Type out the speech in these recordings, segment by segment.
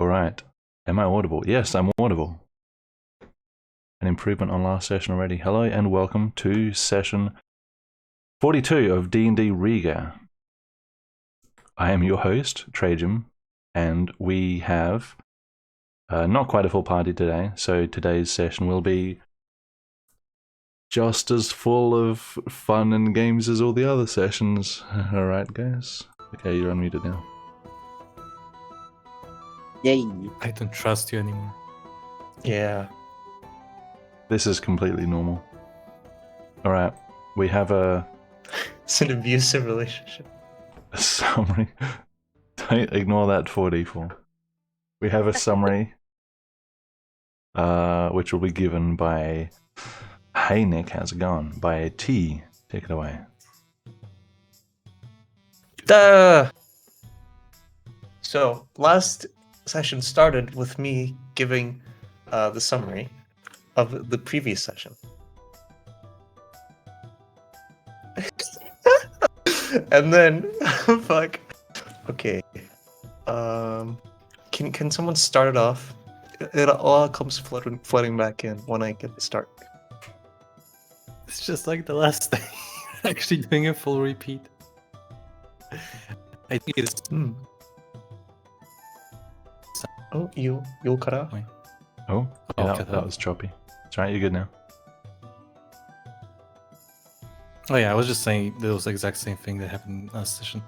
All right. Am I audible? Yes, I'm audible. An improvement on last session already. Hello and welcome to session 42 of DnD Riiga. I am your host, Trajan, and we have not quite a full party today, so today's session will be just as full of fun and games as all the other sessions. All right, guys? Okay, you're unmuted now. Yay. I don't trust you anymore. Yeah. This is completely normal. All right, we have It's an abusive relationship. a summary. Don't ignore that 4d4. We have a summary, which will be given by Hey Nick, how's it going? By T. Take it away. Duh! So, last session started with me giving the summary of the previous session. And then, fuck. Okay. Can someone start it off? It all comes flooding back in when I get to start. It's just like the last time. Actually doing a full repeat. I think it's... Oh, you'll cut out? Oh, yeah, Okay, that was choppy. It's right, you're good now. Oh yeah, I was just saying those exact same thing that happened last session.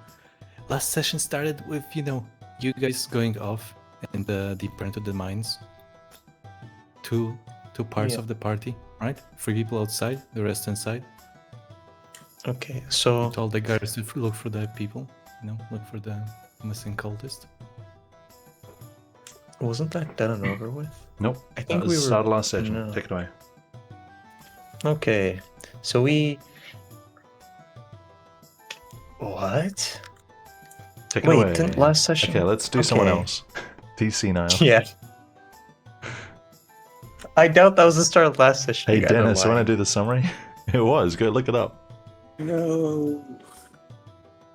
Last session started with, you guys going off and deeper into the mines. Two parts of the party, right? 3 people outside, the rest inside. Okay, so... Told the guys to look for the people, look for the missing cultist. Wasn't that done and over with? Nope, I think that was we were... started last session. No. Take it away. Okay, so we... What? Take it Wait, away. didn't last session? Okay, let's do someone Okay. else. DC now. Yeah. I doubt that was the start of last session. Hey You guys are Dennis, you want lying. to do the summary? It was. Go look it up. No.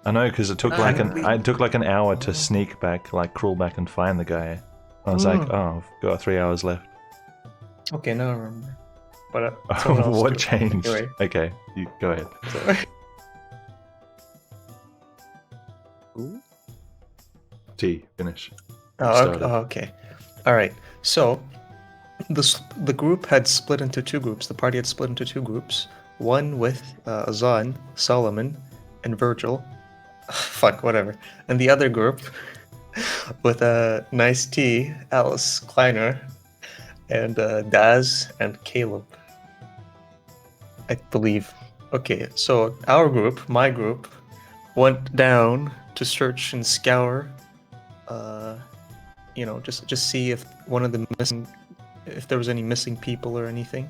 I know, because it took Ah, like an hour to sneak back, like crawl back and find the guy. I was like, oh, I've got 3 hours left. Okay, now I remember. But someone else What do it. changed? Anyway. Okay, you go ahead. Ooh. T, finish. Okay. Okay. All right. So, the group had split into two groups. The party had split into two groups. One with Azan, Solomon, and Virgil. Fuck, whatever. And the other group with Nice T, Alice Kleiner, and Daz and Caleb. I believe. Okay, so our group, my group, went down to search and scour. Just see if one of the if there was any missing people or anything.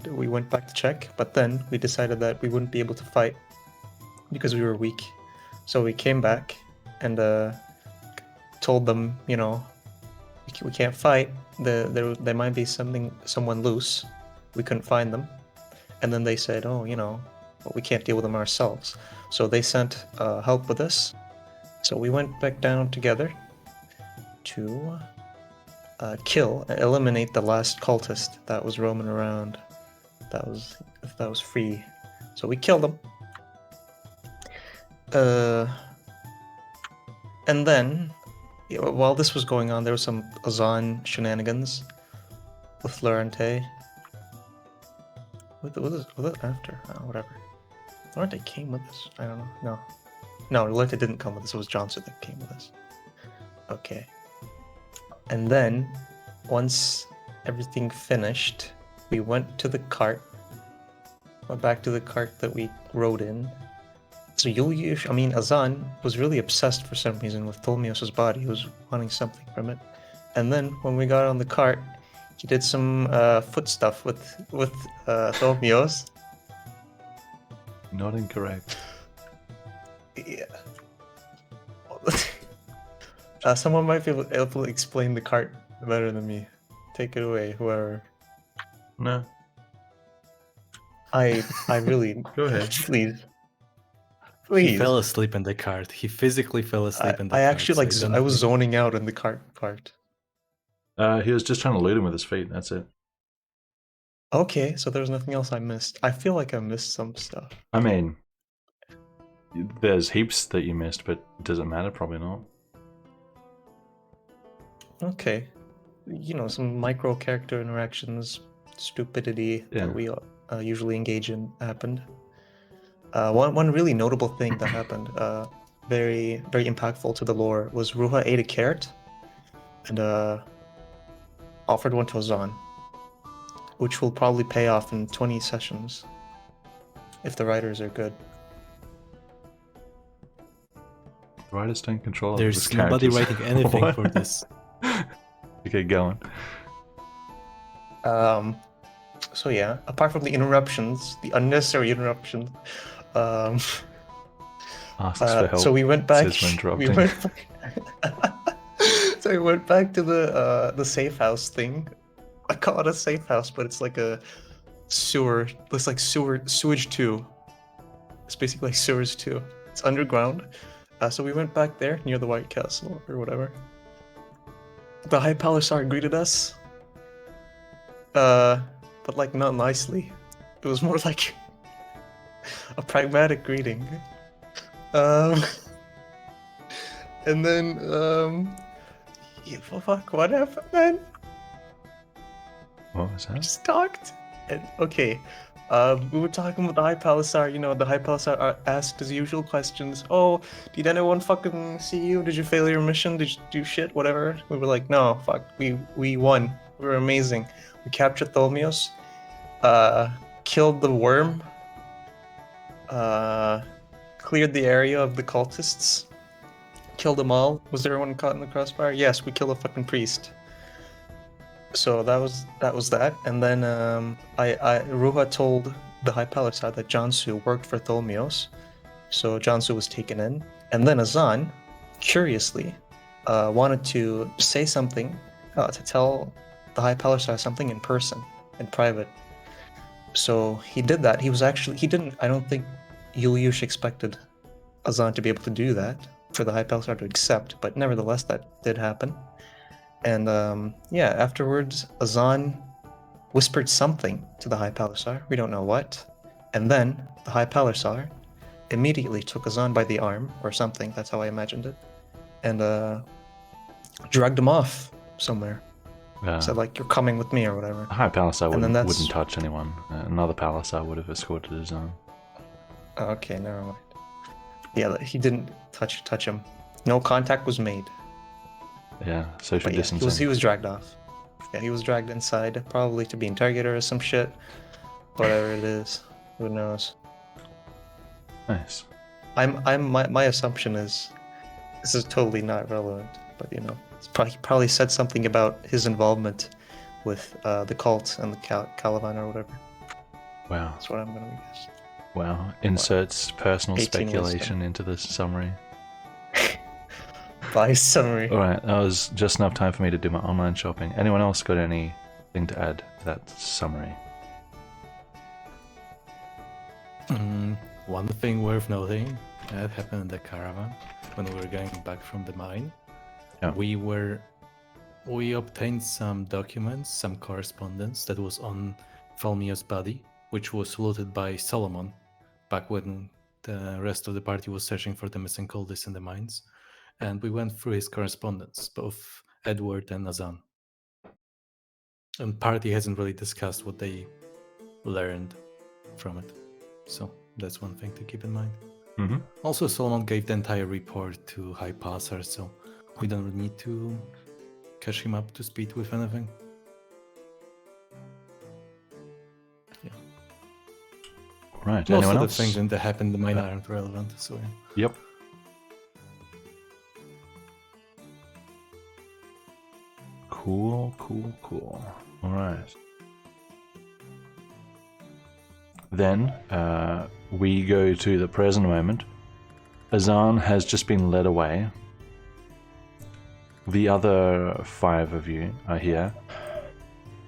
We went back to check, but then we decided that we wouldn't be able to fight because we were weak. So we came back and told them, we can't fight. There might be someone loose. We couldn't find them, and then they said, but we can't deal with them ourselves. So they sent help with us. So we went back down together to eliminate the last cultist that was roaming around. That was free. So we killed him. And then, while this was going on, there was some Azan shenanigans with Lorente. Was it after? Oh, whatever. Lorente came with us. I don't know. No, Lorente didn't come with us. It was Johnson that came with us. Okay. And then, once everything finished, we went to the cart. Went back to the cart that we rode in. So Azan was really obsessed for some reason with Tolmios' body. He was wanting something from it. And then, when we got on the cart, he did some foot stuff with Tolmios. Not incorrect. Yeah. Someone might be able to explain the cart better than me. Take it away, whoever. No. I really Go ahead. please. He fell asleep in the cart. He physically fell asleep in the I cart. actually so I was zoning out in the cart part. He was just trying to loot him with his feet. That's it. Okay, so there's nothing else I missed. I feel like I missed some stuff. I mean, there's heaps that you missed, but does it matter? Probably not. Okay. Some micro character interactions, stupidity that we usually engage in happened. One really notable thing that happened, very very impactful to the lore, was Ruha ate a carrot and offered one to Azan, which will probably pay off in 20 sessions if the writers are good. The writers don't control There's this nobody characters. writing anything What? for this. Okay, going. So yeah, apart from the interruptions, the unnecessary interruptions, Asks for help. so we went back. Says we're interrupting. So we went back to the safe house thing. I call it a safe house, but it's like a sewer. Looks like sewage 2. It's basically like sewers 2. It's underground. So we went back there near the White Castle or whatever. The High Palisar greeted us. But like not nicely. It was more like a pragmatic greeting. And then fuck, what happened then? What was that? Just talked. And okay. We were talking with the High Palisar. The High Palisar asked his usual questions. Oh, did anyone fucking see you? Did you fail your mission? Did you do shit? Whatever. We were like, no, fuck. We won. We were amazing. We captured Tholmios. Killed the worm. Cleared the area of the cultists. Killed them all. Was everyone caught in the crossfire? Yes, we killed a fucking priest. So that was that. And then Ruha told the High Palisar that Jansu worked for Tholmios. So Jansu was taken in. And then Azan, curiously, wanted to say something, to tell the High Palisar something in person, in private. So he did that. He didn't, I don't think Yuliush expected Azan to be able to do that, for the High Palisar to accept, but nevertheless, that did happen. And yeah, afterwards, Azan whispered something to the High Palisar. We don't know what. And then the High Palisar immediately took Azan by the arm, or something, that's how I imagined it, and dragged him off somewhere. Said, like, you're coming with me, or whatever. The High Palisar And then wouldn't touch anyone. Another Palisar would have escorted his own. Okay, never mind. Yeah, he didn't touch him. No contact was made. Yeah, social But yeah, distancing. he was dragged off. Yeah, he was dragged inside, probably to be interrogated or some shit. Whatever it is, who knows? Nice. My assumption is, this is totally not relevant, but you know, he probably said something about his involvement with the cult and the Caliban or whatever. Wow. That's what I'm gonna guess. Wow. Inserts personal 18 speculation wisdom. into this summary. By summary. Alright, that was just enough time for me to do my online shopping. Anyone else got anything to add to that summary? One thing worth noting that happened in the caravan when we were going back from the mine. Yeah. We obtained some documents, some correspondence that was on Falmio's body, which was looted by Solomon back when the rest of the party was searching for the missing cultists in the mines. And we went through his correspondence, both Edward and Azan. And party hasn't really discussed what they learned from it. So that's one thing to keep in mind. Mm-hmm. Also, Solomon gave the entire report to High Palisar, so we don't really need to catch him up to speed with anything. Yeah. Right, Most anyone of else? the things that happened in the mine aren't relevant, so yeah. Yep. Cool. Alright. Then, we go to the present moment. Azan has just been led away. The other 5 of you are here.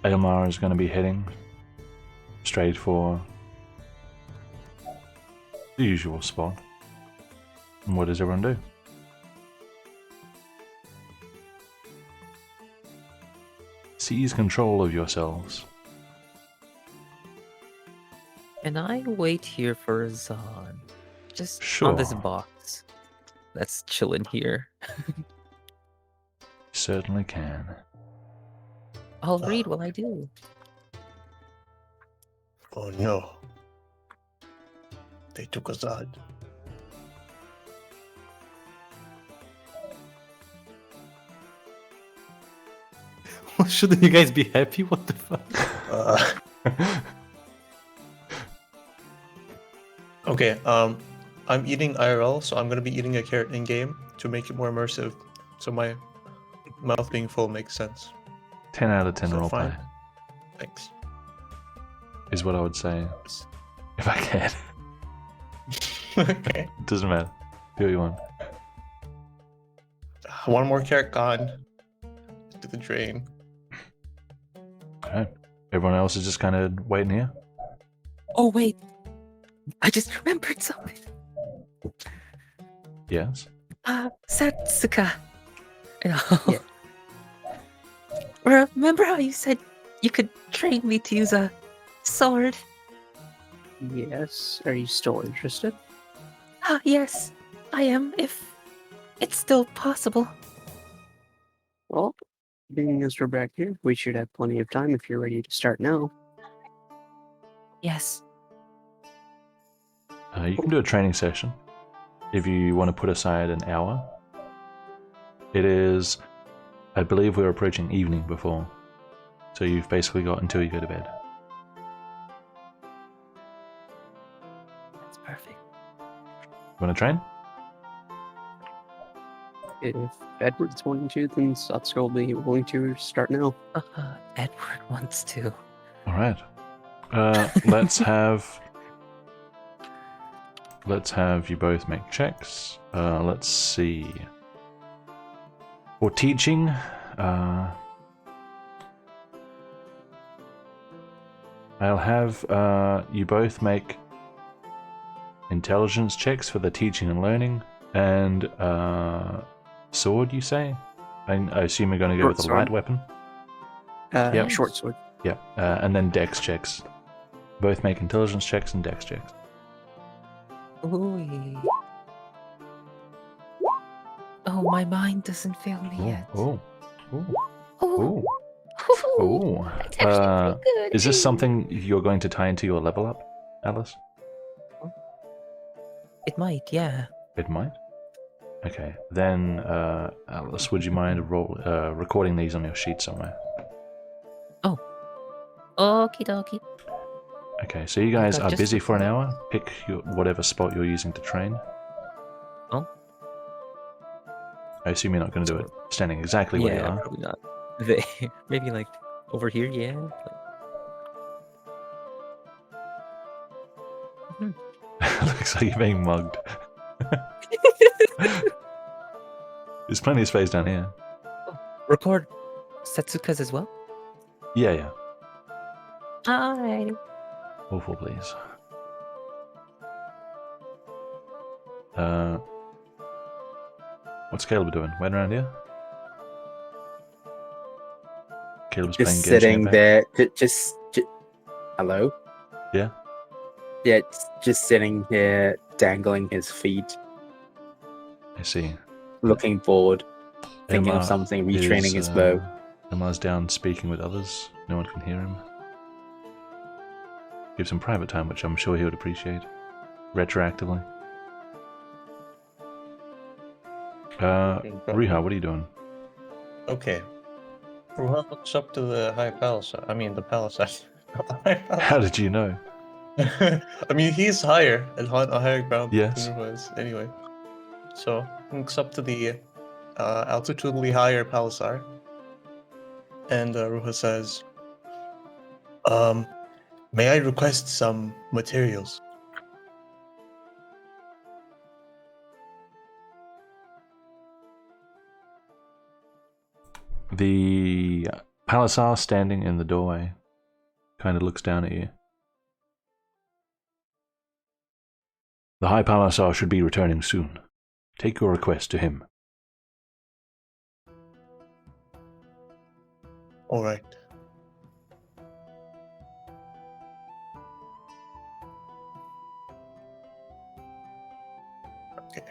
Elmar is going to be heading straight for the usual spot. And what does everyone do? Seize control of yourselves. Can I wait here for Zahn? Just on this Sure. box that's chilling here. Certainly can. I'll read while I do. Oh no. They took Azad. Shouldn't you guys be happy? What the fuck? Okay, I'm eating IRL, so I'm gonna be eating a carrot in game to make it more immersive. So my mouth being full makes sense. 10 out of 10 Is that roleplay fine? Thanks. is what I would say if I can. Okay. It doesn't matter. Do what you want. One more carrot gone. To the drain. Okay. Everyone else is just kind of waiting here. Oh wait, I just remembered something. Yes. Satsuka. Yeah. Remember how you said you could train me to use a sword? Yes. Are you still interested? Yes, I am, if it's still possible. Well, being as we're back here, we should have plenty of time if you're ready to start now. Yes. You can do a training session if you want to put aside an hour. It is, I believe we're approaching evening before. So you've basically got until you go to bed. That's perfect. You want to train? If Edward's wanting to, then Satsuka will be willing to start now. Edward wants to. let's have you both make checks. Let's see. For teaching, I'll have you both make intelligence checks for the teaching and learning, and sword, you say? I assume you're going to go Short with a sword. light weapon? Yep. Short sword. Yeah, and then dex checks. Both make intelligence checks and dex checks. Ooh. Oh, my mind doesn't fail me yet. Oh. Oh. Oh. That's actually pretty good. Is this something you're going to tie into your level up, Alice? It might, yeah. It might. Okay, then Alice, would you mind recording these on your sheet somewhere? Okie dokie. Okay, so you guys God, are just busy for an before- hour. Pick whatever spot you're using to train. Oh. I assume you're not going to do it standing exactly where you Yeah, are. probably not. Maybe like over here, yeah. Looks like you're being mugged. There's plenty of space down here. Record Setsukas as well. Yeah. Alright. Awful, please. What's Caleb doing? Waiting around here? Caleb's playing Just games sitting back. there. Just. Hello? Yeah? Yeah, just sitting here, dangling his feet, I see. looking bored, thinking Emma of something, retraining his bow. Emma's down speaking with others. No one can hear him. Gives him private time, which I'm sure he would appreciate. Retroactively. Riiga, what are you doing? Okay. Ruhan looks up to the high palace. I mean, the palace. Not the high palace. How did you know? I mean, he's higher and on a higher ground Yes. than Ruha is. Anyway. So, he looks up to the altitudinally higher palisar. And Ruha says, may I request some materials? The palisar standing in the doorway kind of looks down at you. The High Palisar should be returning soon. Take your request to him. All right. Okay.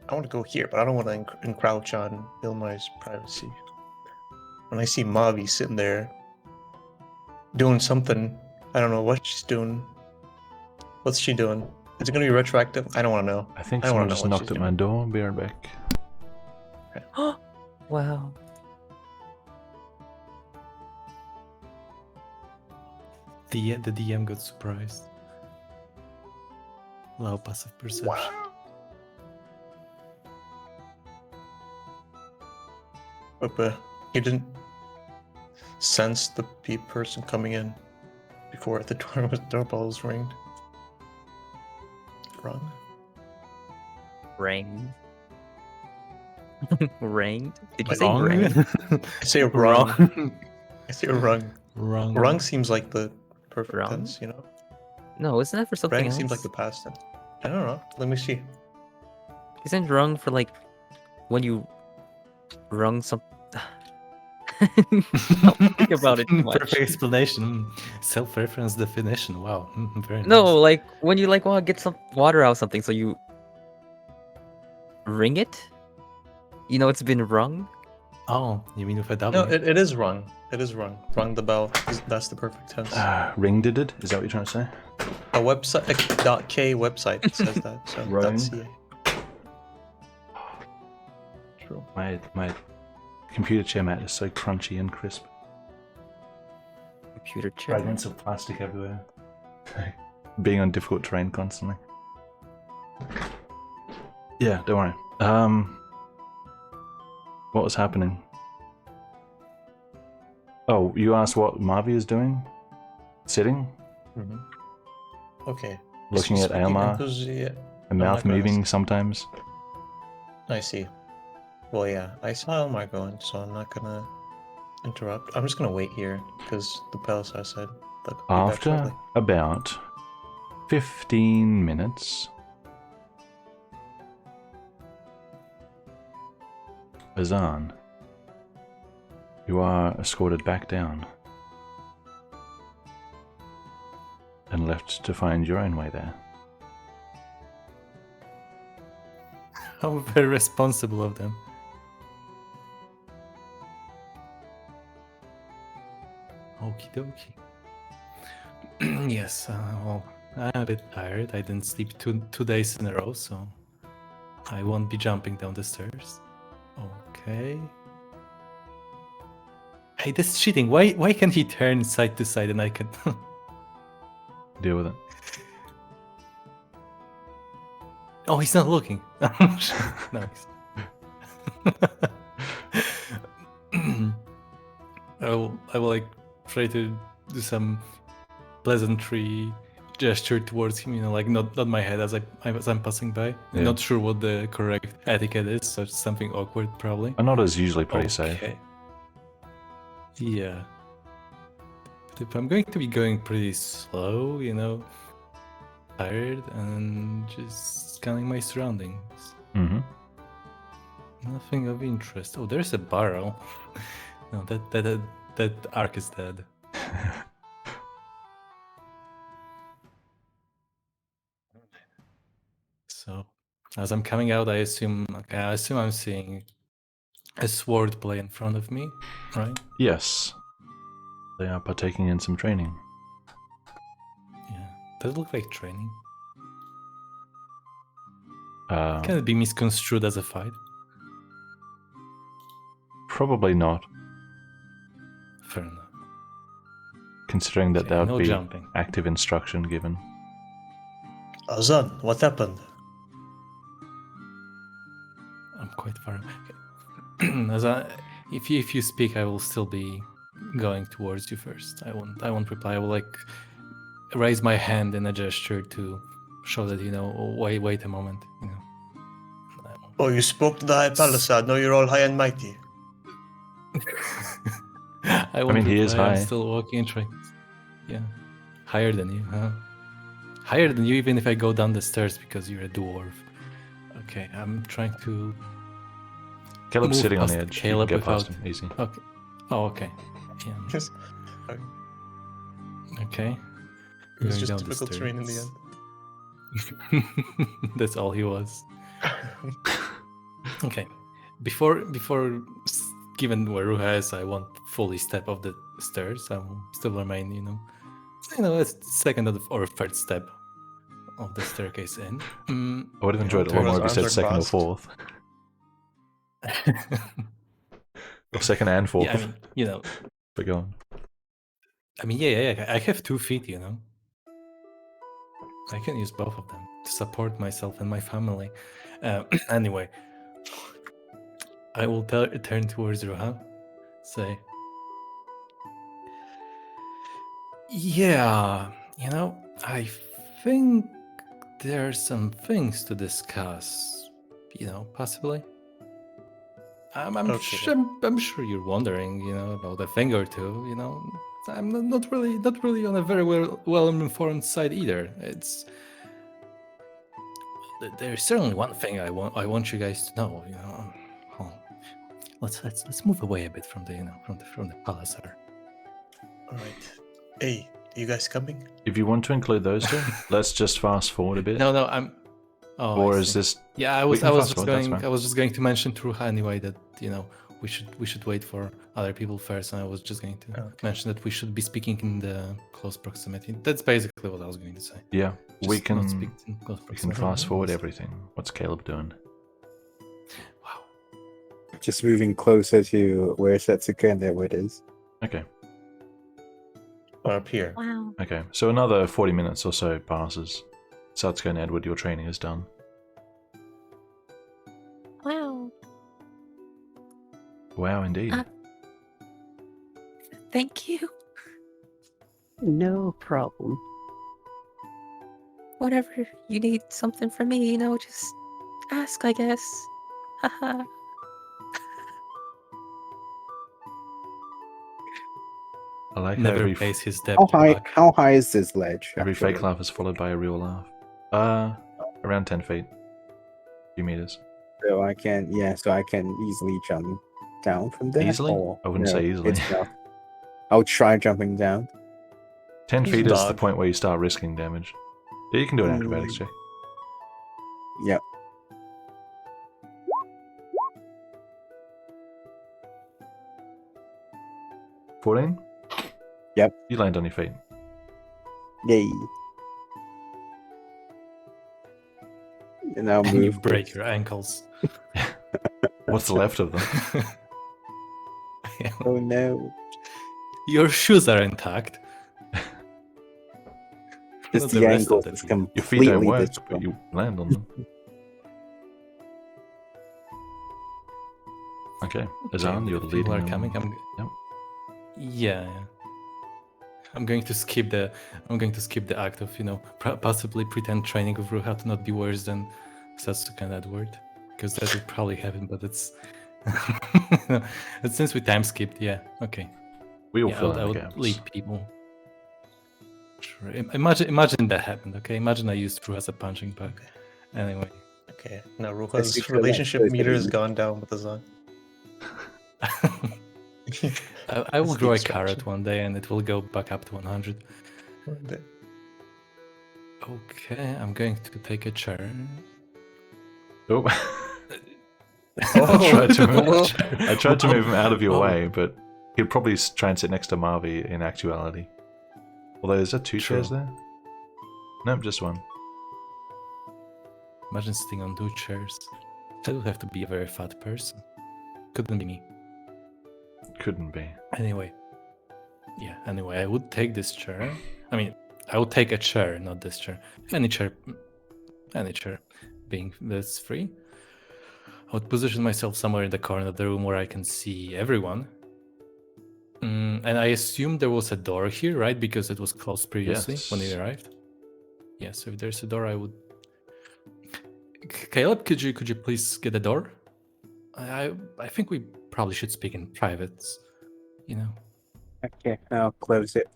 I want to go here, but I don't want to encroach on Ilmar's privacy. When I see Mavi sitting there doing something, I don't know what she's doing. What's she doing? Is it going to be retroactive? I don't want to know. I think I don't someone wanna know just what knocked she's at my doing. door. Be right back. Wow. The DM got surprised. Low passive perception. But he didn't sense the person coming in before the doorbell was ringed. Wrong. Ranged. Ranged? Did you Like say Wrong? ranged? I say wrong. I say wrong. Wrong. Wrong seems like the perfect Wrong? tense, you know? No, isn't that for something Rang else? seems like the past tense. I don't know. Let me see. Isn't rung for like when you rung some? Don't think about it too much. Perfect explanation. Self-reference definition. Wow. Very nice. No, like when you like want to get some water out of something, so you ring it. You know it's been rung. Oh, you mean with a W? No, it is wrong. It is wrong. Rung the bell. That's the perfect tense. Ringed it? Is that what you're trying to say? A website, a .k website says that. So Rung? .ca. True. My computer chair mat is so crunchy and crisp. Computer chair. Fragments of plastic everywhere. Being on difficult terrain constantly. Yeah, don't worry. What was happening? Oh, you asked what Mavi is doing? Sitting? Mm-hmm. Okay. looking at Speaking Aelmar, enthusi- and I'm mouth not gonna moving sometimes. I see. Well, yeah, I saw Elmar going, so I'm not gonna interrupt. I'm just gonna wait here because the Palisar said they'll be back After shortly. about 15 minutes, Azan, you are escorted back down and left to find your own way there. How very responsible of them. Okie dokie. Yes, well, I'm a bit tired. I didn't sleep two days in a row, so I won't be jumping down the stairs. Okay. Hey, that's cheating. Why can he turn side to side and I can? Deal with it. Oh, he's not looking. Nice. I will like try to do some pleasantry gesture towards him, you know, like not my head as I'm passing by. Yeah. Not sure what the correct etiquette is, so it's something awkward probably. A nod is usually pretty safe. Yeah. But if I'm going to be going pretty slow, you know, tired and just scanning my surroundings. Mm-hmm. Nothing of interest. Oh, there's a barrel. No, that arc is dead. So, as I'm coming out, I assume I'm seeing a sword play in front of me, right? Yes. They are partaking in some training. Yeah. Does it look like training? Uh, Can it be misconstrued as a fight? Probably not, Fair enough. considering that Okay, there would no be jumping. active instruction given. Azan, what happened? I'm quite far away. If you speak, I will still be going towards you first. I won't reply. I will like raise my hand in a gesture to show that, you know, wait a moment, you know. Oh, you spoke to the High Palisade. Now you're all high and mighty. I won't mean, he is reply. I'm high. still walking and trying. Yeah, higher than you, huh? Higher than you, even if I go down the stairs because you're a dwarf. Okay, I'm trying to. Caleb's Move sitting on the past edge. Caleb you can get past without- him easy. Okay. Oh, okay. Yeah. Just- Okay. It was Going just down the difficult terrain in the stairs. end. That's all he was. Okay. Before given where Ruha is, I won't fully step off the stairs. I will still remain, you know, a second or third step of the staircase in. I would have enjoyed it a lot Turner's more if you arms said are second or crossed. fourth. Or second and fourth. Yeah, I mean, you know, But go on. I mean, yeah. I have 2 feet, you know. I can use both of them to support myself and my family. Anyway, I will turn towards Ruha, say, yeah, you know, I think there are some things to discuss, you know, possibly. I'm Okay. I'm sure you're wondering, you know, about a thing or two, you know. I'm not really on a very well informed side either. It's there's certainly one thing I want you guys to know, you know. Oh, let's move away a bit from the, you know, from the Palisar. All right. Hey, you guys coming? If you want to include those two, let's just fast forward a bit. No, I'm. Oh, or I is see. this? Yeah, I we was can fast just forward, that's going. fine. I was just going to mention to Ruha anyway that, you know, we should wait for other people first, and I was just going to Okay. mention that we should be speaking in the close proximity. That's basically what I was going to say. Yeah, we Just not speak can. in close We can proximity. fast forward everything. What's Caleb doing? Wow. Just moving closer to where Setsuka and Edward is. Okay. Or up here? Wow. Okay. So another 40 minutes or so passes. Satsuka and Edward, your training is done. Wow. Wow, indeed. Thank you. No problem. whenever you need something from me, you know, just ask, I guess. Haha. I like how Never every, pays his debt How high? back. How high is this ledge? every actually? fake laugh is followed by a real laugh. Around 10 feet. 2 meters. So I can, yeah, so I can easily jump down from there. Easily? Or, I wouldn't no, say easily. It's not. I'll try jumping down. 10 feet is the Dog. point where you start risking damage. Yeah, you can do an acrobatics check. Yep. $14? Yep. You land on your feet. Yay. And I'll And you move. break your ankles. What's left of them? Oh no. Your shoes are intact. Just Not the rest of ankles the is feet. Your feet completely don't work, destroyed. but you land on them. Okay, Azan, you're the People leading are them. coming. Yep. Yeah. I'm going to skip the act of, you know, possibly pretend training with Ruha to not be worse than Satsuka and Edward, because that would probably happen. But it's but since we time skipped, yeah, okay. We all Yeah, fill I in would the gaps. lead people. Sure. Imagine that happened. Okay, imagine I used Ruha as a punching bag. Anyway. Okay, now That's Ruha's because relationship that's meter has the- gone down with Azan. I will That's the grow a extraction. carrot one day and it will go back up to 100. The- Okay, I'm going to take a chair. Oh. Oh. I tried to move him out of your Oh. way, but he'd probably try and sit next to Marvi in actuality. Although, is there two chairs True. there? Nope, just one. Imagine sitting on 2 chairs. That would have to be a very fat person. Couldn't be me. Couldn't be. Anyway. Yeah, anyway, I would take this chair. I mean, I would take a chair, not this chair. Any chair being that's free. I would position myself somewhere in the corner of the room where I can see everyone. And I assume there was a door here, right? Because it was closed previously when we Yes. arrived. Yeah, so if there's a door, I would. Caleb, could you please get a door? I think we probably should speak in private. You know. Okay, I'll close it.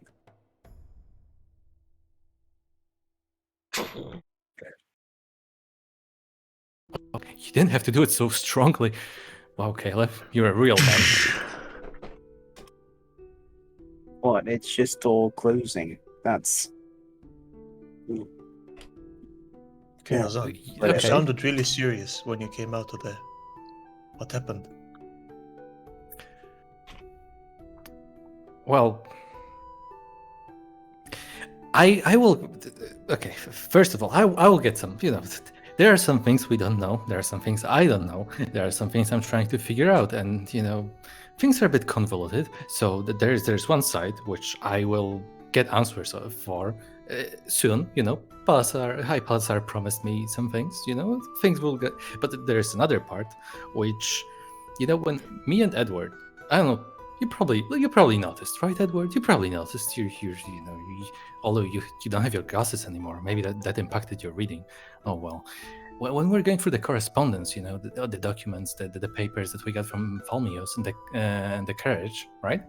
Okay, you didn't have to do it so strongly. Wow, Caleb, you're a real man. What? It's just all closing. That's. Okay, Yeah. Azan. Okay. You sounded really serious when you came out of there. What happened? Well, I will. Okay, first of all, I will get some. You know, there are some things we don't know. There are some things I don't know. There are some things I'm trying to figure out, and you know, things are a bit convoluted. So there's one side which I will get answers for soon. You know, High Pulsar promised me some things. You know, things will get. But there's another part which, you know, when me and Edward, I don't know. You probably noticed, right, Edward? You probably noticed. You know, although you don't have your glasses anymore, maybe that impacted your reading. Oh well. When we're going through the correspondence, you know, the documents, the papers that we got from Falmios and the carriage, right?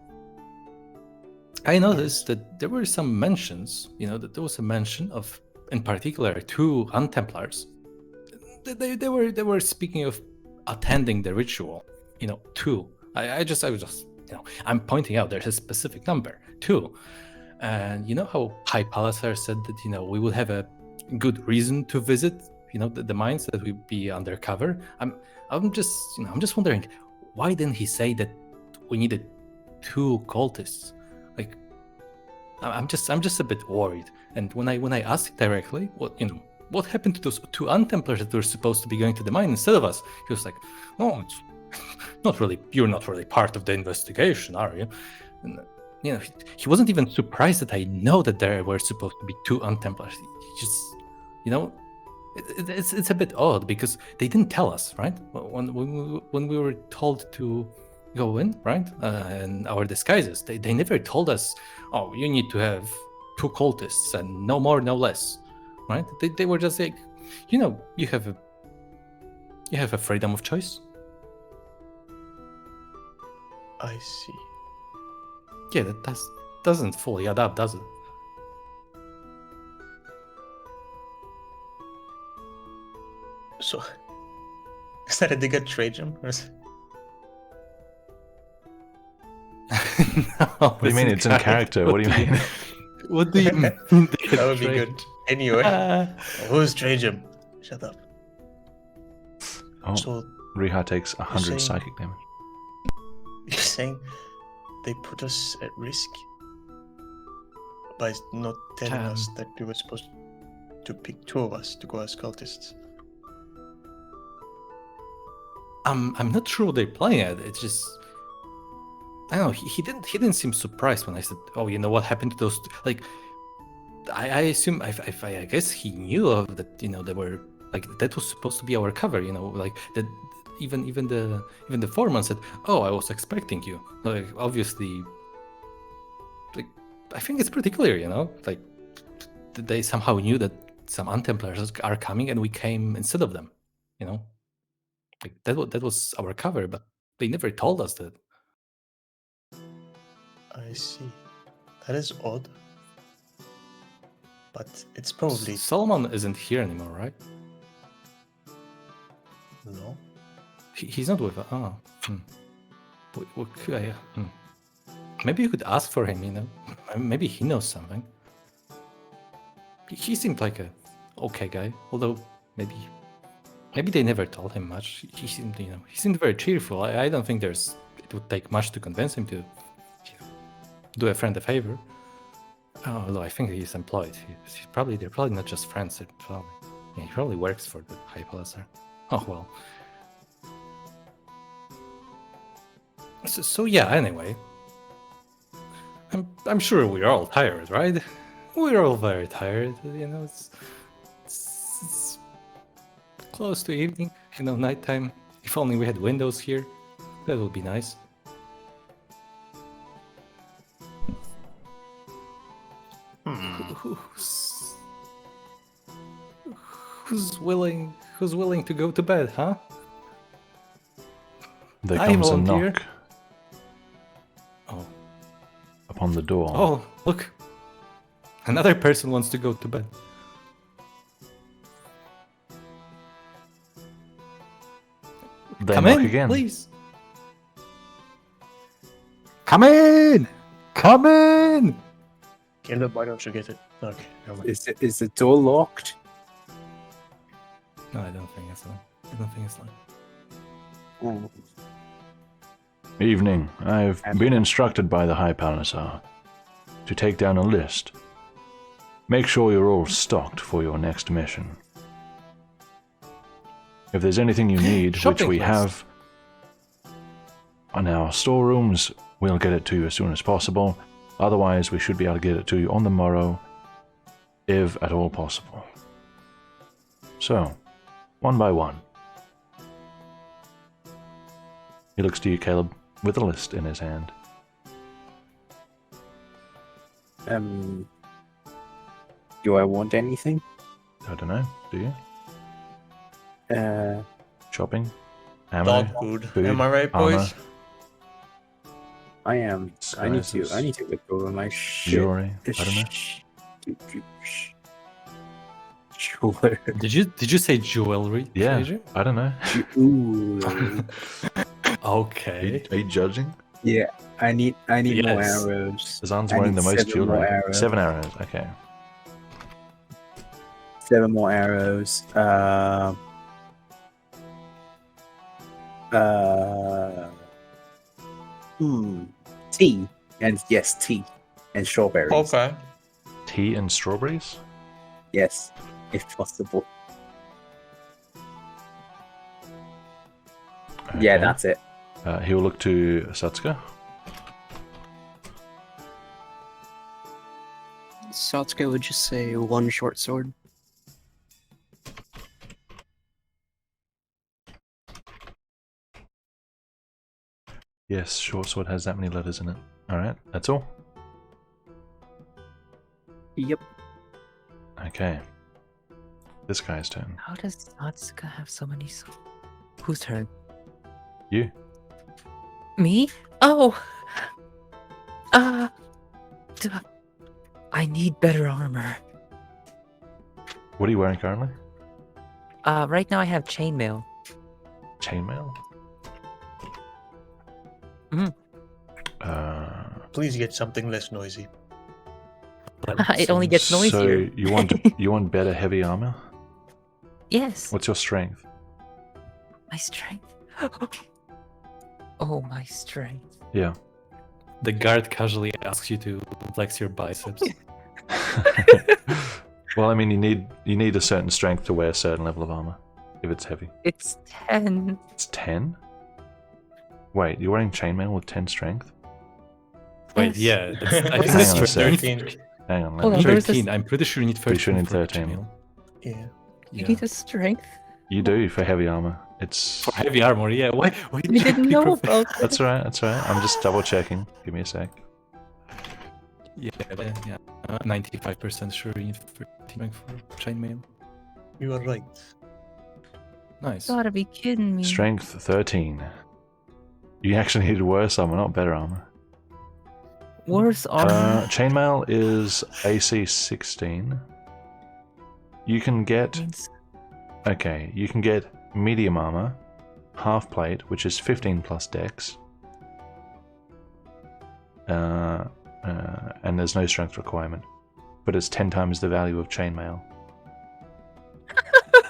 I noticed that there were some mentions. You know, that there was a mention of, in particular, 2 Untemplars. They were speaking of attending the ritual. You know, 2. I was just. You know, I'm pointing out there's a specific number, 2. And you know how High Palisar said that, you know, we would have a good reason to visit, you know, the mines, that we'd be undercover. I'm just wondering, why didn't he say that we needed 2 cultists? Like, I'm just a bit worried. And when I asked directly, what happened to those 2 Untemplars that were supposed to be going to the mine instead of us? He was like, oh, it's not really, you're not really part of the investigation, are you? And, you know, he wasn't even surprised that I know that there were supposed to be 2 Untemplars. He just, you know, it's a bit odd because they didn't tell us, right? When we were told to go in, right, in our disguises, they never told us, oh, you need to have 2 cultists and no more, no less. right? They were just like, you have a freedom of choice. I see. Yeah, doesn't fully add up, does it? So, is that a dig at Trajan? Or is... No, What do you mean? It's in character. What do you mean? What do you mean? That would be good. Anyway, who's Trajan? Shut up. Oh, So, Riiga takes 100 saying- psychic damage. you're saying they put us at risk by not telling us that we were supposed to pick two of us to go as cultists? I'm not sure what they're playing at. It's just, I don't know. He didn't seem surprised when I said, "Oh, you know what happened to those?" Like, I assume I guess he knew of that. They were like, that was supposed to be our cover. Like that. Even the foreman said, "Oh, I was expecting you." Like, obviously, like, I think it's pretty clear. Like, they somehow knew that some Untemplars are coming, and we came instead of them. Like that was our cover, but they never told us that. I see. That is odd. But it's probably Solomon isn't here anymore, right? no. He's not with us. Oh. Maybe you could ask for him, Maybe he knows something. He seemed like a okay guy, although maybe they never told him much. He seemed very cheerful. I don't think it would take much to convince him to do a friend a favor. Although I think he's employed. They're probably not just friends. He probably works for the High Palacer. Oh well. So yeah. Anyway, I'm sure we're all tired, right? We're all very tired. It's close to evening. Nighttime. If only we had windows here, that would be nice. Who's willing to go to bed, huh? There I comes a volunteer. knock Oh. upon the door. Oh, look. Another person wants to go to bed. They Come knock in, again. please. Come in! Come in! Caleb, why don't you get it? Okay, never mind. Is the door locked? No, I don't think it's like. Oh. Evening. I've been instructed by the High Palacer to take down a list. Make sure you're all stocked for your next mission. If there's anything you need, which Shopping we list. have on our storerooms, we'll get it to you as soon as possible. Otherwise, we should be able to get it to you on the morrow, if at all possible. So, one by one. He looks to you, Caleb, with a list in his hand. Do I want anything? I don't know, do you? Shopping? Ammo? Dog food. Am I right, boys? armor, I am. I need Disguises. to look over my shit. Jewelry? I don't know. Jewelry. Did you say jewelry? Yeah, Treasure? I don't know. Ooh. Okay. Are you judging? Yeah, I need more Yes. arrows. Zazan's I wearing need the most 7 more jewelry. arrows. 7 arrows, okay. 7 more arrows. Tea. And yes, tea. And strawberries. Okay. Tea and strawberries? Yes, if possible. Yeah, Okay. that's it. He will look to Satsuka. Satsuka would just say 1 short sword. Yes, short sword has that many letters in it. Alright, that's all. Yep. Okay. This guy's turn. How does Natsuka have so many souls? Whose turn? You. Me? Oh! D- I need better armor. What are you wearing currently? Right now I have chainmail. Chainmail? Mhm. Please get something less noisy. It only gets So noisier. you want better heavy armor? Yes. What's your strength? My strength. Oh, my strength. Yeah. The guard casually asks you to flex your biceps. Well, I mean, you need a certain strength to wear a certain level of armor. If it's heavy. It's 10. It's 10? Wait, you're wearing chainmail with 10 strength? Wait, Yes. yeah. I Hang think on a that's sec. 13. Hang on, Hold let on, me there was 13. I'm pretty sure you need 13. Pretty sure you need for 13. chainmail. Yeah. You Yeah. need a strength? You do for heavy armor. It's For heavy armor, yeah. Why I did you didn't know about that. that's alright, that's alright. I'm just double checking. Give me a sec. Yeah, 95% sure you need 13 for chainmail. You are right. Nice. Gotta be kidding me. Strength 13. You actually need worse armor, not better armor. Worse armor. Chainmail is AC 16. You can get Means- you can get medium armor, half plate, which is 15 plus dex. And there's no strength requirement, but it's 10 times the value of chainmail.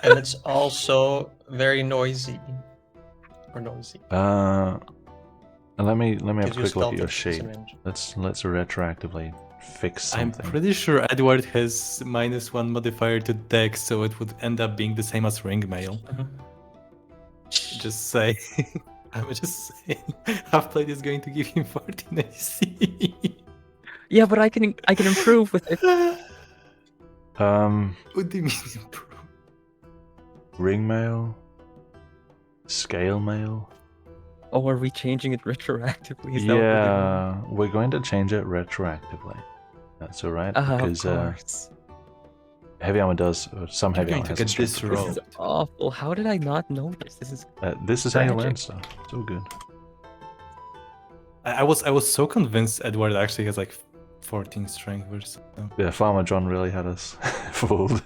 And it's also very noisy. Or noisy. Let me have a Gives you quick look at your stealth sheet. disadvantage. Let's retroactively fix I'm something. pretty sure Edward has -1 modifier to dex, so it would end up being the same as ring mail. Mhm. Just say. I'm just saying. Half plate is going to give him 14 AC. Yeah, but I can improve with it. What do you mean improve? Ring mail, scale mail. Oh, are we changing it retroactively? Is that what we're doing? Yeah, we're going to change it retroactively. That's all right because Of course. heavy armor does some You're heavy going armor to has a get strength this requirement. This is awful. How did I not know this? This is how you learn tragic. stuff. It's all good. I was so convinced Edward actually has like 14 strength or something. Yeah, Farmer John really had us fooled.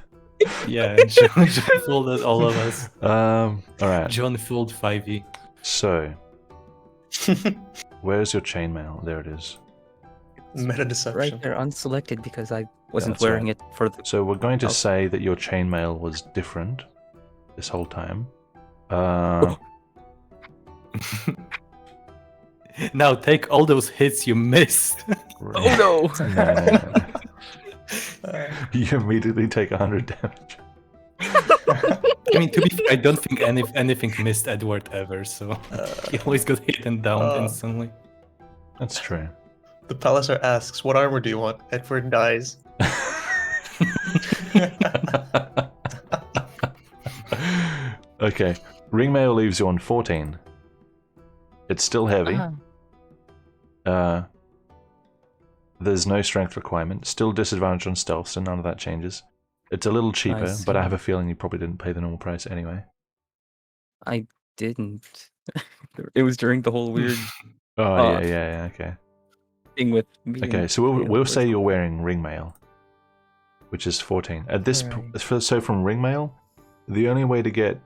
Yeah, John fooled us, all of us. All right. John fooled 5e. So, where's your chainmail? There it is. Meta deception. Right there, unselected because I wasn't That's wearing right. it for the. So we're going to Oh. say that your chainmail was different this whole time. Now take all those hits you missed. Oh no! No. You immediately take 100 damage. I mean, to be fair, I don't think anything missed Edward ever, so he always got hit and downed instantly. That's true. The Palliser asks, "What armor do you want?" Edward dies. Okay, ring mail leaves you on 14. It's still heavy. There's no strength requirement. Still disadvantage on stealth, so none of that changes. It's a little cheaper, I but I see. have a feeling you probably didn't pay the normal price anyway. I didn't. It was during the whole weird Oh yeah. Okay. thing with me. Okay, and so we'll Caleb say was- you're wearing ring mail, which is 14. At this, Right. so from ring mail, the only way to get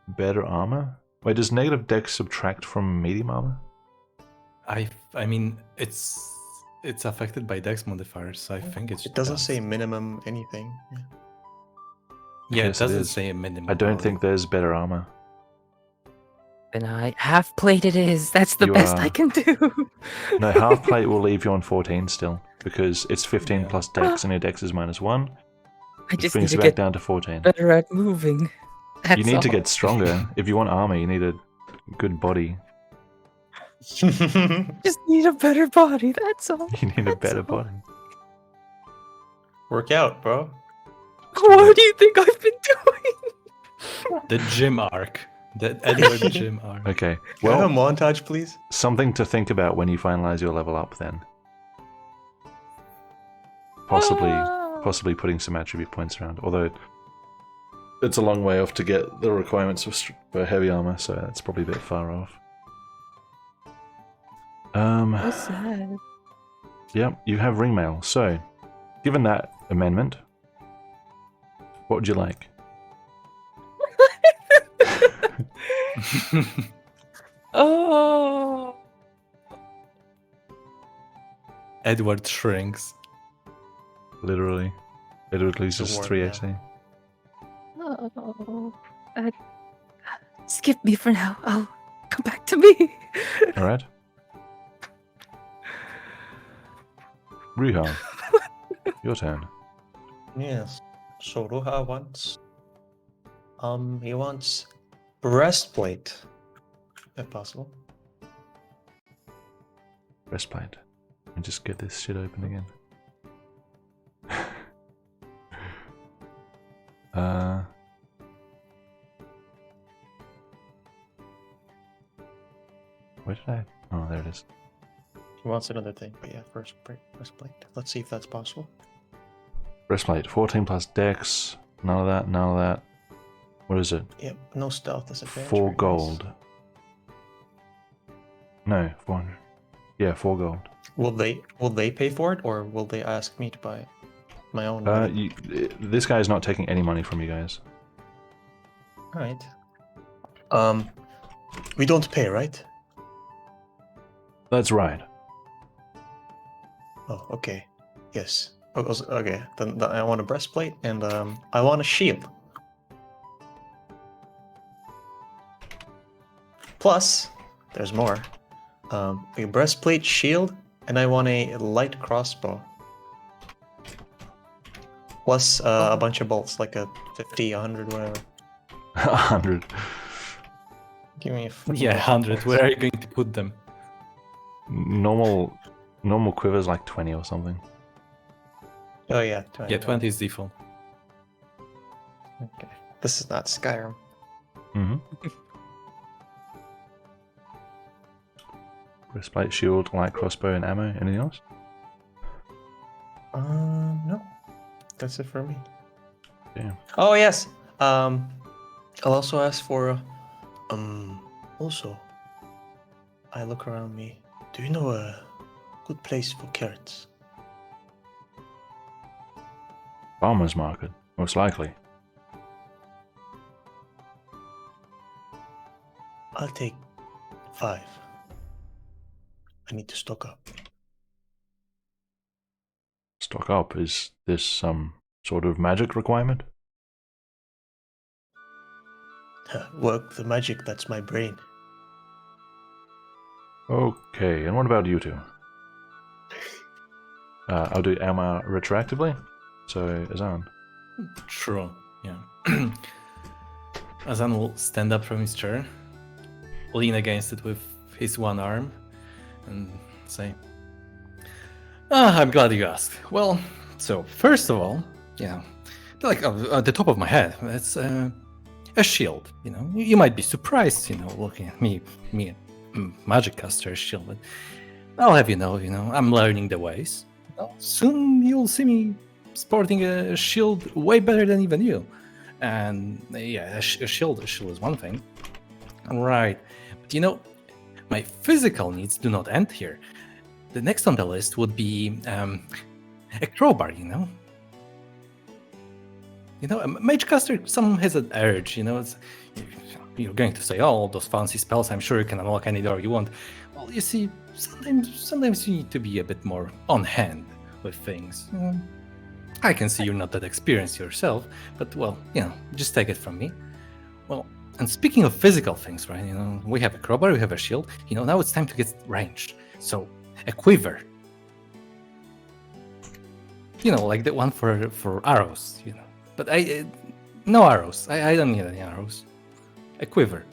better armor. Wait, does negative dex subtract from medium armor? I mean, it's affected by dex modifiers, so I think It doesn't say minimum anything. Yeah, Yes, it it doesn't is. say a minimum. I don't think there's better armor. And I half plate it is. That's the You best are- I can do. No, half plate will leave you on 14 still, because it's 15 Yeah. plus dex, and your dex is -1. I Which just need brings to you back get down to 14. better at moving. That's You need to all. get stronger. If you want armor, you need a good body. Just need a better body. That's all. You need a That's better all. body. Work out, bro. What do you think I've been doing? The gym arc. The Edward gym arc. Okay, Can I have a well, montage, please? something to think about when you finalize your level up then. Possibly putting some attribute points around. Although, it's a long way off to get the requirements for heavy armor, so that's probably a bit far off. So sad. Yep, you have ring mail. So, given that amendment, what would you like? Oh. Edward shrinks. Literally. Edward loses It's a 3 word, AC. Oh. Skip me for now. I'll come back to me. Alright. Riiga, your turn. Yes. So Ruha wants. He wants breastplate, if possible. Breastplate. And just get this shit open again. Where did I? Oh, there it is. He wants another thing, but yeah, first breastplate. Let's see if that's possible. Breastplate, 14 plus dex. None of that, none of that. What is it? Yep, no stealth disadvantage. 4 very nice. gold. No, 400. Yeah, 4 gold. Will they pay for it, or will they ask me to buy it? My own money? This guy is not taking any money from you guys. Alright. We don't pay, right? That's right. Oh, okay. Yes. Okay, then I want a breastplate, and I want a shield. Plus, there's more. A breastplate, shield, and I want a light crossbow. Plus a bunch of bolts, like a 50, 100, whatever. 100. Give me a Yeah, 100. Where are you going to put them? Normal quiver's like 20 or something. Oh yeah, 20. Yeah, 20 is default. Okay. This is not Skyrim. Mm-hmm. Breastplate, shield, light crossbow, and ammo. Anything else? No. That's it for me. Yeah. Oh yes. I'll also ask for also I look around me. Do you know a good place for carrots? Farmer's market, most likely. I'll take 5. I need to stock up. Stock up. Is this some sort of magic requirement? Work the magic, that's my brain. Okay, and what about you two? I'll do ammo retroactively. So, Azan. True, yeah. Azan will stand up from his chair, lean against it with his one arm, and say, I'm glad you asked. Well, so first of all, like at the top of my head, it's a shield. You might be surprised, looking at me, magic caster shield, but I'll have you know, I'm learning the ways. Soon you'll see me sporting a shield way better than even you. And yeah, a shield is one thing. Right. But my physical needs do not end here. The next on the list would be a crowbar, a mage caster, some has an urge, you're going to say, oh, all those fancy spells, I'm sure you can unlock any door you want. Well, you see, sometimes you need to be a bit more on hand with things. I can see you're not that experienced yourself, but well, just take it from me. Well, and speaking of physical things, right, we have a crowbar, we have a shield, now it's time to get ranged. So, a quiver. Like the one for arrows, But no arrows. I don't need any arrows. A quiver.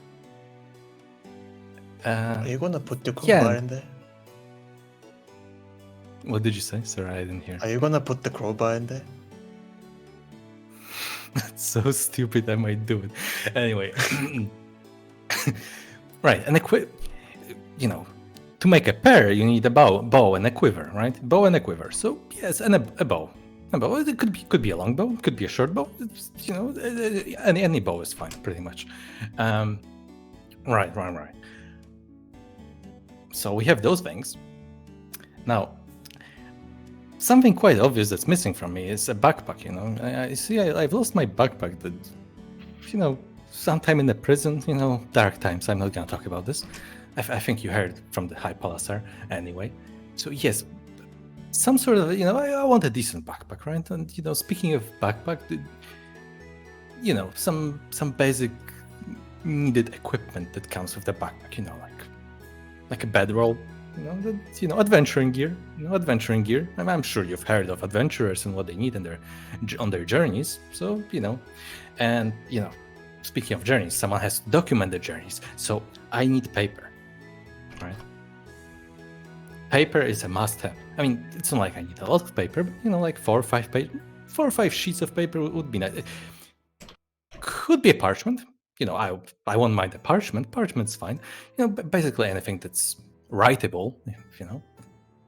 Are you gonna put the crowbar in there? What did you say? Sorry, I didn't hear. Are you gonna put the crowbar in there? That's so stupid, I might do it. Anyway. Right, and to make a pair, you need a bow and a quiver, right? Bow and a quiver. So, yes, and a bow. A bow. It could be a long bow. It could be a short bow. It's, any bow is fine, pretty much. Right. So we have those things. Now, something quite obvious that's missing from me is a backpack. I see. I've lost my backpack. That, sometime in the prison. Dark times. I'm not gonna talk about this. I think you heard from the High Palacer anyway. So yes, some sort of I want a decent backpack, right? And speaking of backpack, some basic needed equipment that comes with the backpack. Like a bedroll. Adventuring gear. Adventuring gear. I'm sure you've heard of adventurers and what they need on their journeys. So and speaking of journeys, someone has to document the journeys. So I need paper. Right. Paper is a must-have. I mean, it's not like I need a lot of paper, but like 4 or 5 sheets of paper would be nice. Could be a parchment. I won't mind a parchment. Parchment's fine. Basically anything that's writable.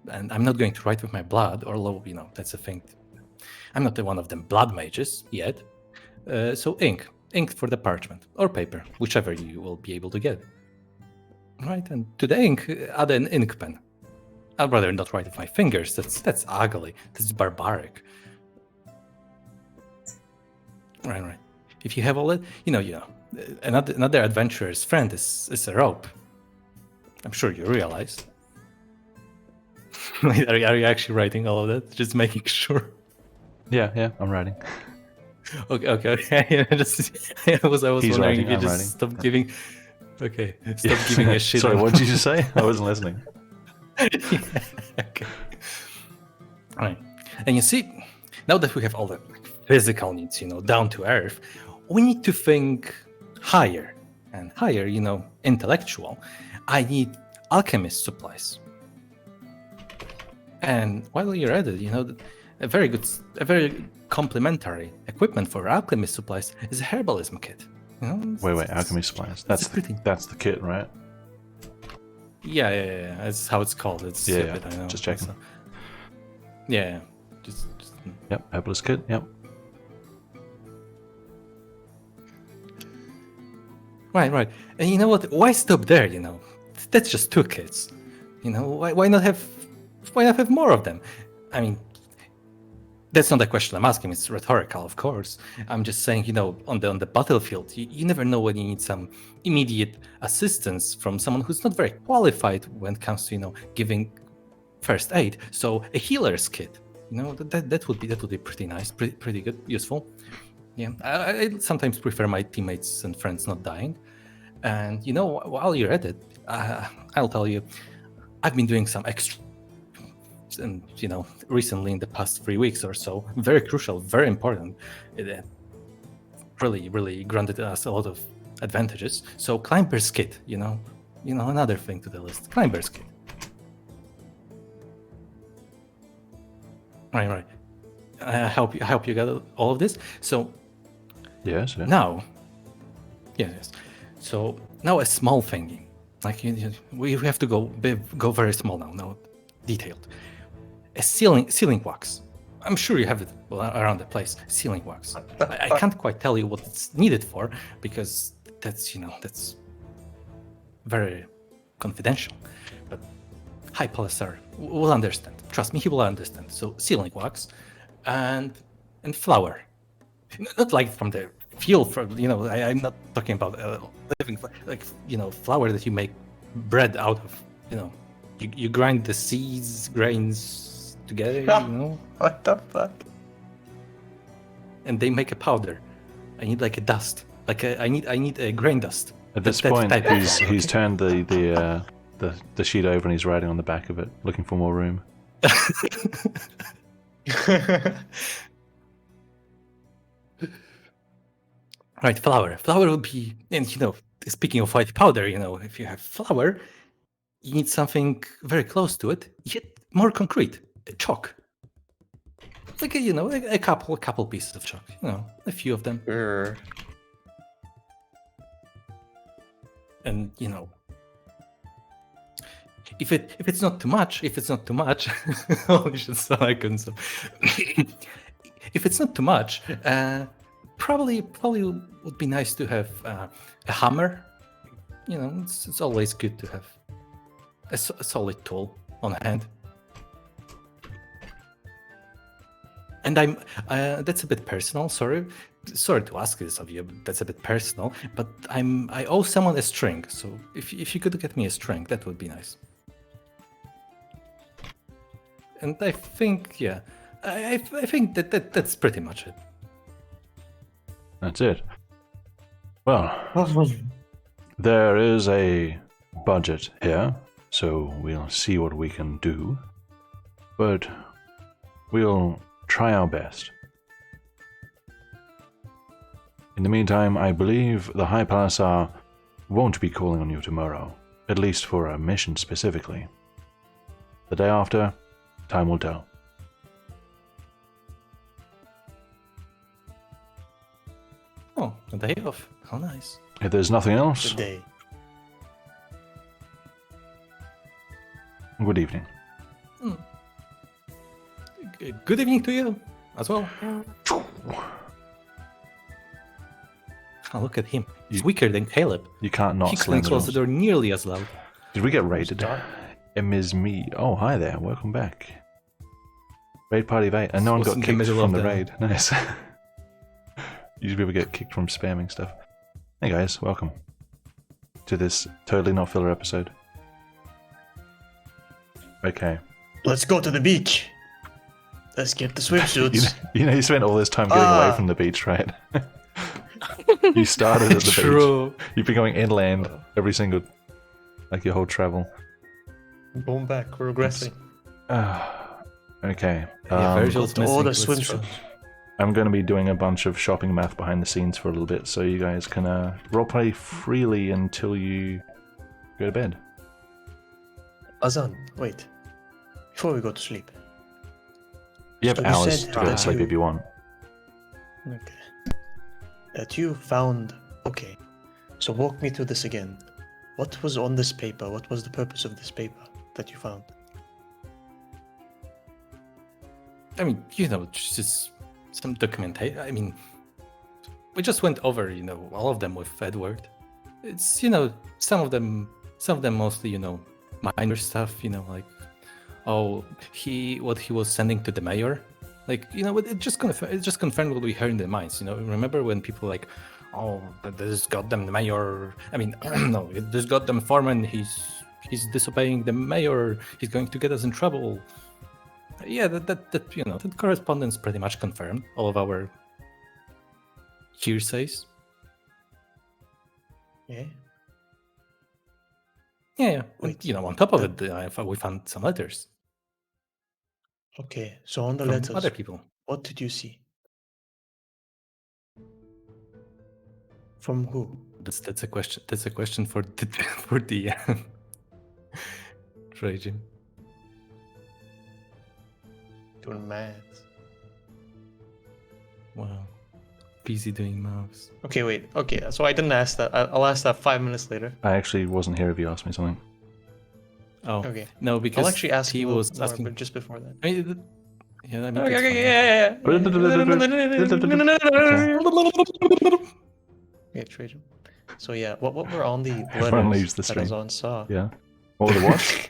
And I'm not going to write with my blood, although that's a thing. I'm not one of them blood mages yet. So ink for the parchment or paper, whichever you will be able to get. Right, and to the ink, add an ink pen. I'd rather not write with my fingers. That's ugly. That's barbaric. Right. If you have all that, another adventurer's friend is a rope. I'm sure you realize. Are you actually writing all of that? Just making sure. Yeah, I'm writing. Okay. I was He's wondering writing, if you I'm just writing. stop giving. Okay, stop giving a shit. Sorry, on- what did you say? I wasn't listening. Okay. All right. And you see, now that we have all the physical needs, down to earth, we need to think higher and higher, intellectual. I need alchemist supplies. And while you're at it, a very complementary equipment for alchemist supplies is a herbalism kit. Wait, alchemy supplies. That's the kit, right? Yeah. That's how it's called. It's Yeah. stupid, I know. Just checking. Yeah. Just Yep, herbalist kit. Yep. Right. And you know what? Why stop there? That's just 2 kits. Why not have more of them? I mean, that's not the question I'm asking. It's rhetorical, of course. I'm just saying, on the battlefield, you never know when you need some immediate assistance from someone who's not very qualified when it comes to, giving first aid. So a healer's kit, that would be pretty nice, pretty good, useful. Yeah, I sometimes prefer my teammates and friends not dying. And while you're at it, I'll tell you, I've been doing some extra. And recently in the past 3 weeks or so, very crucial, very important. It really granted us a lot of advantages. So climber's kit, another thing to the list. Climber's kit. Right. I hope you got all of this. So Yes. Yeah. now, yes. So now a small thingy, like we have to go very small now. No, detailed. A ceiling wax. I'm sure you have it around the place. Ceiling wax. I can't quite tell you what it's needed for because that's very confidential. But High Palacer will understand. Trust me, he will understand. So ceiling wax and flour. Not like from the field. I'm not talking about living flour that you make bread out of. You grind the seeds, grains together, What the fuck? and they make a powder. I need like a dust, I need a grain dust. At this That's point, type of he's flour, okay? turned the sheet over and he's writing on the back of it, looking for more room. Right, flour. Flour would be, and speaking of white powder, if you have flour, you need something very close to it, yet more concrete. Chalk. Like a couple pieces of chalk. A few of them. Sure. And if it's not too much, holy shit, so I couldn't. if it's not too much, probably would be nice to have a hammer. You know, it's always good to have a solid tool on hand. And that's a bit personal. Sorry to ask this of you. But that's a bit personal. But I owe someone a string. So if you could get me a string, that would be nice. And I think, yeah, I think that's pretty much it. That's it. Well, there is a budget here, so we'll see what we can do. But we'll try our best. In the meantime, I believe the High Palasar won't be calling on you tomorrow, at least for a mission specifically. The day after, time will tell. Oh, a day off. How nice. If there's nothing else, Good day. good evening. Good evening to you as well. Oh, look at him. He's weaker than Caleb. You can't not He slam can't the close the doors. door nearly as loud. Did we get raided? Dark. Ms. Me. Oh, hi there. Welcome back. Raid party of 8. And no one Was got in the kicked middle from of the the- raid. Nice. Usually people get kicked from spamming stuff. Hey guys, welcome to this totally not filler episode. Okay. Let's go to the beach. Let's get the swimsuits. You spent all this time getting away from the beach, right? You started at the beach. True. You've been going inland every single, like your whole travel. Going back. We're regressing. Okay. Yeah, Virgil's Got all missing. the Let's swimsuits. try. I'm going to be doing a bunch of shopping math behind the scenes for a little bit, so you guys can roleplay freely until you go to bed. Azan, wait. Before we go to sleep. You have So you hours said to go to that sleep you- if you want. Okay. That you found. Okay. So walk me through this again. What was on this paper? What was the purpose of this paper that you found? I mean, just some documentation. I mean, we just went over, all of them with Edward. It's, some of them mostly, minor stuff, like, what he was sending to the mayor. Like, it just confirmed what we heard in the mines. Remember when people like, oh, but this goddamn mayor. I mean, no, this goddamn foreman. He's disobeying the mayor. He's going to get us in trouble. Yeah, that correspondence pretty much confirmed all of our hearsays. Yeah. Yeah. Wait. And, on top of it, we found some letters Okay. So on the from letters, other people. what did you see? From who? That's a question. That's a question for the Trajan. Doing math. Wow. Busy doing mouse. Okay, wait. Okay, so I didn't ask that. I'll ask that 5 minutes later. I actually wasn't here if you asked me something. Oh Okay. no, because I'll actually ask he a little was more, asking. but just before that. I mean, yeah, I mean, Okay, that's okay, fine. yeah. Yeah, Trajan. So yeah, what were on the Everyone letters leaves the that stream. Azan saw? Yeah. What were the what?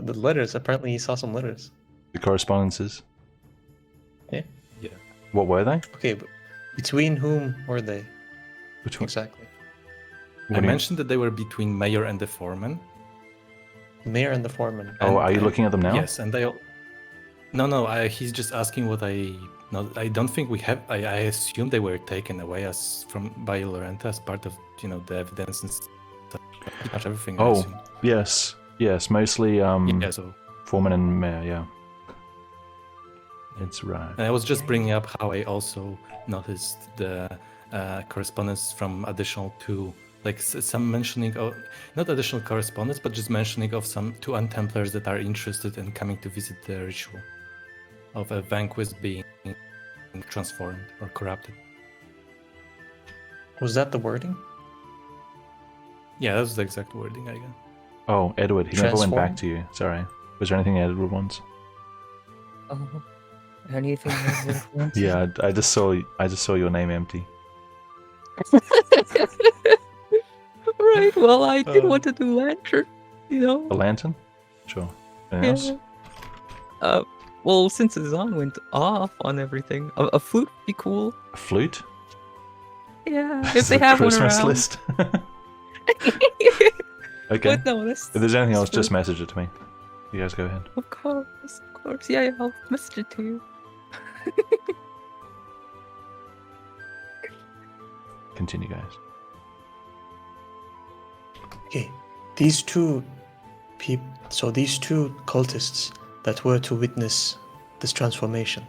The letters. Apparently, he saw some letters. The correspondences. Yeah. Yeah. What were they? Okay, but between whom were they Which one? exactly? What I do you- mentioned that they were between mayor and the foreman. The mayor and the foreman. Oh, are you looking at them now? Yes, and they all. No. He's just asking what I. No, I don't think we have. I assume they were taken away by Lorenta as part of the evidence and stuff. Pretty much everything. I Oh, assume. yes, mostly Yeah. So, Foreman and Mayor, yeah. It's right. and I was just bringing up how I also noticed the correspondence from additional two, like some mentioning of not additional correspondence, but just mentioning of some two Untemplars that are interested in coming to visit the ritual of a vanquished being transformed or corrupted. Was that the wording? Yeah, that was the exact wording I got. Oh, Edward, he never went back Transform? to you. Sorry. Was there anything Edward wants? Anything has influences? Yeah, I just saw your name empty. Right. Well, I did Uh, want to do lantern. You know. A lantern? Sure. Anything else? Well, since the Zon went off on everything, a flute would be cool. A flute? Yeah, This if is they a have Christmas one around. list. Okay. But no, that's, If there's anything else, that's just message it to me. You guys go ahead. Of course. Yeah, yeah, I'll message it to you. Continue, guys. Okay, these two these two cultists that were to witness this transformation.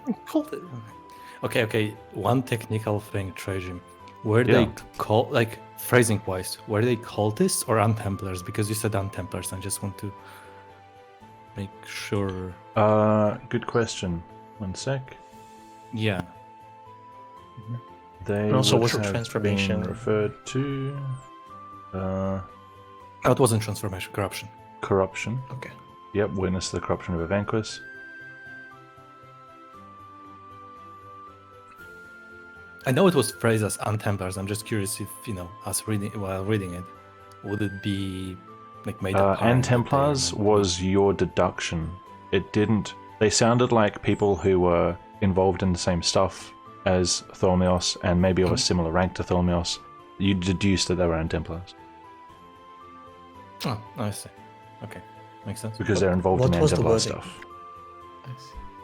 Okay. One technical thing, Trajan. Were Yeah. they like phrasing wise? Were they cultists or Untemplars? Because you said Untemplars. I just want to make sure. Good question. One sec. Yeah. They And also, would was it have transformation? been referred to Oh, it wasn't transformation. Corruption. corruption. Okay. Yep, witness the corruption of Evanquis. I know it was phrased as Untemplars. I'm just curious if us while reading it, would it be like made up? And Templars was your deduction. It didn't. They sounded like people who were involved in the same stuff as Thormios and maybe of a similar rank to Thormios. You deduced that they were Templars Oh, I see. Okay, makes sense. because they're involved What in was the Templar wording? stuff.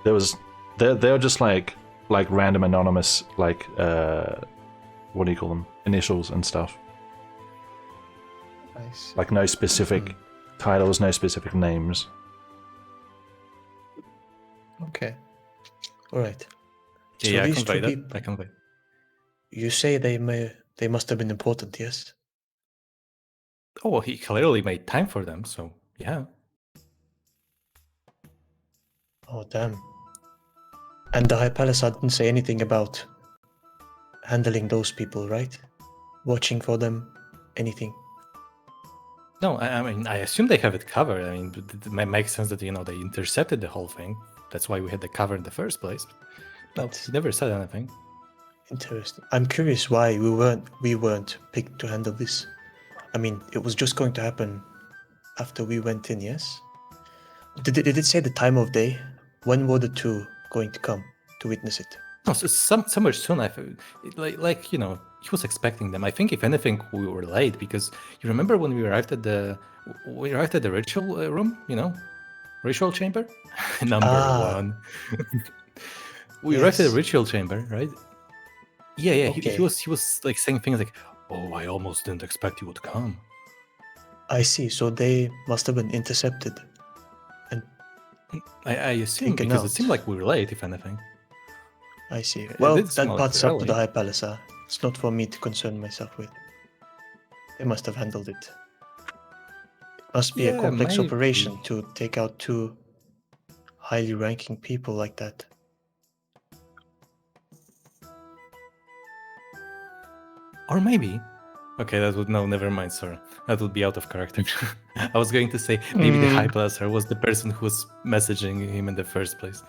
There was, they're just like random anonymous what do you call them? Initials and stuff. I see. Like no specific titles, no specific names. Okay. All right. Yeah, I these convey two that. people- I convey. You say they must have been important, yes? Oh, well, he clearly made time for them, so yeah. Oh, damn. And the High Palisade didn't say anything about handling those people, right? Watching for them, anything. No, I mean, I assume they have it covered. I mean, it makes sense that they intercepted the whole thing. That's why we had the cover in the first place. But But he never said anything. interesting. I'm curious why we weren't picked to handle this. I mean, it was just going to happen after we went in, yes? Did it say the time of day? When were the two going to come to witness it? No, so somewhere soon. He was expecting them. I think if anything, we were late because you remember when we arrived at the ritual room, ritual chamber, number one. We arrived at Yes. the ritual chamber, right? Yeah. Okay. He was like saying things like, "Oh, I almost didn't expect you would come." I see. So they must have been intercepted. I assume Taken because it out. seemed like we were late, if anything. I see. It Well, did that seem like part's up to early. the High Palisade. It's not for me to concern myself with. They must have handled it. It must be a Yeah, complex maybe. operation to take out two highly ranking people like that. Or maybe. Okay, that would never mind, sorry. That would be out of character. I was going to say maybe the High Blaster was the person who was messaging him in the first place.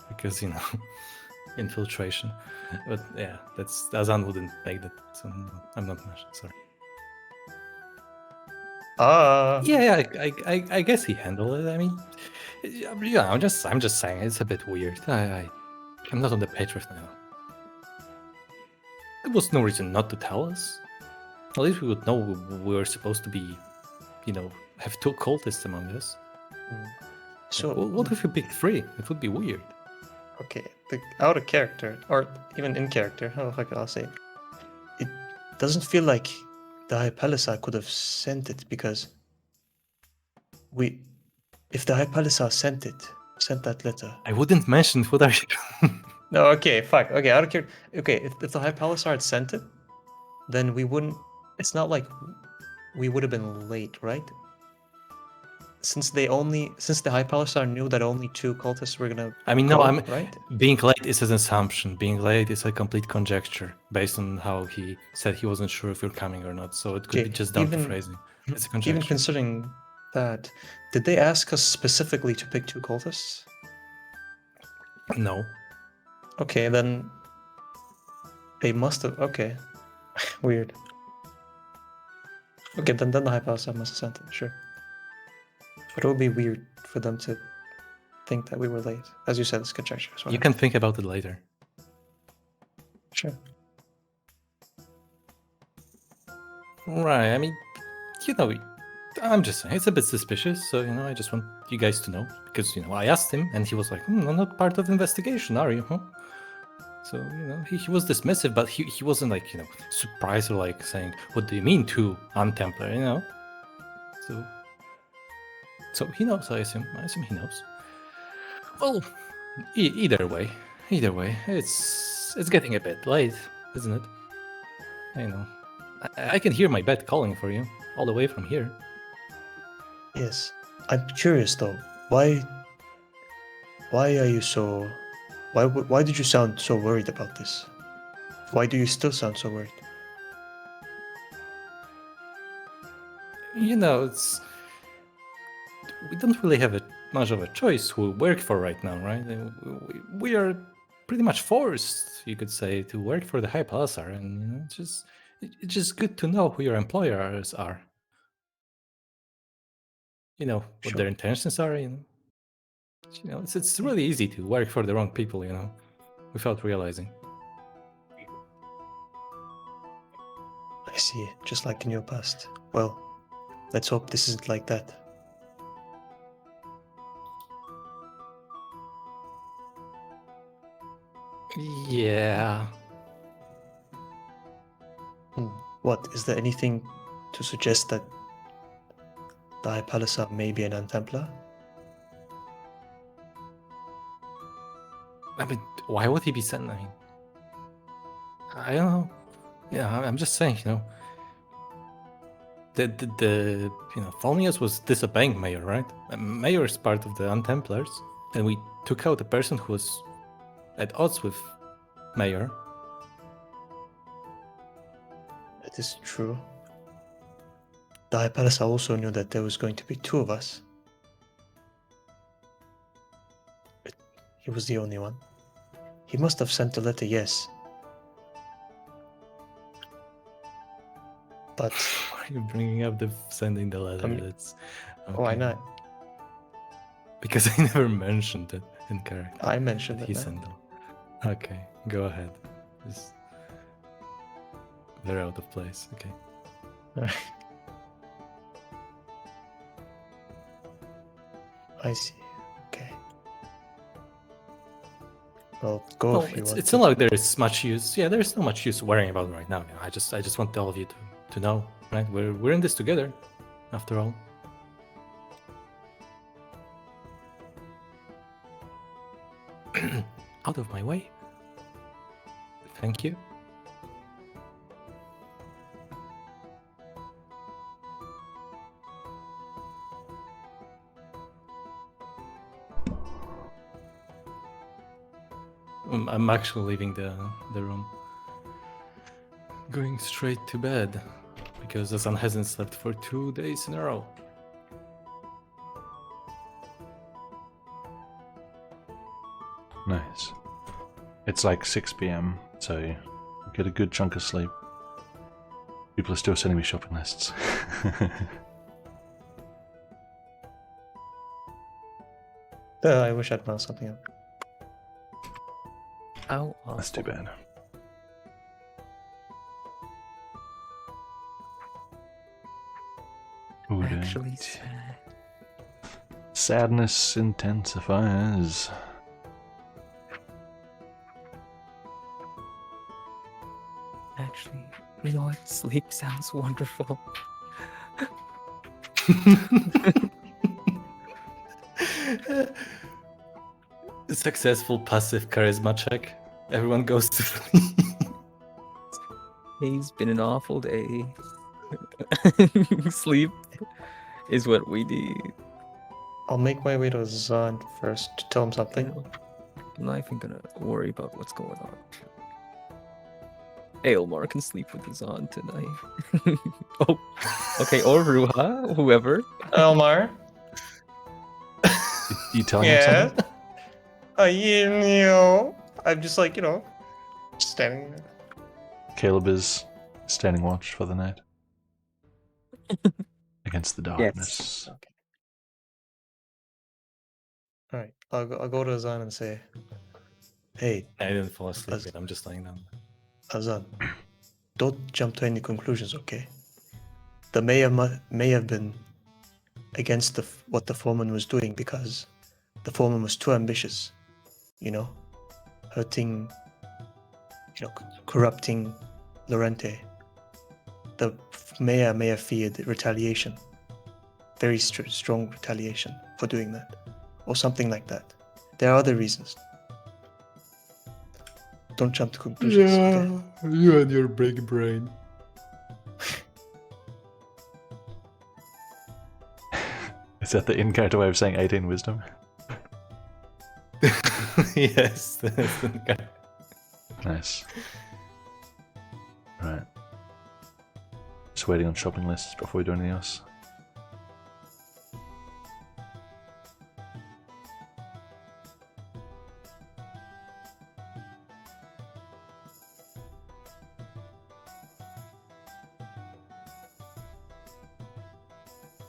Because, infiltration. But yeah, Azan wouldn't make that, so I'm not much, sorry. Yeah, I guess he handled it. I mean, yeah, I'm just saying it's a bit weird. I'm not on the page right now. There was no reason not to tell us. At least we would know we were supposed to be, have two cultists among us. So, What if we picked three? It would be weird. okay, out of character, or even in character, how the fuck I'll say it doesn't feel like the High Palisade could have sent it because if the High Palisade sent that letter. I wouldn't mention what are you. No, okay, fuck. Okay, out of character. Okay, if the High Palisade sent it, then we wouldn't. It's not like we would have been late, right? Since the High Palisade knew that only two cultists were gonna. I mean, no, come, right? Being late is an assumption. Being late is a complete conjecture based on how he said he wasn't sure if you're coming or not. So it could be just down to phrasing. It's a conjecture. Even considering that, did they ask us specifically to pick two cultists? No. Okay, then they must have. Okay, weird. Okay, then the High Palace must have sent it. Sure, but it would be weird for them to think that we were late. As you said, it's conjecture. So You can think about it later. Sure. Right, I mean, you know, I'm just saying, it's a bit suspicious, so, you know, I just want you guys to know. Because, you know, I asked him, and he was like, I'm not part of the investigation, are you, huh? So, you know, he was dismissive, but he wasn't, like, you know, surprised or, like, saying, what do you mean, two untemplar, you know? So he knows, I assume he knows. Well, either way, it's getting a bit late, isn't it? You know, I can hear my bed calling for you all the way from here. Yes, I'm curious though. Why are you so? Why did you sound so worried about this? Why do you still sound so worried? You know, we don't really have much of a choice who we work for right now, right? We are pretty much forced, you could say, to work for the High Palacer, and you know, it's just good to know who your employers are. You know what Sure. their intentions are. You know, it's really easy to work for the wrong people. You know, without realizing. I see, just like in your past. Well, let's hope this isn't like that. Yeah. What, is there anything to suggest that the High Palacer may be an Untemplar? I mean, why would he be sent? I mean, I don't know. Yeah, I'm just saying, you know. The you know, Falmius was disobeying Mayor, right? And Mayor is part of the Untemplars, and we took out a person who was at odds with Mayor. That is true. The High Palacer also knew that there was going to be two of us. But he was the only one. He must have sent a letter, yes. But Why are you bringing up the sending the letter? That's why okay. not? Because I never mentioned it in character. I mentioned that it he now. sent them. Okay, go ahead. Just they're out of place. Okay. I see. Okay. Well, go if you want. It's not like there's much use. Yeah, there's not much use worrying about it right now. You know, I just want all of you to know, right? We're in this together, after all. Out of my way. Thank you. I'm actually leaving the room. Going straight to bed. Because the sun hasn't slept for 2 days in a row. Nice. It's like 6 p.m, so you get a good chunk of sleep. People are still sending me shopping lists. I wish I'd found something up. How That's too bad. Ooh, dang. actually sad. Sadness intensifies. Actually, you know what? Sleep sounds wonderful. Successful passive charisma check. Everyone goes to sleep. It's been an awful day. Sleep is what we need. I'll make my way to Zahn first to tell him something. I'm not even gonna worry about what's going on. Aylmar can sleep with his on tonight. Oh, okay, or Ruha, whoever. Elmar? You telling him something? I'm just like, standing there. Caleb is standing watch for the night against the darkness. Okay. All right. I'll go to Azan and say, "Hey, I didn't fall asleep As- yet. I'm just laying down. Azan, don't jump to any conclusions, okay? The mayor may have been against what the foreman was doing because the foreman was too ambitious, hurting, corrupting Lorente. The mayor may have feared retaliation, very strong retaliation for doing that, or something like that. There are other reasons. Don't jump to conclusions, okay? You and your big brain. Is that the in-character way of saying 18 wisdom? Yes, that's the guy. Nice. Right. Just waiting on shopping lists before we do anything else.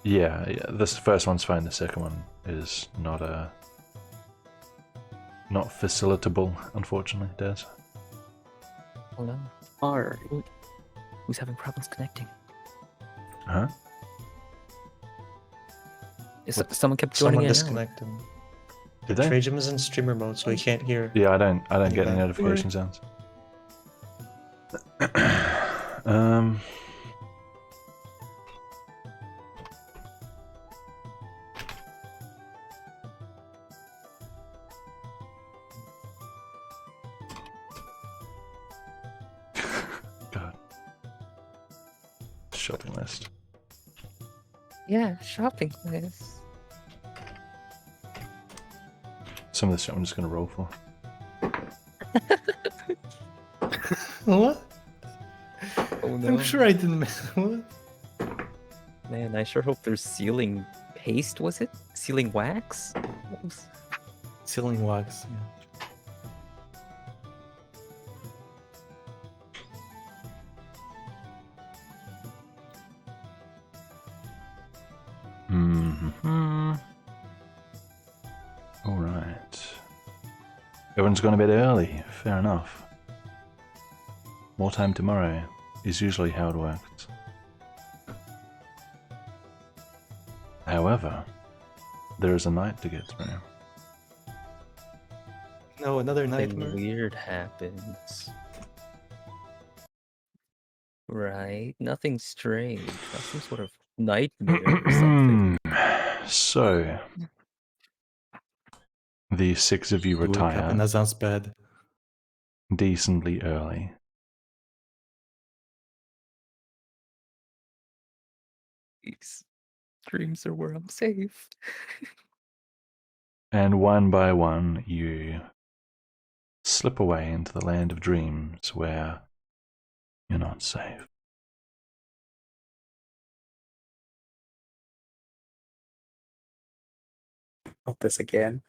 Yeah, this first one's fine. The second one is not facilitable, unfortunately, Des. Oh no. Alright. Who's having problems connecting? Huh? Someone kept joining Someone in. disconnected. Did they? Trajum is in streamer mode, so he can't hear. Yeah, I don't get any Anyway. notification sounds. God. Shopping list. Yeah, shopping list. Some of this shit I'm just gonna roll for. What? Oh no. I'm sure I didn't miss what? Man, I sure hope there's sealing paste, was it? Sealing wax? What was... Sealing wax. Yeah. Mm-hmm. All right. Everyone's gone a bit early. Fair enough. More time tomorrow is usually how it works. However, there is a night to get through. No, another Something nightmare. weird happens. Right? Nothing strange. Not some sort of nightmare or something. So, the six of you You wake up retire in Azan's bed. decently early. These dreams are where I'm safe. And one by one, you slip away into the land of dreams where you're not safe. Not this again.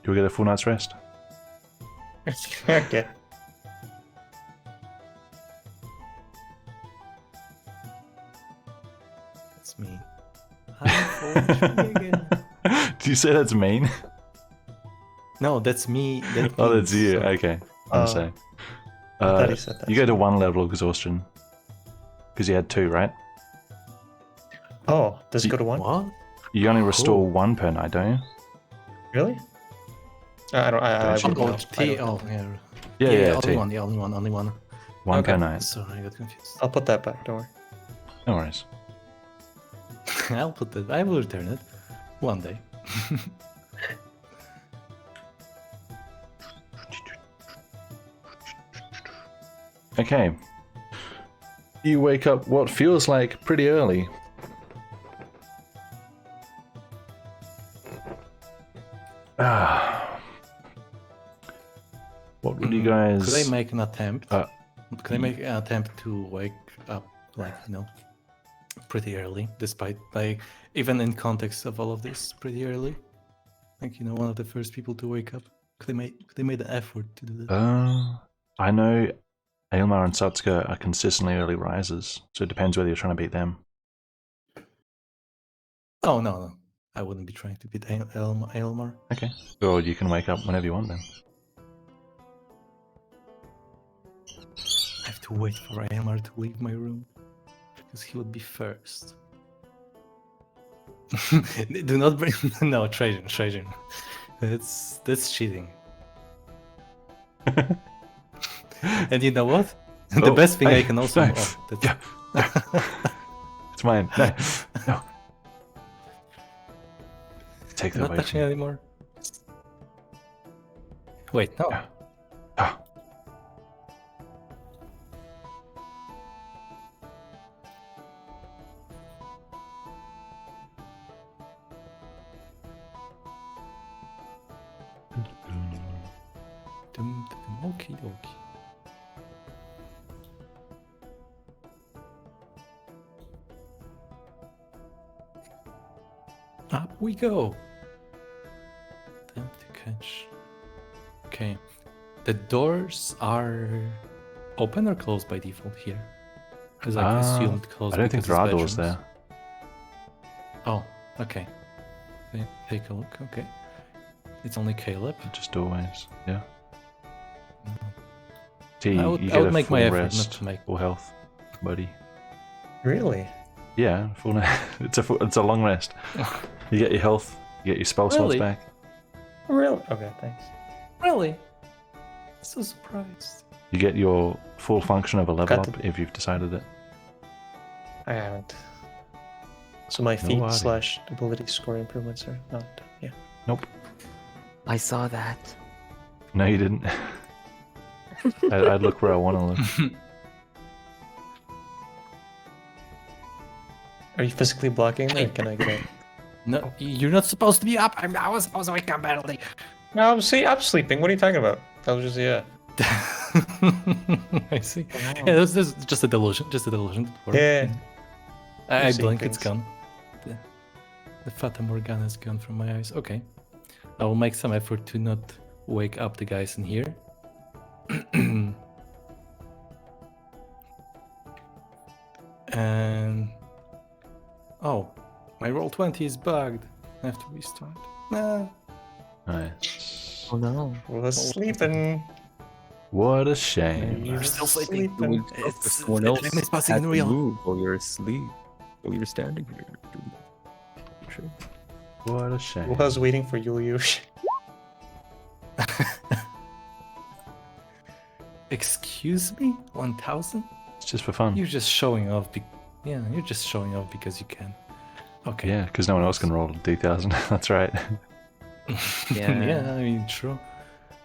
You'll get a full night's rest. Okay. That's me. Again. Did you say that's mean? No, that's me. That Oh, that's means, you. so- Okay. I'm Oh. saying. I thought he said that. You go to one level of exhaustion. Because you had two, right? Oh, does it go to one? What? You only restore Cool. one per night, don't you? Really? I don't. I Don't you? wouldn't know. Oh, I T. don't know. Oh, yeah. Yeah, only two. one. Yeah, only one. Only one. One per Okay. night. Sorry, I got confused. I'll put that back. Don't worry. No worries. I'll put that. I will return it one day. Okay. You wake up what feels like pretty early. Ah. What would you guys... Could I make an attempt? Uh, Could I make an attempt to wake up like pretty early, despite like even in context of all of this, pretty early. Like one of the first people to wake up. They made an effort to do that. I know Aylmar and Satsuka are consistently early risers, so it depends whether you're trying to beat them. Oh no, I wouldn't be trying to beat Aylmar. Okay. Or you can wake up whenever you want then. I have to wait for Aylmar to leave my room because he would be first. Do not bring no Trajan. That's cheating. And you know what? The best thing I can also no. Yeah. It's mine. No. Take that not away touching from me. anymore. Wait, no. Yeah. Ah. Okie dokie. Up we go. Time to catch. Okay. The doors are open or closed by default here? Because I assumed closed. I don't think because there are it's doors there. bedrooms. Oh, okay. Take a look. Okay. It's only Caleb. Just doorways. Yeah. Mm. T, I would- you I get would a make full my effort rest, not to make- full health, buddy. Really? Yeah, full. It's a long rest. You get your health, you get your spell slots Really? back. Really? Okay, thanks. Really? So surprised. You get your full function of a level Got up if you've decided it. I haven't. So my No feat worry. / ability score improvements are not. Yeah. Nope. I saw that. No, you didn't. I'd look where I want to look. Are you physically blocking, or can I get out? No, you're not supposed to be up. I was supposed to wake up early. No, I'm sleeping. What are you talking about? That was just I see. Yeah, this is just a delusion. Just a delusion. Don't worry. Yeah. I You're seeing blink. It's things. gone. The Fata Morgana is gone from my eyes. Okay. I will make some effort to not wake up the guys in here. And oh, my roll 20 is bugged. I have to restart. Nah. Nice. Oh no. Was sleeping. What a shame. You're still still sleeping. sleeping. It's Someone the else time is passing has in to real. move while you're asleep. While you're standing here. Sure. What a shame. I was waiting for Yuliush. Excuse me? 1,000? It's just for fun. You're just showing off. Yeah, you're just showing off because you can. Okay. Yeah, because no one else can roll a D1000. That's right. Yeah. Yeah, I mean, true.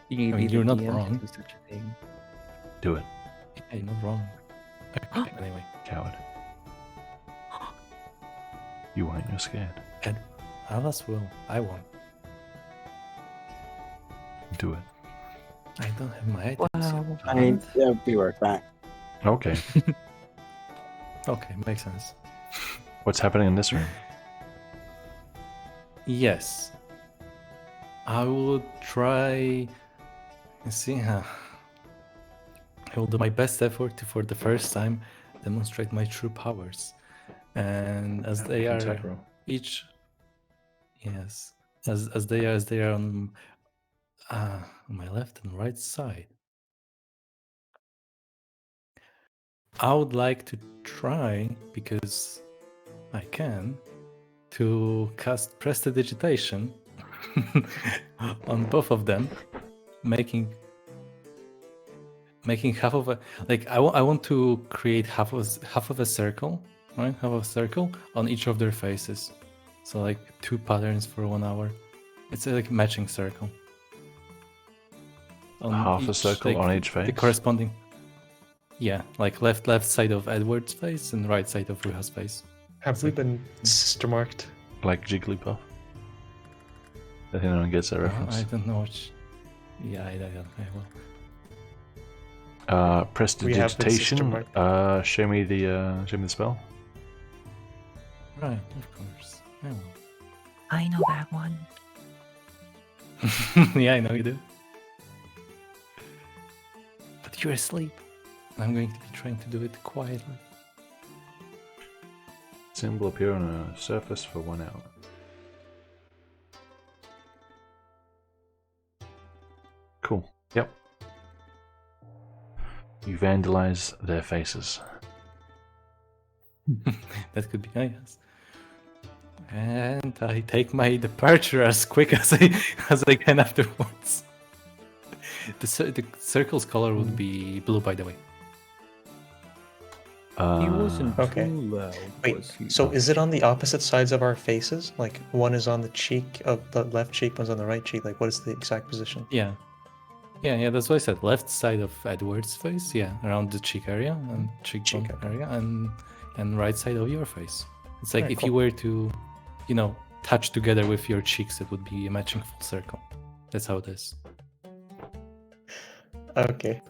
You need I to mean, be you're the not DM to wrong. do such a thing. Do it, Yeah, you're not wrong. Okay, anyway. coward. You won't, you're scared. And Alice will. I won't. Do it. I don't have my items. Wow. yet. I'll be right back. Okay. Okay, makes sense. What's happening in this room? Yes. I will try. Let's see. I will do my best effort to, for the first time, demonstrate my true powers. And as they are each, yes, as they are on my left and right side. I would like to try, because I can, to cast Prestidigitation on both of them, making half of a, like I want to create half of a circle, right? Half of a circle on each of their faces. So like 2 patterns for 1 hour. It's a like matching circle. On Half a circle like, on each face? The corresponding. Yeah, like left side of Edward's face and right side of Ruha's face. Have we been sister marked? Like Jigglypuff. I think no one gets that I reference. don't know which. Yeah, I will. Prestidigitation. mark. Show me the spell. Right, of course. I will. I know that one. Yeah, I know you do. But you're asleep. I'm going to be trying to do it quietly. Symbol appear on a surface for 1 hour. Cool. Yep. You vandalize their faces. That could be nice. And I take my departure as quick as I can afterwards. The circle's color would be blue, by the way. He wasn't Okay. too loud. Wait, was he? so is it on the opposite sides of our faces? Like one is on the cheek of the left cheek, one's on the right cheek. Like what is the exact position? Yeah. Yeah, that's what I said. Left side of Edward's face, yeah, around the cheek area and cheekbone Cheek, area, and right side of your face. It's like Alright, if you cool. were to, touch together with your cheeks, it would be a matching full circle. That's how it is. Okay.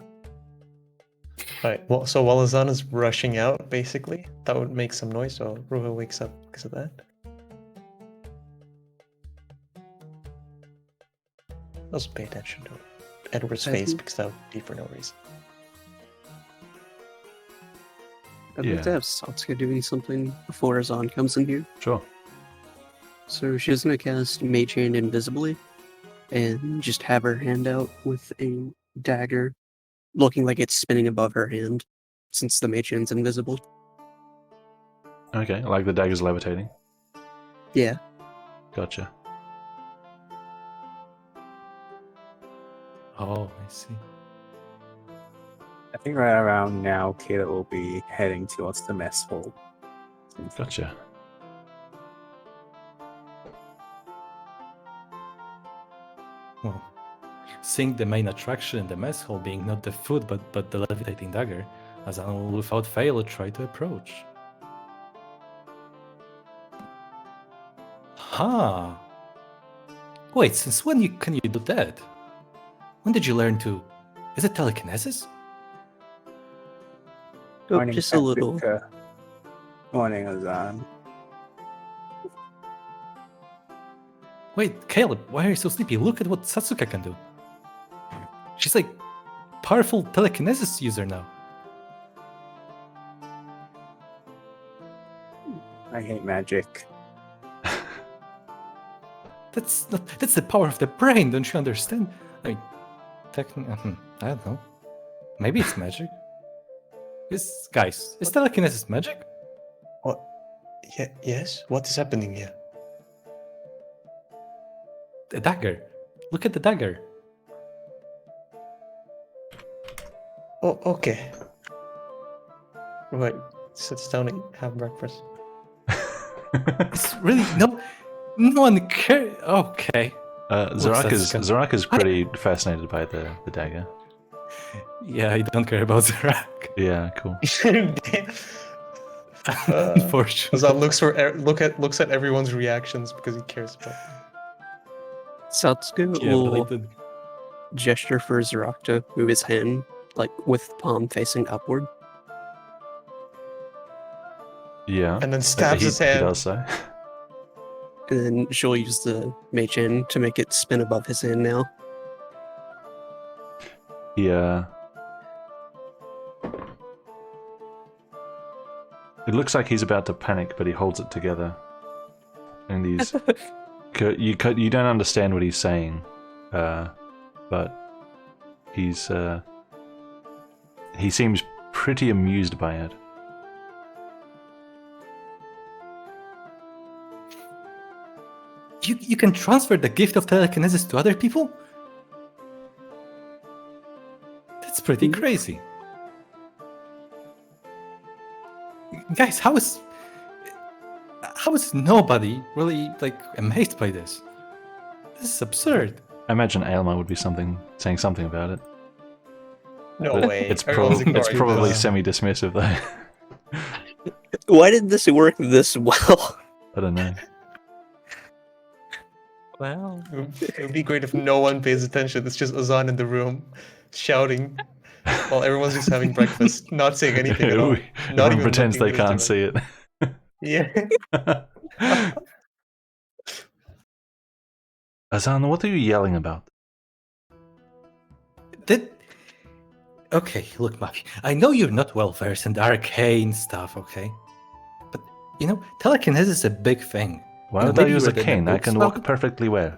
Alright, well, so while Azana's rushing out, basically, that would make some noise, so Ruha wakes up because of that. Also pay attention to Edward's I face think- because that would be for no reason. I'd Yeah. like to have Satsuka doing something before Azan comes in here. Sure. So she's gonna cast Mage Hand invisibly and just have her hand out with a dagger, looking like it's spinning above her hand, since the Mage Hand's invisible. Okay, like the dagger's levitating. Yeah. Gotcha. Oh, I see. I think right around now, Kayla will be heading towards the mess hall. Gotcha. Well, seeing the main attraction in the mess hall being not the food but the levitating dagger, Azan will without fail try to approach. Ha! Wait, since when can you do that? When did you learn to? Is it telekinesis? Oh, Morning, just a little. Paprika. Morning, Azan. Wait, Caleb, why are you so sleepy? Look at what Satsuka can do. She's like powerful telekinesis user now. I hate magic. That's the power of the brain, don't you understand? I mean, I don't know. Maybe it's magic. Guys, is telekinesis magic? What? Yeah, yes? What is happening here? The dagger. Look at the dagger. Oh, okay. Right, sits down and have breakfast. It's really no one cares. Okay. Zaraka's pretty fascinated by the dagger. Yeah, I don't care about Zarak. Yeah, cool. Unfortunately. Azan looks at everyone's reactions because he cares about them. Satsuka Yeah, but I will did. gesture for Zarak to move his hand, like with palm facing upward. Yeah. And then stabs his He hand. does so. And then she'll use the Mage Hand to make it spin above his hand now. Yeah. It looks like he's about to panic, but he holds it together. And he's you don't understand what he's saying, but he seems pretty amused by it. You can transfer the gift of telekinesis to other people? That's pretty crazy. Guys, how is nobody really like amazed by this? This is absurd. I imagine Aylmer would be saying something about it. No But way. It's, Everyone's it's ignoring probably this. semi-dismissive though. Why did this work this well? I don't know. Wow. It would be great if no one pays attention. It's just Azan in the room shouting While everyone's just having breakfast, not saying anything at all. Not Everyone even pretends they looking at can't us see it. directly. Yeah. Azan, what are you yelling about? Okay, look, Maki. I know you're not well versed in the arcane stuff, okay? But telekinesis is a big thing. Why You know, would I maybe you use a read the cane? I books can about walk it? perfectly well.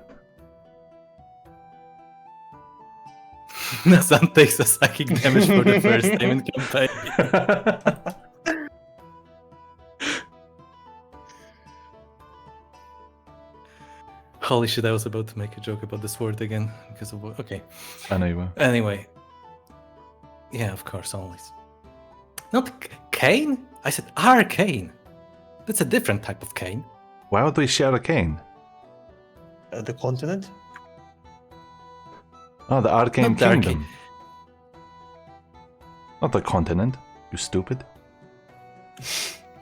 Nazan takes a psychic damage for the first time in campaign. Holy shit, I was about to make a joke about the sword again because of okay. I know you were. Anyway. Yeah, of course, always. Not cane? I said arcane. That's a different type of cane. Why would we share a cane? The continent? Oh, the Arcane Not the arcane. Kingdom. Not the continent, you stupid.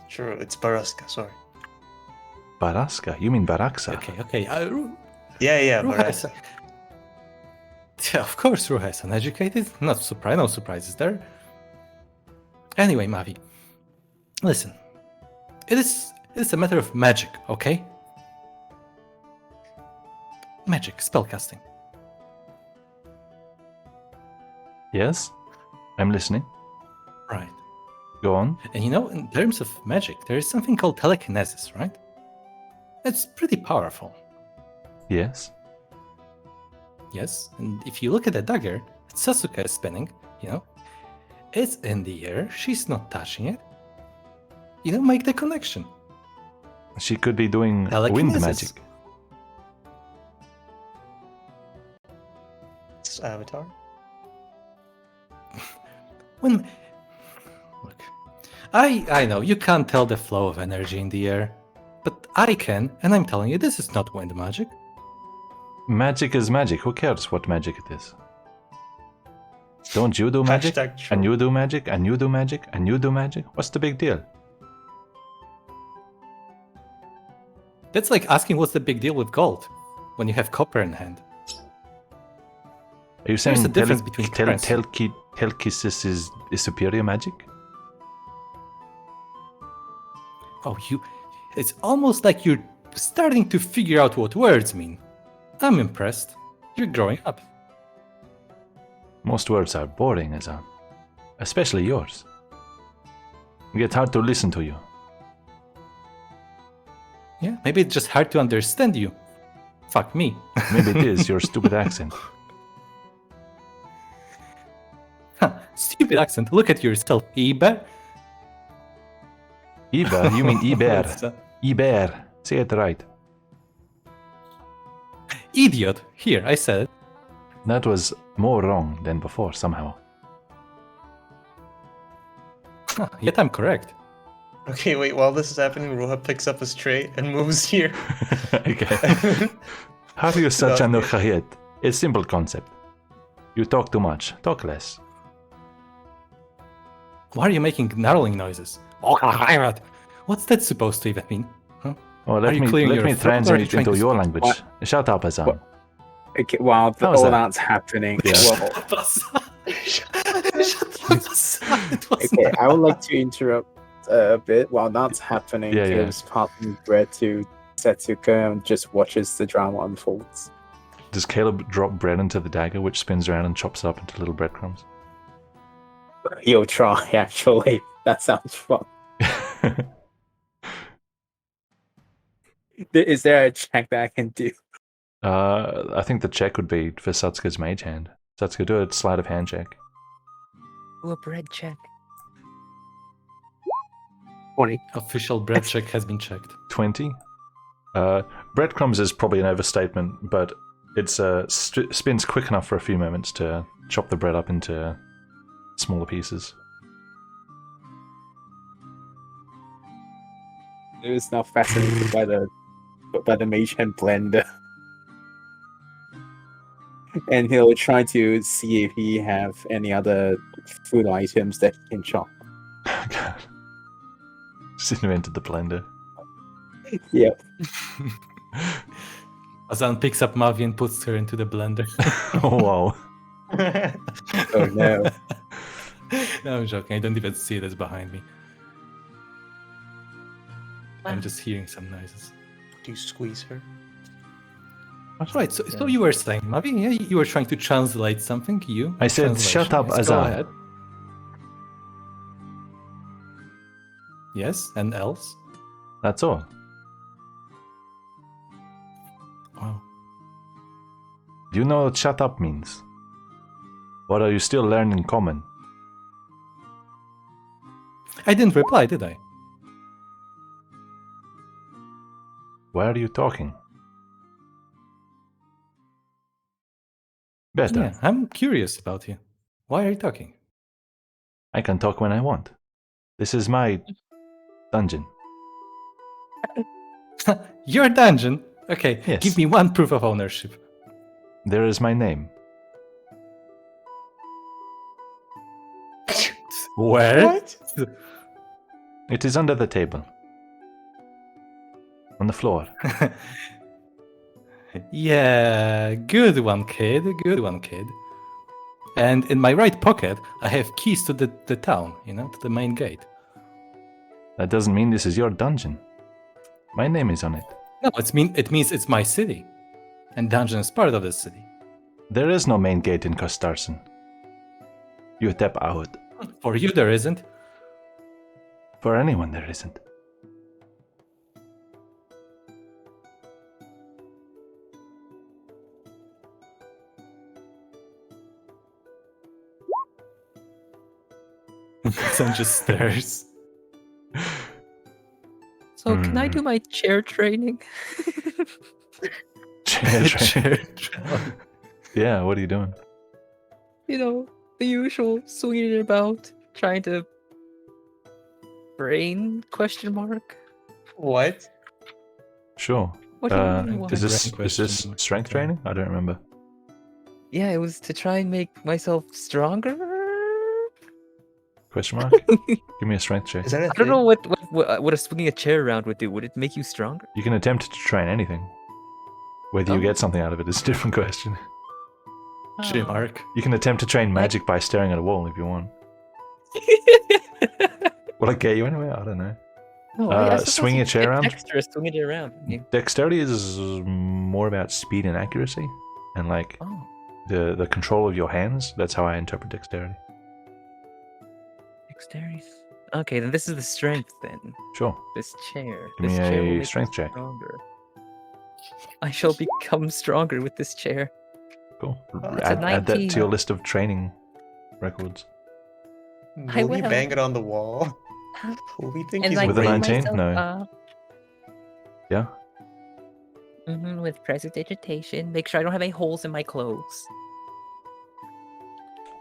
Sure, it's Baraska, sorry. Baraska? You mean Baraxa? Okay. Yeah, Ruha Baraska. is- Yeah, of course, Ruha is uneducated. No surprises there. Anyway, Mavi, listen. It is a matter of magic, okay? Magic, spellcasting. Yes? I'm listening. Right. Go on. And in terms of magic, there is something called telekinesis, right? It's pretty powerful. Yes. Yes, and if you look at the dagger that Sasuke is spinning, it's in the air, she's not touching it. Make the connection. She could be doing wind Telekinesis. magic. It's Avatar. Look, I know you can't tell the flow of energy in the air, but I can, and I'm telling you, this is not wind magic. Magic is magic. Who cares what magic it is? Don't you do magic? Hashtag true. And you do magic? And you do magic? And you do magic? What's the big deal? That's like asking what's the big deal with gold when you have copper in hand. Are you saying a difference between currency. telekinesis is superior magic? Oh, it's almost like you're starting to figure out what words mean. I'm impressed. You're growing up. Most words are boring, Azan. Especially yours. It gets hard to listen to you. Yeah, maybe it's just hard to understand you. Fuck me. Maybe it is your stupid accent. Stupid accent. Look at yourself, Iber. Iber? You mean Iber? It's, Iber. Say it right. Idiot. Here, I said it. That was more wrong than before, somehow. Yet I'm correct. Okay, wait, while this is happening, Roha picks up his tray and moves here. Okay. How do you such a No. nukhayet? It's simple concept. You talk too much. Talk less. Why are you making gnarling noises? What's that supposed to even mean? Huh? Oh, Are let you me clearing your throat or are you translate trying into to your speak? language. What? Shut up, Azan. What? Okay, while How was all that? that's happening, Yeah. okay, I would like to interrupt a bit. While that's happening, Yeah, yeah. gives passing bread to Setsuka and just watches the drama unfolds. Does Caleb drop bread into the dagger, which spins around and chops up into little breadcrumbs? He'll try, actually. That sounds fun. Is there a check that I can do? I think the check would be for Satsuka's mage hand. Satsuka, do a sleight of hand check. Do a bread check. 20. Official bread check has been checked. 20. Breadcrumbs is probably an overstatement, but it's spins quick enough for a few moments to chop the bread up into smaller pieces. It was not fascinated by the mage hand blender. And he'll try to see if he have any other food items that he can chop. God. Just invented the blender. Yep. Azan picks up Mavi and puts her into the blender. Oh, wow. Oh no. No, I'm joking. I don't even see it as behind me. I'm just hearing some noises. Do you squeeze her? Right, so you were saying, Mavi, yeah, you were trying to translate something, I said, Translation. shut up, Yes, go Azam. ahead. Yes, and else? That's all. Wow. Do you know what shut up means? Or are you still learning common? I didn't reply, did I? Why are you talking? Better. Yeah, I'm curious about you. Why are you talking? I can talk when I want. This is my dungeon. Your dungeon? Okay, Yes. give me one proof of ownership. There is my name. Where? What? It is under the table. On the floor. Yeah, good one, kid. Good one, kid. And in my right pocket, I have keys to the town, to the main gate. That doesn't mean this is your dungeon. My name is on it. No, it means it's my city. And dungeon is part of the city. There is no main gate in Kostarsen. You step out. For you, there isn't. For anyone, there isn't. Son just stares. So can I do my chair training? Chair. Yeah, what are you doing? You know, the usual swinging it about, trying to brain question mark. What? Sure. What do you mean? Is this Brain question strength mark. training? I don't remember. Yeah, it was to try and make myself stronger. Question mark? Give me a strength check. Is that a I don't thing? know what a swinging a chair around would do. Would it make you stronger? You can attempt to train anything. Whether you Oh. get something out of it is a different question. Jim Arc. You can attempt to train magic by staring at a wall if you want. Will it get you anywhere? I don't know. No, I suppose swing you your chair get around? Dexterous swinging it around. Yeah. Dexterity is more about speed and accuracy, and like Oh, the control of your hands. That's how I interpret dexterity. dexterity. Okay, then this is the strength. Then Sure. this chair. Give This me chair will a make me strength check. stronger. I shall become stronger with this chair. Cool. It's a Add that 19. to your list of training records. I Will he will. bang it on the wall? Will we think he's I With a brain 19? myself No. up. Yeah. With prestidigitation, make sure I don't have any holes in my clothes.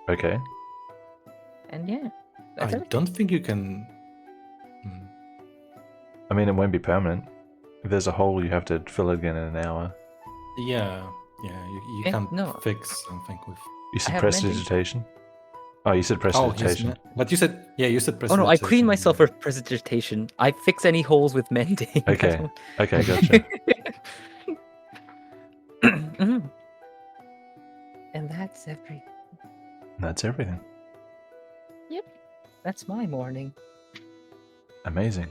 Okay. And yeah, I that's everything. don't think you can. I mean, it won't be permanent. If there's a hole, you have to fill it again in an hour. Yeah, you Eh, can't no. fix something with. You said have mending. prestidigitation? Oh, you said Oh, yes, prestidigitation. but you said you said. Oh no, I clean prestidigitation. myself for prestidigitation. I fix any holes with mending. I Okay. don't- Okay, gotcha. Mhm. And that's everything. That's everything. That's my morning. Amazing.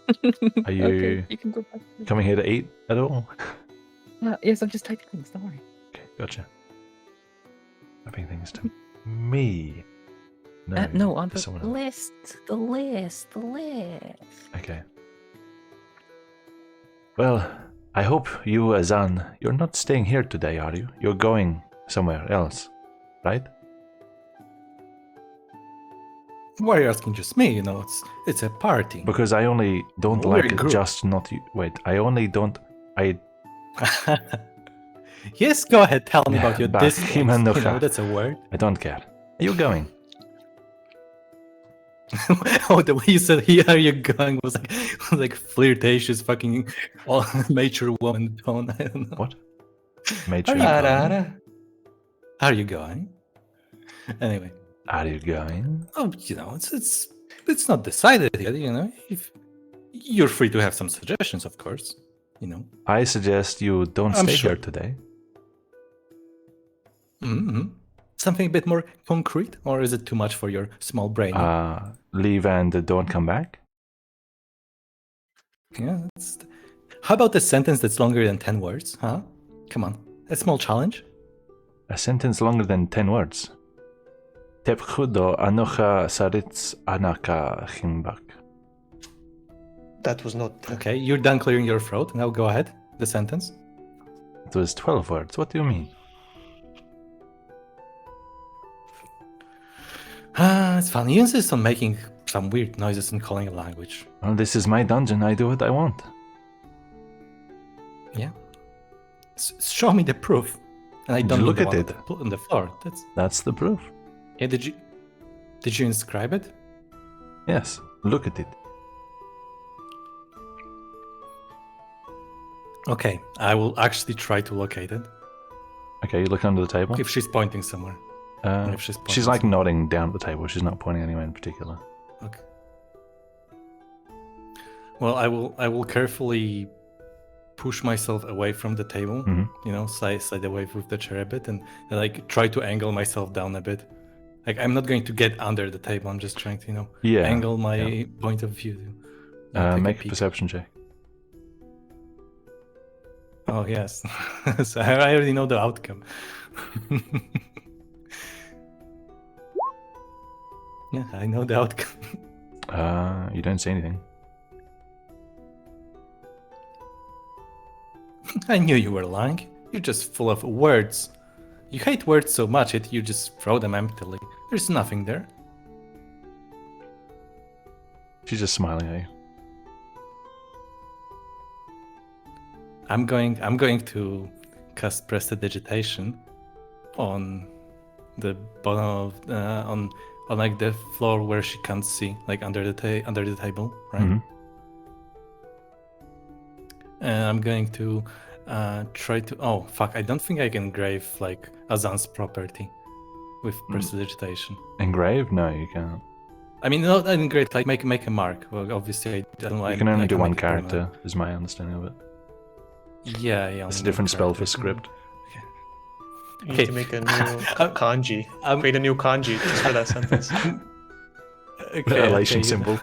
Are Okay, you you can go back. coming here to eat at all? Yes, I'm just typing things. Don't worry. Okay, gotcha. Typing things to me. No, on to the someone else. list. The list. The list. Okay. Well, I hope you, Azan, you're not staying here today, are you? You're going somewhere else, right? Why are you asking just me? It's a party. Because I only don't We're a like group. just not you. Wait, I only don't. I Yes, go ahead. Tell me Yeah, about your back. dislikes. Himandocha. That's a word. don't care. Are you going? Oh, the way you said "here are you going" was like flirtatious, fucking mature woman tone. I don't know. What? Made Are sure. you you- going? Are you going? Anyway, Are you going? oh, it's not decided yet. If you're free to have some suggestions, of course. I suggest you don't I'm stay sure. here today. Mm-hmm. Something a bit more concrete, or is it too much for your small brain? Leave and don't come back. Yeah. How about a sentence that's longer than 10 words? Huh? Come on, a small challenge. A sentence longer than 10 words. Tepchudo anocha saritz anaka chimbak. That was not. Okay, you're done clearing your throat. Now go ahead. The sentence. It was 12 words. What do you mean? It's fun. You insist on making some weird noises and calling a language. Well, this is my dungeon. I do what I want. Yeah. Show me the proof. And I don't Look mean at the it. one on the floor. That's the proof. Yeah. Did you inscribe it? Yes, look at it. Okay, I will actually try to locate it. Okay, you look under the table. If she's pointing somewhere. If she's pointing She's like somewhere. nodding down at the table. She's not pointing anywhere in particular. Okay. Well, I will carefully push myself away from the table. Mhm. You know, slide away with the chair a bit, and like try to angle myself down a bit. Like I'm not going to get under the table. I'm just trying to Yeah. angle my point of view. Take Make a peek. perception check. Oh yes, so I already know the outcome. Yeah, I know the outcome. You don't see anything. I knew you were lying. You're just full of words. You hate words so much that you just throw them emptily. There's nothing there. She's just smiling at you. I'm going to cast prestidigitation on the bottom of on like the floor where she can't see, like under the table, right? Mhm. And I'm going to try to. Oh fuck! I don't think I can engrave like Azan's property with prestidigitation. Engrave? No, you can't. I mean, not engrave. Like make a mark. Well, obviously, I don't like. You can only I do one make it permanent. character, is my understanding of it. Yeah. It's a only different spell character. for script. You Okay. need to make a new kanji. Create a new kanji just for that sentence. Okay, Elation okay, symbol.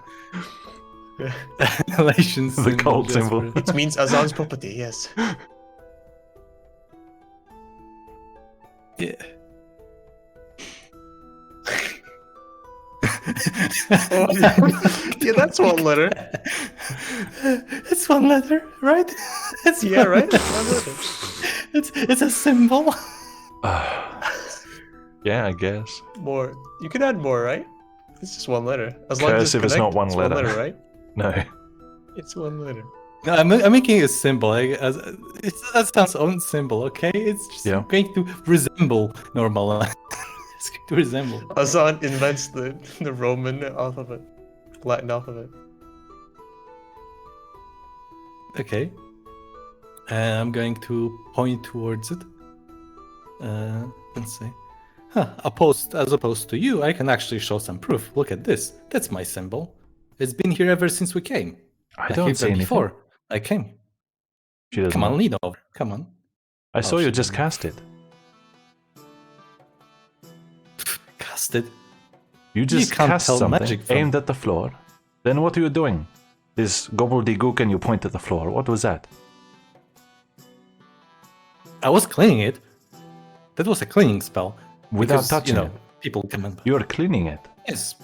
Elation The symbol. gold just symbol. for- It means Azan's property, yes. Yeah. Yeah, that's one letter. It's one letter, right? It's Yeah, one right? letter. One letter. It's a symbol. Yeah, I guess. More. You can add more, right? It's just one letter. As long as Cursive is not one it's letter. right? No. It's one letter. No, I'm making a symbol. It's Azan's own symbol, okay? It's just Yeah. going to resemble normal. It's going to resemble. Azan invents the Roman alphabet, Latin alphabet. Okay. And I'm going to point towards it. Let's see. As opposed to you, I can actually show some proof. Look at this. That's my symbol. It's been here ever since we came. I Like don't even see anything. before I came. She doesn't. Come on, lean over. Come on. I saw you she just doesn't. cast it. Cast it. You just can't cast tell something magic from- aimed at the floor. Then what are you doing? This gobbledygook and you point at the floor. What was that? I was cleaning it. That was a cleaning spell. Without Because, touching it. people come and... You're cleaning it. Yes.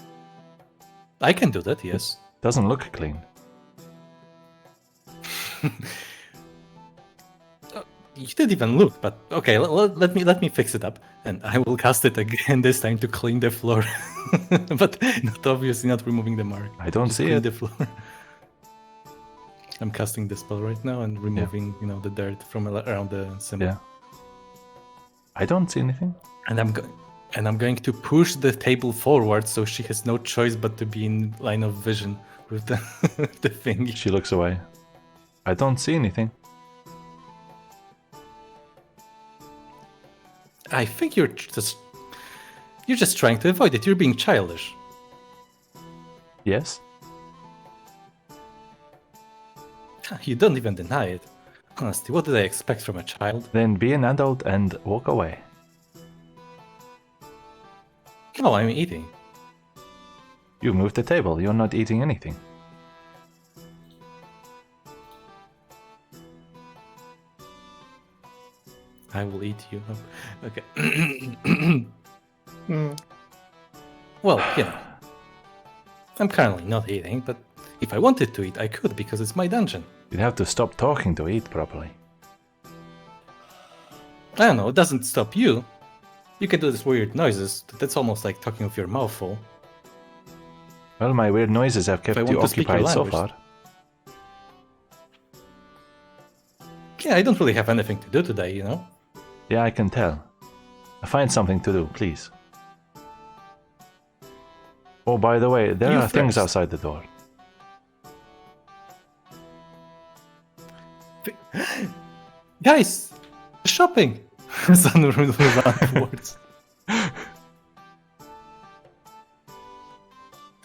I can do that, yes. Doesn't look clean. You didn't even look, but okay, let me fix it up. And I will cast it again this time to clean the floor. But obviously not removing the mark. I don't Just see clean it. the floor. I'm casting the spell right now and removing, the dirt from around the symbol. Yeah. I don't see anything. And I'm going to push the table forward so she has no choice but to be in line of vision with the the thing. She looks away. I don't see anything. I think you're just trying to avoid it. You're being childish. Yes? You don't even deny it. Honestly, what did I expect from a child? Then be an adult and walk away. Oh, I'm eating. You moved the table. You're not eating anything. I will eat you up. Okay. Hmm. Well, you know. I'm currently not eating, but if I wanted to eat, I could because it's my dungeon. You'd have to stop talking to eat properly. I don't know, it doesn't stop you. You can do these weird noises. That's almost like talking with your mouth full. Well, my weird noises have kept I you want to speak your occupied so language. far. Yeah, I don't really have anything to do today, you know? Yeah, I can tell. Find something to do, please. Oh, by the way, there You are things first. outside the door. Guys! Shopping! Sun will run towards.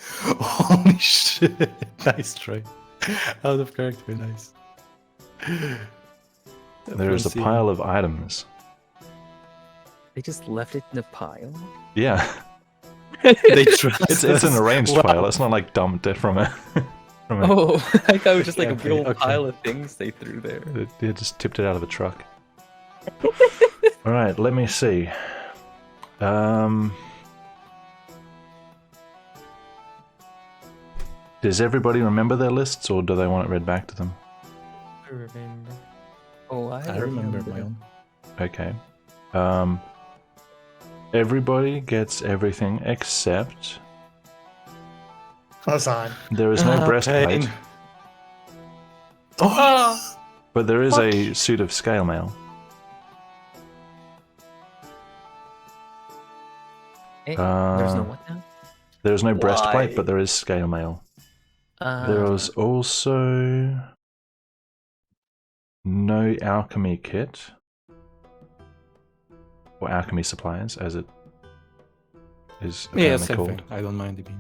Holy shit! Nice try. Out of character, nice. There is a pile of items. They just left it in a pile. Yeah, They trust it's an us. arranged Wow. pile. It's not like dumped it from a... from a Oh, I thought it was just like a Okay, big old okay. pile of things they threw there. They just tipped it out of a truck. Alright, let me see. Does everybody remember their lists, or do they want it read back to them? I remember. Oh, I remember my own. Okay. Everybody gets everything except Hazan. there is no breastplate, Pain. Oh! but there is a suit of scale mail. Eh, there's no what now? There is no breastplate, Why? but there is scale mail. There was also no alchemy kit. Or alchemy supplies, as it is Yeah, apparently same called. thing. I don't mind it being.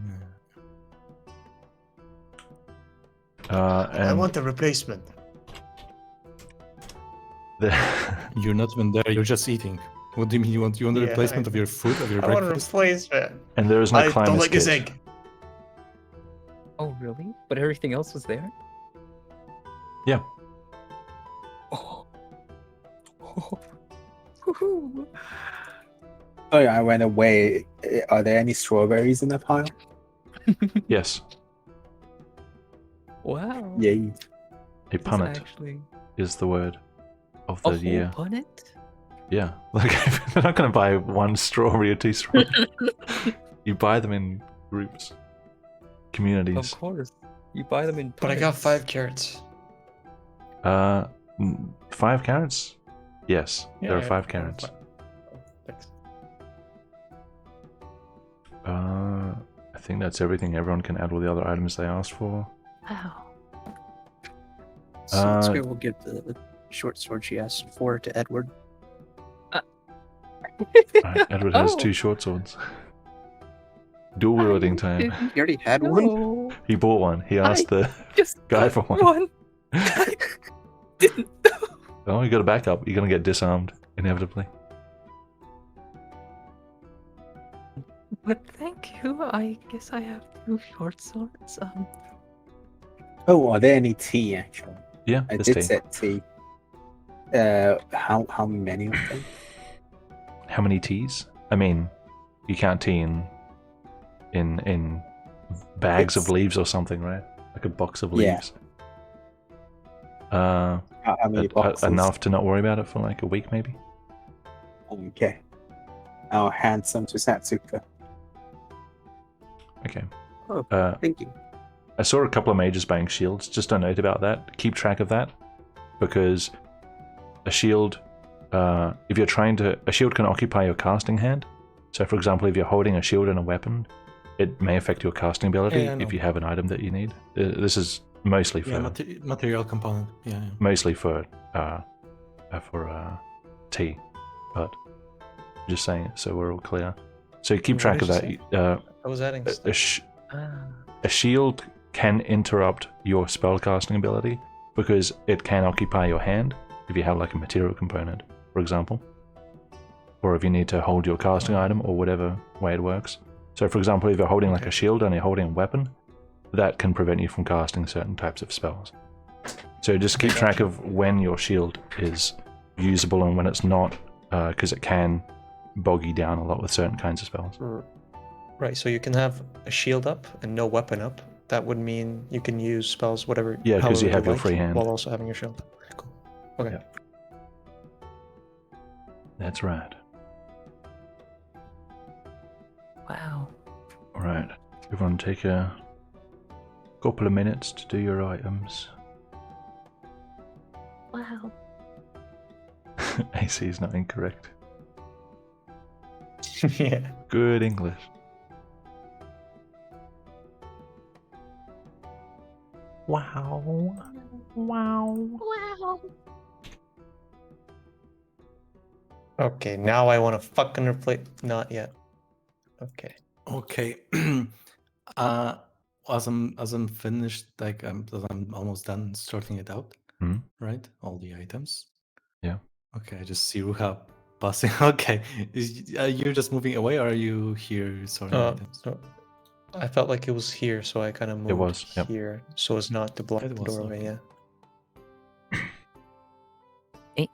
I And want a replacement. You're not even there. You're just eating. What do you mean? You want a Yeah, replacement of your food, of your I want a breakfast? replacement. and there is no I climber's don't like his kit. egg. Oh, really? But everything else was there? Yeah. Oh. Woohoo. Oh, yeah, I went away. Are there any strawberries in the pile? Yes, Wow. Yay. a That's punnet actually is the word of a the whole year. punnet? Yeah, like they're not going to buy one strawberry or two strawberries. You buy them in groups, communities. Of course. You buy them in But I got punnets. 5 carrots. 5 carrots? Yes, there are 5 carrots. Thanks. I think that's everything. Everyone can add all the other items they asked for. Wow. So let's go. We'll give the short sword she asked for to Edward. Right, Edward has Oh. 2 short swords. Dual wielding time. He already had one. No. He bought one. He asked the Just guy got for one. Didn't. Oh, you got a backup. You're gonna get disarmed inevitably. But thank you. I guess I have 2 short swords. Oh, are there any tea actually? Yeah, I there's did tea. set tea. How many of them? How many teas? I mean, you can't tea in bags of It's- leaves or something, right? Like a box of Yeah. leaves. How many boxes? Enough to not worry about it for like a week, maybe. Okay. I'll hand some to Satsuka. Okay. Oh, thank you. I saw a couple of mages buying shields. Just a note about that. Keep track of that, because a shield, if you're trying to, a shield can occupy your casting hand. So, for example, if you're holding a shield and a weapon, it may affect your casting ability Yeah, I know. if you have an item that you need. This is mostly for Yeah, material component. Yeah. mostly for tea, but just saying it so we're all clear. So keep What track of did that. you I was adding stuff. Ah. A shield can interrupt your spellcasting ability because it can occupy your hand if you have like a material component, for example. or if you need to hold your casting item, or whatever way it works. So for example, if you're holding like a shield and you're holding a weapon, that can prevent you from casting certain types of spells. So just keep track of when your shield is usable and when it's not, because it can bog you down a lot with certain kinds of spells. Right, so you can have a shield up and no weapon up. That would mean you can use spells whatever. Yeah, because you however have your like, free hand. while also having your shield up. Cool. Okay. Yeah. That's right. Wow. All right, everyone take a couple of minutes to do your items. Wow. AC is not incorrect. Yeah. Good English. Wow. Wow. Wow. Okay, now I want to fucking replace. Not yet. Okay. Okay. As I'm finished, like as I'm almost done sorting it out, Hmm? right? All the items. Yeah. Okay, I just see Ruha passing. Okay, are you just moving away, or are you here sorting items? So I felt like it was here, so I kind of moved was, yep. here so as not to block It the was, doorway. okay. Yeah. Eh.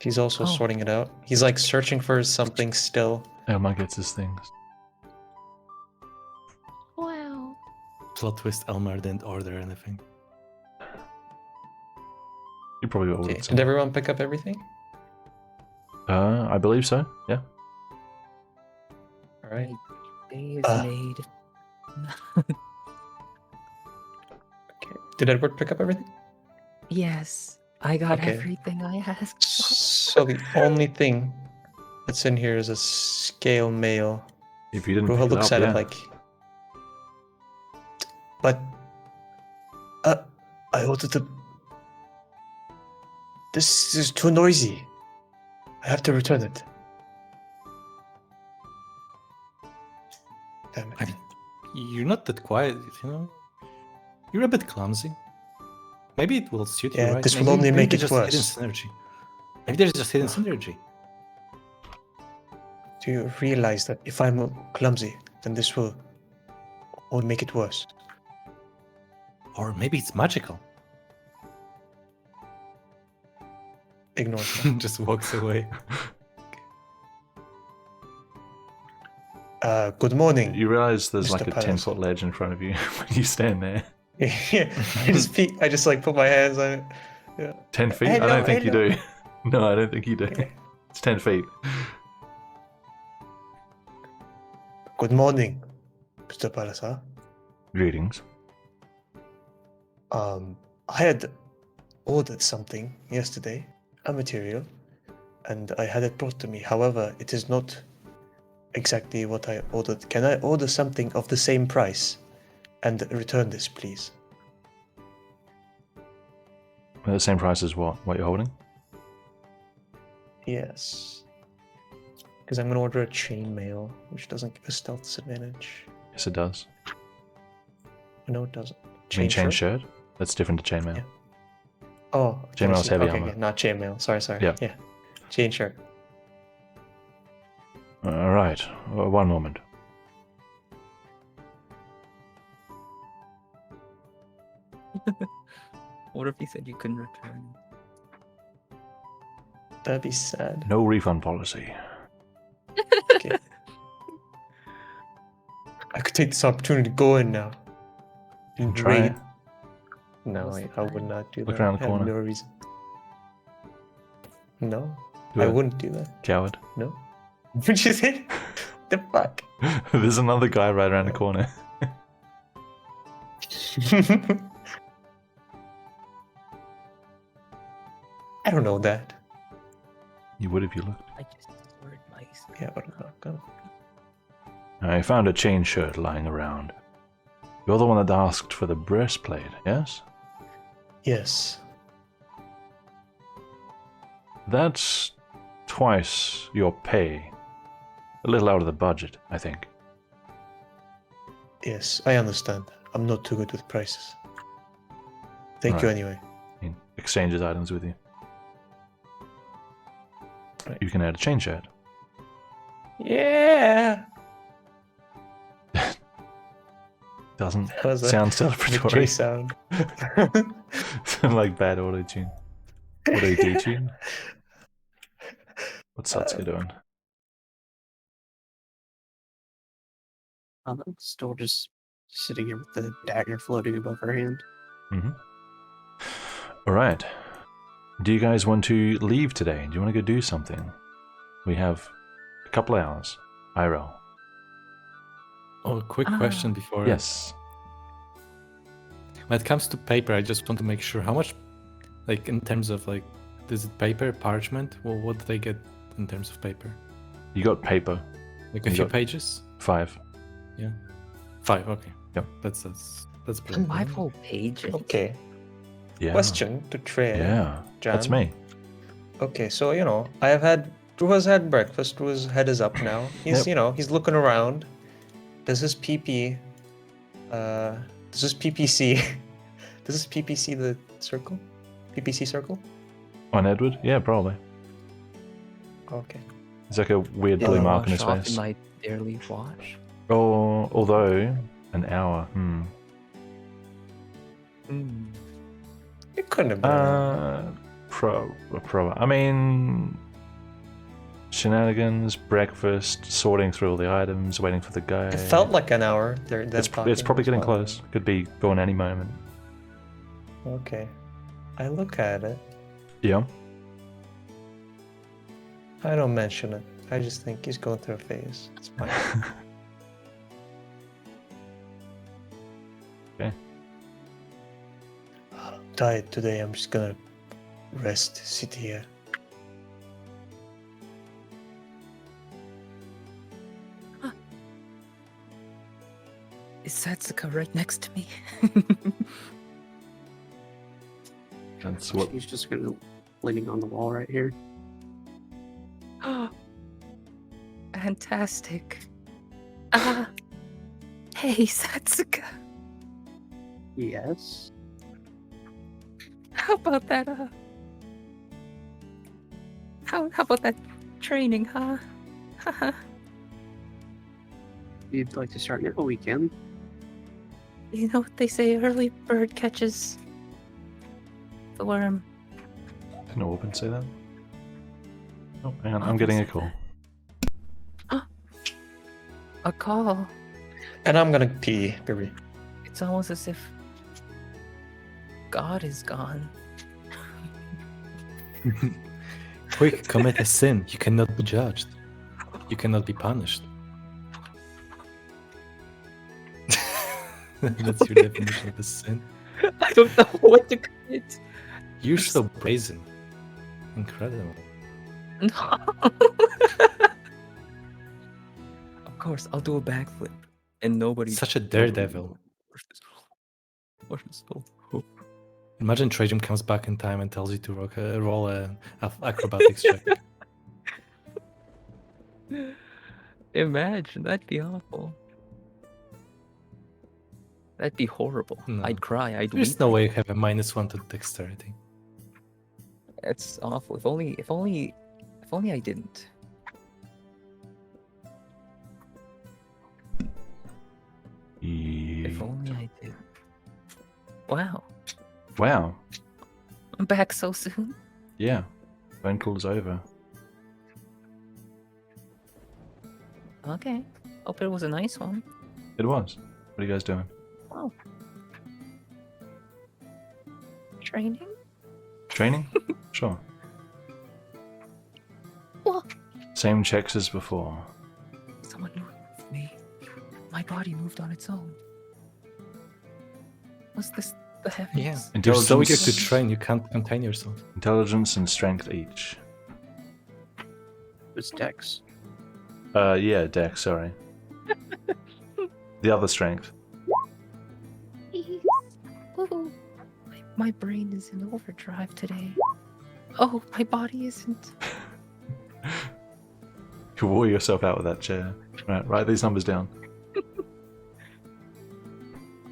He's also Oh. sorting it out. He's like searching for something still. Elmar gets his things. Wow. Plot twist: Elmer didn't order anything. You probably ordered Okay. Did some. everyone pick up everything? I believe so. Yeah. All right. Day is made. Okay. Did Edward pick up everything? Yes. I got Okay. everything I asked for. So the only thing that's in here is a scale mail. If you didn't Ruha pick it looks up, at yeah. it like. But. I ordered the. This is too noisy. I have to return it. Damn it. I mean, you're not that quiet, you know. You're a bit clumsy. Maybe it will suit you, Yeah, right? this will Maybe- only maybe make there's it just hidden worse. synergy. Maybe there's just hidden synergy. Do you realize that if I'm clumsy, then this will only make it worse? Or maybe it's magical. Ignore that. Just walks away. Good morning. You realize there's Mr. like a Palace. 10-foot ledge in front of you when you stand there. Yeah, I just like put my hands on it. Yeah. 10 feet? I Hello, don't think hello. you do. No, I don't think you do. Okay. It's 10 feet. Good morning, Mr. Palasa. Greetings. I had ordered something yesterday, a material, and I had it brought to me. However, it is not exactly what I ordered. Can I order something of the same price and return this, please? The same price as what you're holding? Yes. Because I'm going to order a chainmail, which doesn't give a stealth disadvantage. Yes, it does. No, it doesn't. You mean chain shirt? That's different to chainmail. Yeah. Oh, Chainmail's heavy okay, armor. yeah, not chainmail. Sorry. Yeah. Yeah. Chain shirt. All right. One moment. What if he said you couldn't return? That'd be sad. No refund policy. Okay. I could take this opportunity to go in now. And Try raid. it. No, What's the I would plan? not do Look that. around the I have corner. no reason. No, Do I it. wouldn't do that. Coward. No. What'd you say? The fuck? There's another guy right around the corner. I don't know that. You would if you looked. I just ordered mice. Yeah, but I'm not gonna. I found a chain shirt lying around. You're the one that asked for the breastplate, yes? Yes. That's twice your pay. A little out of the budget, I think. Yes, I understand. I'm not too good with prices. Thank you Right. anyway. He exchanges items with you. you can add a chain shot. Yeah. Doesn't That was a sound victory celebratory. sound. Like bad auto tune. Auto detune. What's Satsuka doing? Still just sitting here with the dagger floating above her hand. All right. Do you guys want to leave today? Do you want to go do something? We have a couple hours. IRL. Oh, quick question before. Yes. When it comes to paper, I just want to make sure how much, like in terms of like, is it paper, parchment? Well, what do they get in terms of paper? You got paper. Like a You few got- pages? 5. 5. Okay. Yep. That's pretty. 5 whole pages. Okay. Yeah. Question to Trey. Yeah. That's Jan. me. Okay, so Drew has had breakfast. Drew's head is up now. He's Yep. he's looking around. Does his PP does his PPC does his PPC the circle? PPC circle? On Edward? Yeah, probably. Okay. It's like a weird Did blue I mark on wash his off face. in my daily wash? Oh, although an hour. It couldn't have been. I mean, shenanigans, breakfast, sorting through all the items, waiting for the guy. It felt like an hour. It's probably getting close. Could be going any moment. Okay. I look at it. Yeah. I don't mention it. I just think he's going through a phase. It's fine. Okay. I'm tired today. I'm just gonna rest, sit here. Is Satsuka right next to me? That's what. She's just gonna leaning on the wall right here. Oh, fantastic. Hey, Satsuka. Yes. How about that, how about that training, huh? Haha. You'd like to start now? We can. You know what they say, early bird catches the worm. Didn't Orban say that? Oh, hang on. I'm getting a call. A call. And I'm gonna pee, baby. It's almost as if God is gone. Quick, commit a sin. You cannot be judged. You cannot be punished. That's your definition of a sin. I don't know what to commit. You're so brazen. Incredible. No. Of course, I'll do a backflip, and nobody. Such a daredevil. Imagine Trajan comes back in time and tells you to roll a acrobatics check. Imagine, that'd be awful. That'd be horrible. No. I'd cry. I'd There's weep. no way you have a -1 to dexterity. It's awful. If only I didn't. If only I did. Wow, Wow. I'm back so soon. Yeah. Phone call's over. Okay. Hope it was a nice one. It was. What are you guys doing? Oh. Training? Training? Sure. Well, Same checks as before. someone moved me. My body moved on its own. Was this the heavens? Yeah. You're so eager to Intelligence- train, you can't contain yourself. Intelligence and strength each. It's Dex. Yeah, Dex, sorry. The other strength. Ooh, my brain is in overdrive today. Oh, my body isn't. You wore yourself out with that chair. Right, write these numbers down.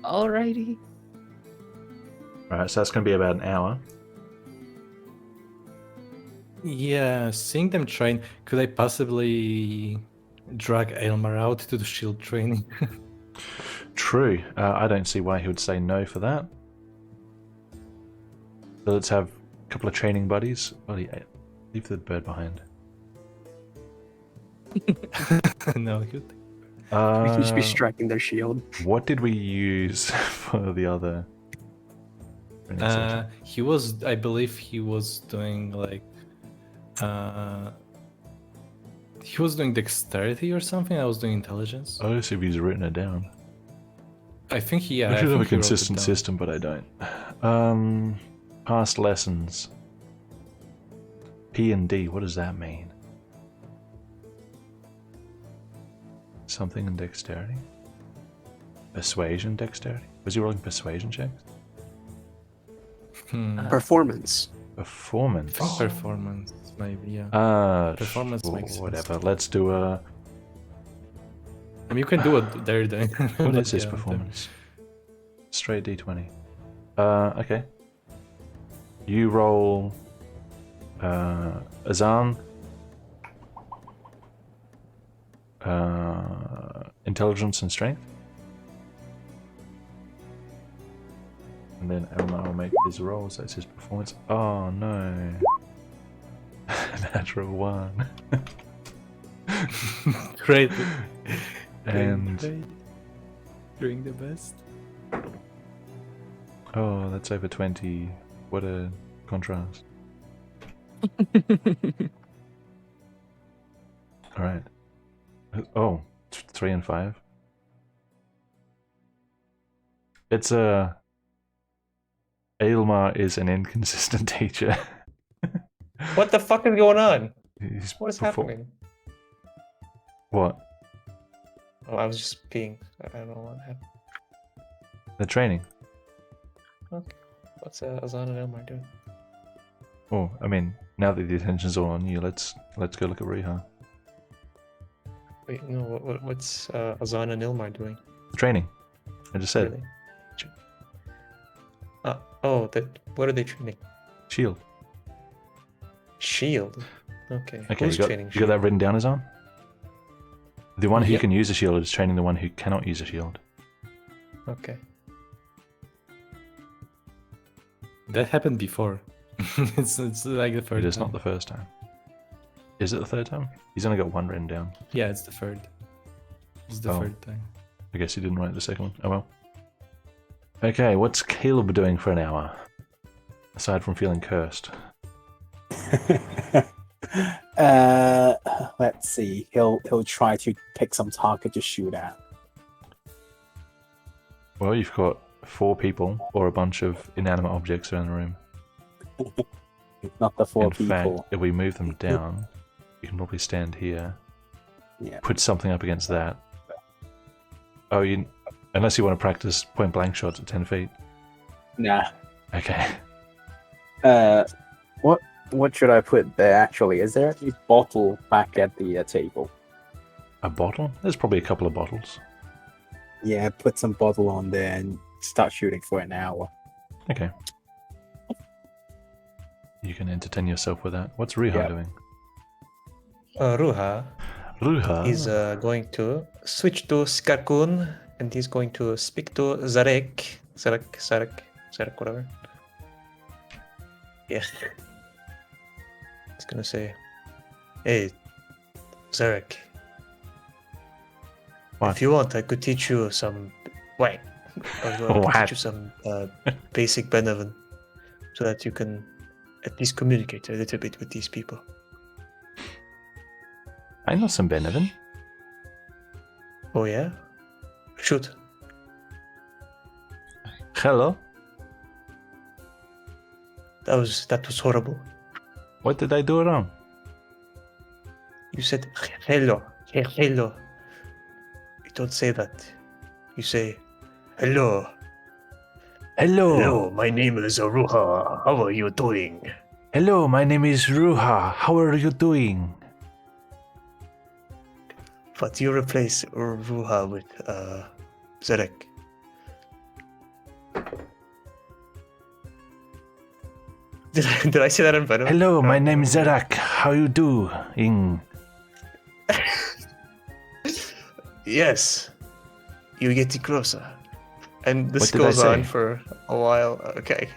Alrighty. Alright, so that's going to be about an hour. Yeah, seeing them train, could I possibly drag Elmar out to the shield training? True. I don't see why he would say no for that. So let's have a couple of training buddies. Buddy, leave the bird behind. No, good. We can just be Uh, striking their shield. what did we use for the other? training session? He was, I believe, he was doing like, he was doing dexterity or something. I was doing intelligence. Oh, see if he's written it down. I think he. Yeah, I I should have think a he wrote it consistent down. system, but I don't. Past lessons. P and D. What does that mean? Something in dexterity. Persuasion, dexterity. Was he rolling persuasion checks? Performance. Performance. Performance, maybe. Yeah. Performance makes sense. Whatever. Let's do a. I mean, you can do what they're doing. What but is this yeah, performance? Straight D20. Okay. You roll. Azan. Intelligence and strength. And then Elmar will make his rolls. That's his performance. Oh no. Natural 1. Great. And doing the best. oh, that's over 20. What a contrast. Alright. Oh, 3 and 5. It's a. Aylmar is an inconsistent teacher. What the fuck is going on? He's What is perform- happening? What? Oh, I was just peeing. I don't know what happened. The training. Okay. What's Azan and Elmar doing? Oh, I mean, now that the attention's all on you, let's go look at Riiga. Wait, no. What's Azan and Ilmar doing? Training. I just said Really? Oh, that. What are they training? shield. Shield. Okay. Okay, Who's you training got that written down, Azan? The one who Yep. can use a shield is training the one who cannot use a shield. Okay. That happened before. it's like the third It is time. not the first time. Is it the third time? He's only got one written down. Yeah, it's the third. It's the Oh. third time. I guess he didn't write the second one. Oh well. Okay, what's Caleb doing for an hour? Aside from feeling cursed. Let's see. He'll try to pick some target to shoot at. Well, you've got 4 people or a bunch of inanimate objects around the room. Not the 4 In people. fact, if we move them down, you can probably stand here. Yeah. Put something up against that. Oh, unless you want to practice point blank shots at 10 feet. Nah. Okay. What should I put there? Actually, is there a bottle back at the table? A bottle? There's probably a couple of bottles. Yeah, put some bottle on there and start shooting for an hour. Okay. You can entertain yourself with that. What's Riiga Yep. doing? Ruha Riiga? is going to switch to Skarkun, and he's going to speak to Zarek, whatever. Yeah. He's gonna say, "Hey, Zarek, What? if you want, I could teach you some. Wait, I could What? teach you some basic Benevolent, so that you can at least communicate a little bit with these people." I know some Benevolent. Oh yeah, shoot. Hello? That was horrible. What did I do wrong? You said hello, hello. You don't say that. You say hello. Hello. Hello, my name is Aruha. How are you doing? Hello, my name is Riiga. How are you doing? But you replace Ruha with Zarek. Did I say that in better? Hello, my name is Zerak. How you doing? Yes. You getting closer. And this What did I goes on say? for a while. Okay.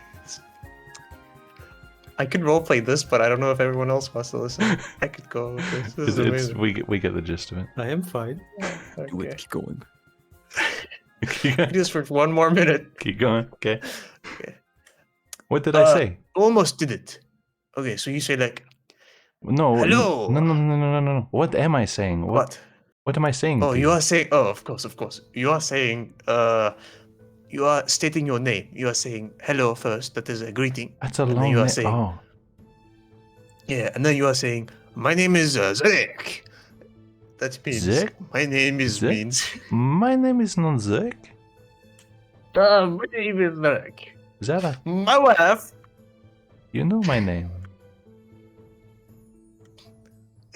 I could roleplay this, but I don't know if everyone else wants to listen. I could go with this. This is amazing. We get the gist of it. I am fine. Okay. Keep going. Keep Do this for 1 more minute. going. Okay. Okay. What did I say? Almost did it. Okay, so you say like, No. hello. No. What am I saying? what? What am I saying? Oh, to you are saying. Oh, of course. You are saying. You are stating your name. You are saying hello first. That is a greeting. That's a and then long you are name. saying. Oh, Yeah, and then you are saying, my name is Zek. That means Zek? my name is Zek? means. my name is not Zek. My name is Zek. Zara, My wife. you know my name.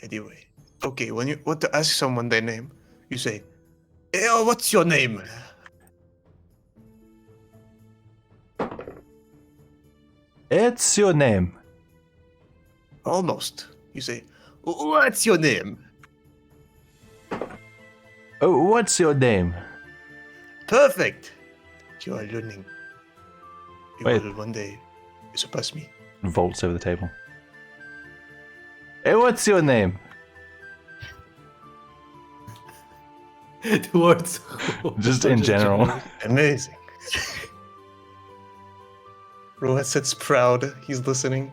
Anyway, okay. When you want to ask someone their name, you say, "Hey, oh, what's your name?" It's your name. Almost. You say, "What's your name?" Oh, what's your name? Perfect. You are learning. You Wait. will one day surpass me. Vaults over the table. Hey, what's your name? Towards Just in general. Amazing. Rohan sits proud. He's listening.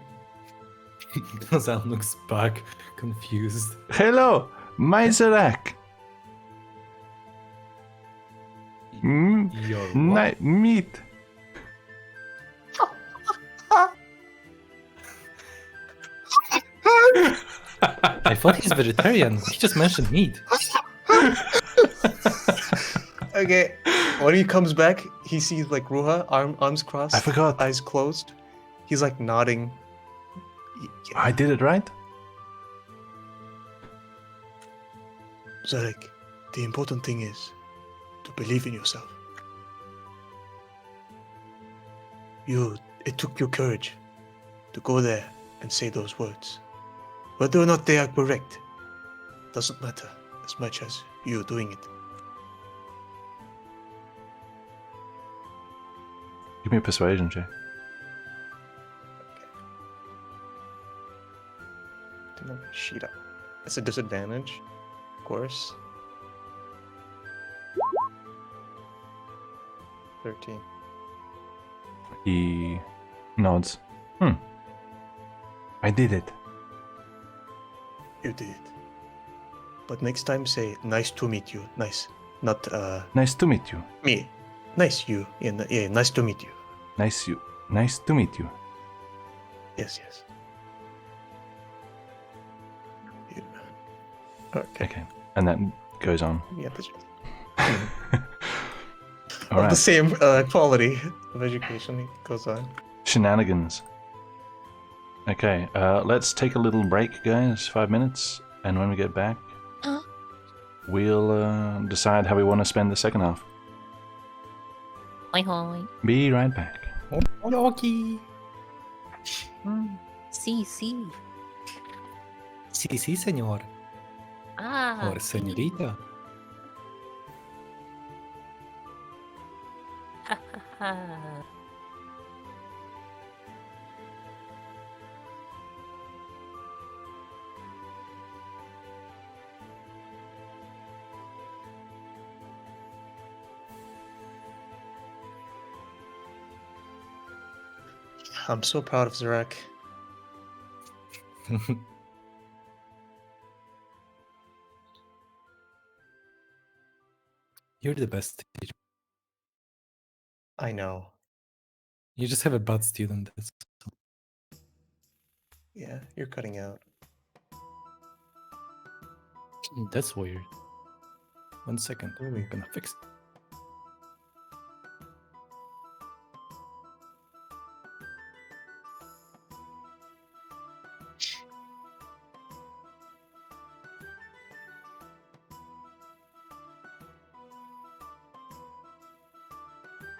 Zan looks back, confused. Hello, my Zerak. Your what? Meat. I thought he's vegetarian. He just mentioned meat. Okay. When he comes back, he sees like Ruha, arms crossed, I forgot. eyes closed. He's like nodding. Yeah. I did it right. Zarek, the important thing is to believe in yourself. It took you courage to go there and say those words. Whether or not they are correct doesn't matter as much as you doing it. Give me a persuasion check. Turn my sheet up. It's a disadvantage, of course. 13. He nods. I did it. You did it. But next time say, nice to meet you. Nice. Not, Nice to meet you. me. Nice you. Yeah, nice to meet you. Nice to meet you. Yes. Yeah. Okay. Okay, and that goes on. Yeah, that's All of right. the same quality of education it goes on. Shenanigans. Okay, let's take a little break, guys. 5 minutes, and when we get back, we'll decide how we want to spend the second half. Hi, hi. Be right back. Yoki. Sí, sí. Sí, señor. Ah. Or señorita. I'm so proud of Zarak. You're the best teacher. I know. You just have a bad student. Yeah, you're cutting out. That's weird. 1 second. I'm gonna fix it.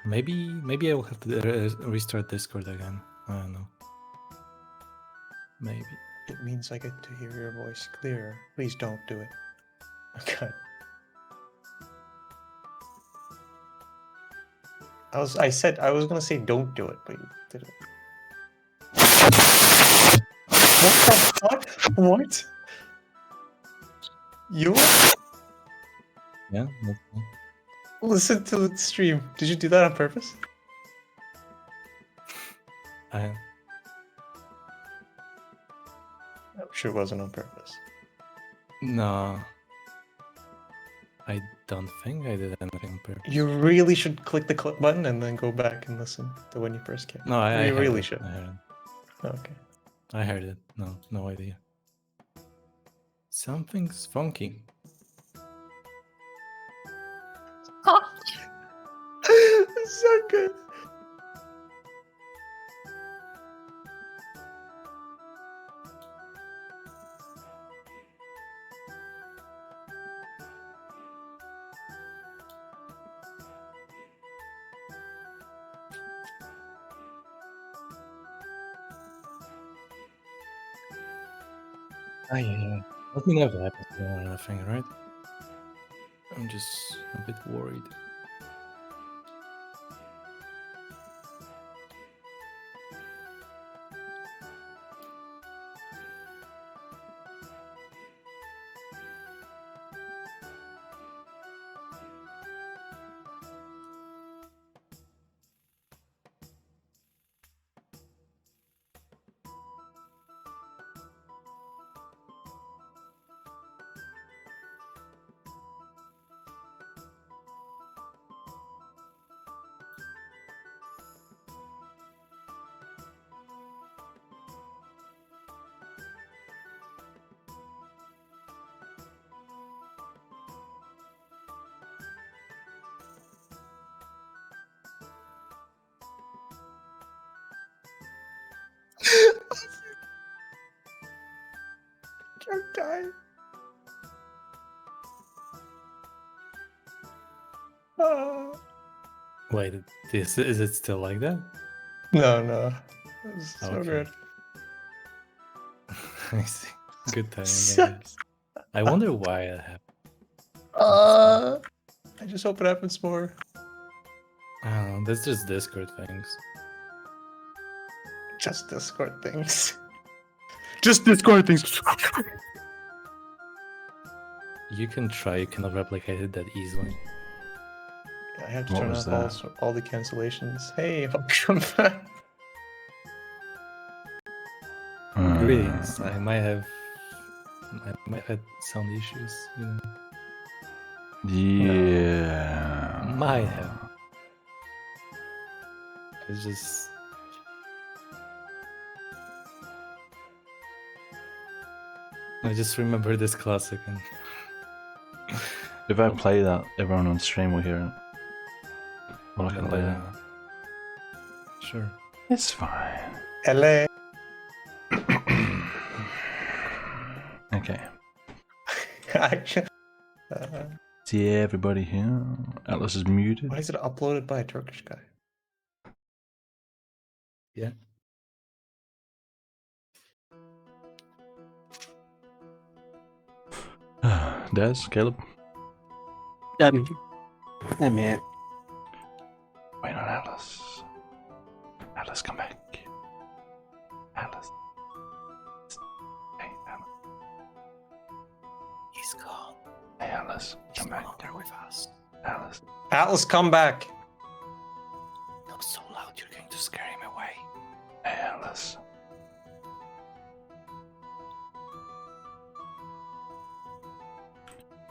Maybe I will have to restart Discord again. I don't know. Maybe. It means I get to hear your voice clearer. Please don't do it. Okay. I said I was gonna say don't do it, but you did it. What the fuck? What? You Yeah. That's fine. listen to the stream. Did you do that on purpose? I I'm sure it wasn't on purpose. no. I don't think I did anything on purpose. You really should click the clip button and then go back and listen to when you first came. No, I You heard really it. should. I heard it. Okay. I heard it. No idea. Something's funky. So good. Yeah. Nothing ever happens to one other thing, right? I'm just a bit worried. I'm dying. Ah. Wait, is it still like that? No. That was so Okay. good. I see. Good timing, I So- guess. I wonder why it happened. I just hope it happens more. I don't know. That's just Discord things. Just Discord things. Just Discord things. You can try. You cannot replicate it that easily. I have to What turn was off all the cancellations. Hey, welcome back. Greetings. I might have had sound issues. You know. Yeah. Might have. It's just. I just remember this classic and If I play that, everyone on stream will hear it. Well, I can play that. Sure. It's fine. LA. Okay. Actually, See everybody here. Atlas is muted. why is it uploaded by a Turkish guy? Yeah. Des, Caleb, I'm here. Hey man. wait on Atlas. Atlas, come back. Atlas. Hey, Atlas. He's gone. Hey, Atlas, come back. with us. Atlas. Atlas, come back. Not so loud, you're going to scare him away. Hey, Atlas.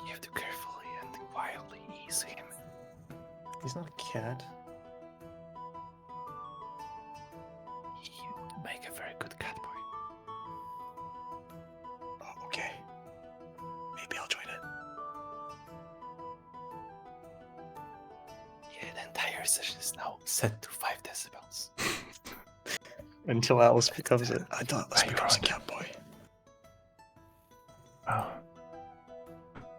You have to carefully and quietly ease him. He's not a cat. You make a very good cat boy. Oh, okay. Maybe I'll join it. Yeah, the entire session is now set to 5 decibels. Until Atlas becomes it. Until Atlas Are you becomes a right? cat boy. Oh.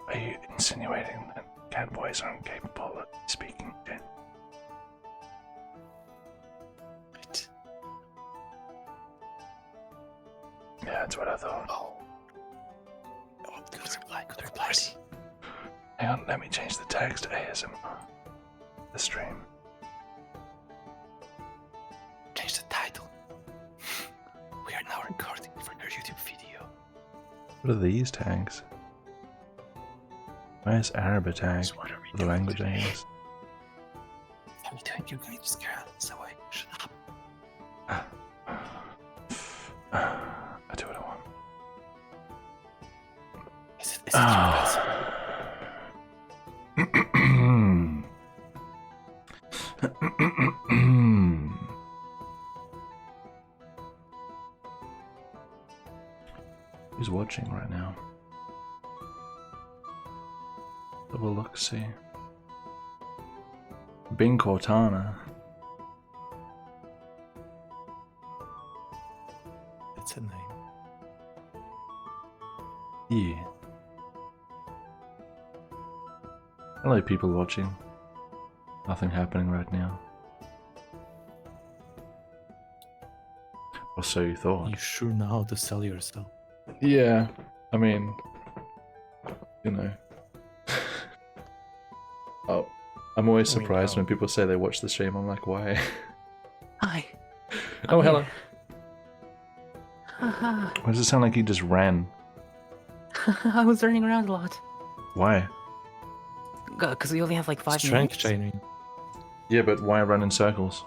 Are you insinuating that cat boys aren't capable of speaking? Right. That's what I thought. Oh. Oh, good reply, good reply. Hang on, let me change the text to ASMR. The stream. Change the title. We are now recording for your YouTube video. What are these tags? Where's Arabic tag? So what are we The doing language I today? guess. What are we doing? You're going to scare us away. Shut up. I do what I want. Is it your best? Who's watching right now? Double look, see. Bing Cortana. It's a name. Yeah. Hello, people watching. Nothing happening right now. Or so you thought. You sure know how to sell yourself. Yeah, I mean, you know. Oh, I'm always I mean, surprised how? when people say they watch the stream. I'm like, why? Hi. Oh, I'm hello. here. Haha. Why does it sound like you just ran? I was running around a lot. Why? Because we only have like 5 Strength minutes. training. Yeah, but why run in circles?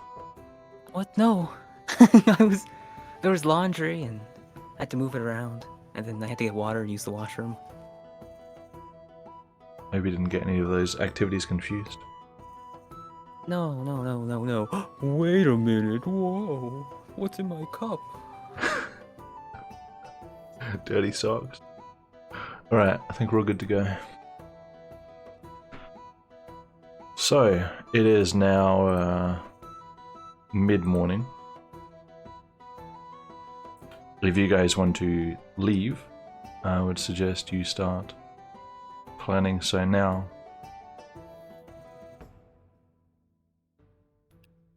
What? No. There was laundry and I had to move it around. And then I had to get water and use the washroom. Maybe you didn't get any of those activities confused. No. Wait a minute. Whoa. What's in my cup? Dirty socks. Alright, I think we're all good to go. So, it is now mid-morning. If you guys want to leave, I would suggest you start planning so now.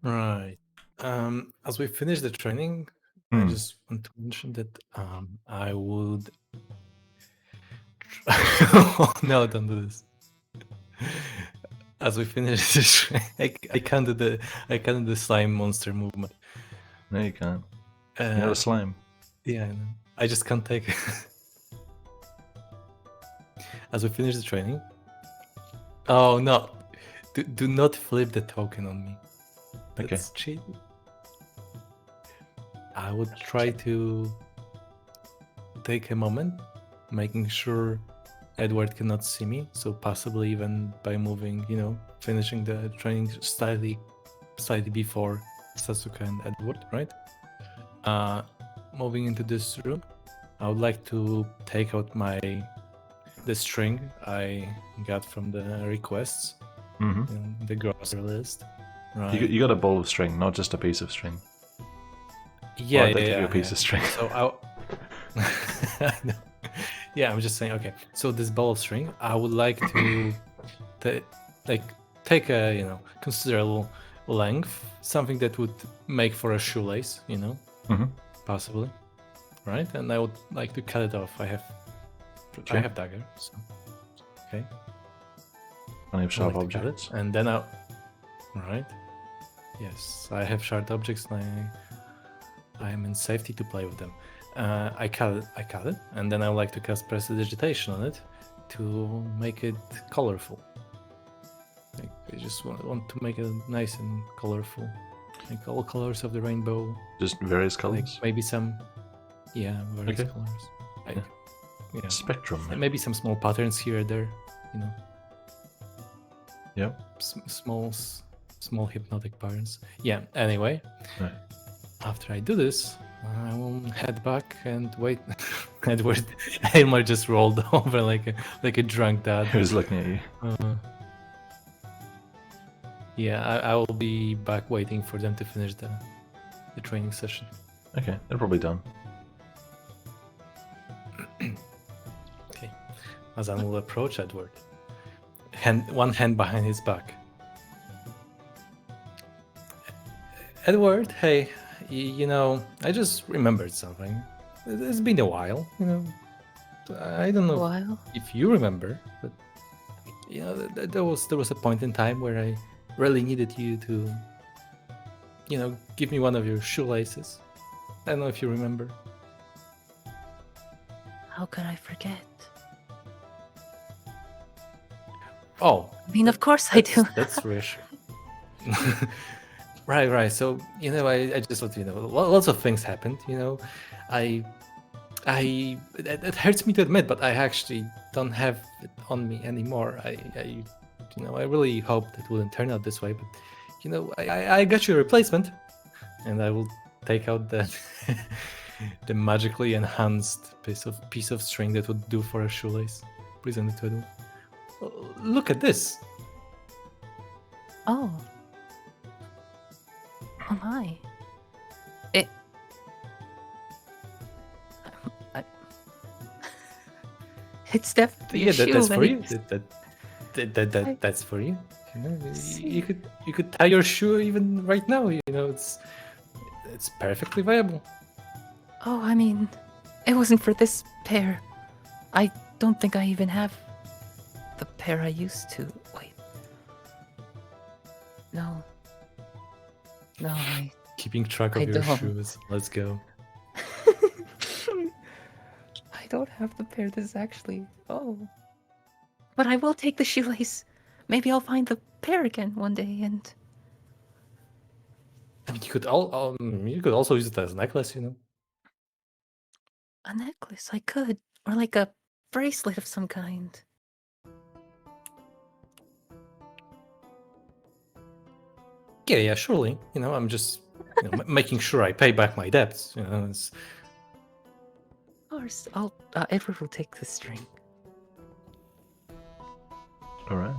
Right. As we finish the training, I Hmm. just want to mention that I would. Oh, no, don't do this. As we finish this, I can't do the slime monster movement. No, you can't. You're not a slime. Yeah, I know. I just can't take it. As we finish the training. Oh no! Do not flip the token on me. Okay. That's cheating. I would try to take a moment, making sure Edward cannot see me. So possibly even by moving, finishing the training slightly before Sasuke and Edward, right? Moving into this room, I would like to take out the string I got from the requests, Mm-hmm. the grocery list. Right. You got a ball of string, not just a piece of string. Yeah, Why'd they give you a piece of string? So I know. Yeah, I'm just saying. Okay, so this ball of string, I would like to take a considerable length, something that would make for a shoelace, Mm-hmm. possibly, right? And I would like to cut it off. I have dagger, so okay. Plenty of sharp I like to cut objects. it, and then right. Yes, I have sharp objects, and I am in safety to play with them. I cut it, and then I would like to cast prestidigitation on it to make it colorful. Like, I just want to make it nice and colorful, like all colors of the rainbow. Just various Like colors. maybe some, various Okay. colors. Like, Yeah. Spectrum. and maybe some small patterns here and there. Yep. Small hypnotic patterns. Yeah. Anyway, Right. after I do this, I will head back and wait. Edward, Aylmar just rolled over like a drunk dad. He was looking at you. Yeah, I will be back waiting for them to finish the training session. Okay, they're probably done. Okay. Azan will approach Edward. One hand behind his back. Edward, hey, I just remembered something. It's been a while, you know. I don't know While. if you remember, but you know, there was a point in time where I really needed you to, you know, give me one of your shoelaces. I don't know if you remember. How could I forget? Oh, I mean, of course I do. That's reassuring. Right. So, you know, I just want to, you know, lots of things happened, you know. It hurts me to admit, but I actually don't have it on me anymore. You know, I really hoped it wouldn't turn out this way, but, you know, I got you a replacement, and I will take out the the magically enhanced piece of string that would do for a shoelace. Present it to Edwin. Look at this. Oh. Oh my. It. It's definitely a That's for you. shoelace. That's for you. You know, you could tie your shoe even right now. You know, it's perfectly viable. Oh, I mean, it wasn't for this pair. I don't think I even have the pair I used to. Wait. No. No, I. Keeping track of I your don't. shoes. Let's go. I don't have the pair that's actually. Oh. But I will take the shoelace. Maybe I'll find the pair again one day and. I mean, you could also use it as a necklace. You know. A necklace, I could. Or like a bracelet of some kind. Yeah, surely. You know, I'm just making sure I pay back my debts. You know, it's... Of course, Edward will take the string. All right.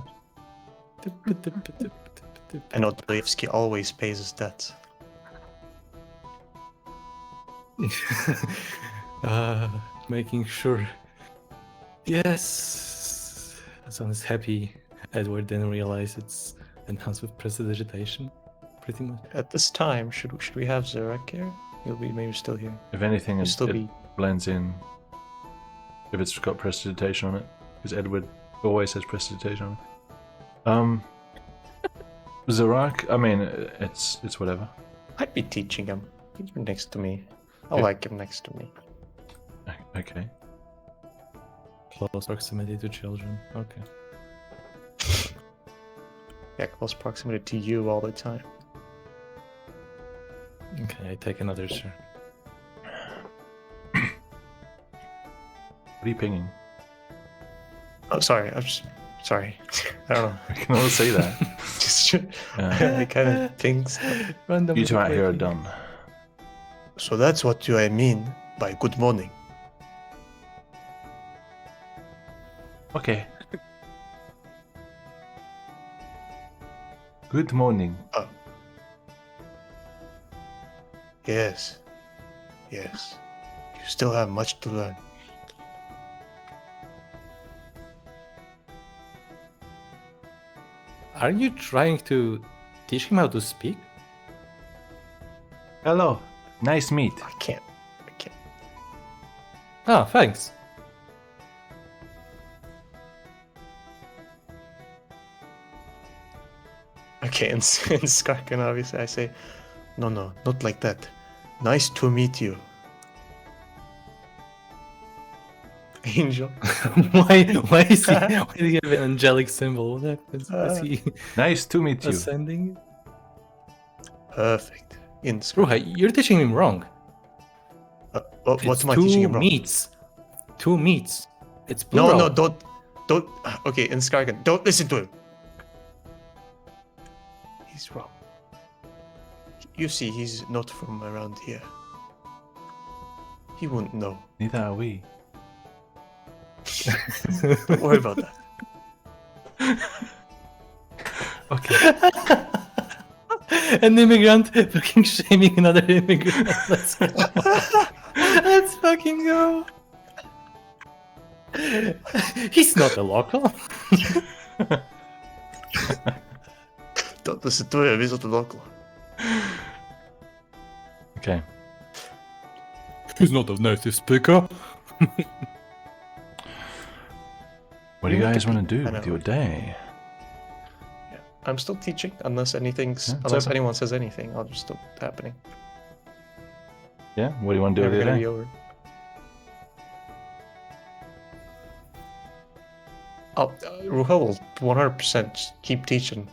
I know Dostoevsky always pays his debts. Making sure. Yes. Sounds happy. Edward didn't realize it's enhanced with prestidigitation. Pretty much. At this time, should we have Zerak here? He'll be maybe still here. If anything, He'll it, still it be. blends in. If it's got prestidigitation on it, because Edward always has prestidigitation on it. Zarak, I mean, it's whatever. I'd be teaching him. He's next to me. I Yeah. like him next to me. Okay. Close proximity to children. Okay. Yeah, close proximity to you all the time. Okay, I take another chair. What are you pinging? Oh, sorry. I'm just sorry. I don't know. I can all see that. Just Yeah. I kind of things. You two out here are done. So that's what I mean by good morning. Okay. Good morning. Yes. Yes. You still have much to learn. Are you trying to teach him how to speak? Hello. Nice meet. I can't. Ah, thanks. Okay, and Skarkan, obviously, I say, no, not like that. Nice to meet you. Angel. why is he? Why do you have an angelic symbol? What happens? Is he Nice to meet you. ascending? Perfect. In Ruha, you're teaching him wrong. what It's am I teaching him wrong? Two meats. It's No, plural. don't. Okay, in Skarkan, don't listen to him. He's wrong. You see, he's not from around here. He wouldn't know. Neither are we. Don't worry about that. Okay. An immigrant fucking shaming another immigrant. Let's go. Let's fucking go. He's not a local. Don't listen to him. He's not a local. Okay. He's not a native speaker. What do you guys want to do I with know. your day? I'm still teaching unless Yeah, it's unless open. anyone says anything. I'll just stop happening. Yeah, what do you want to do Never with your gonna day? be over. Ruha will 100% keep teaching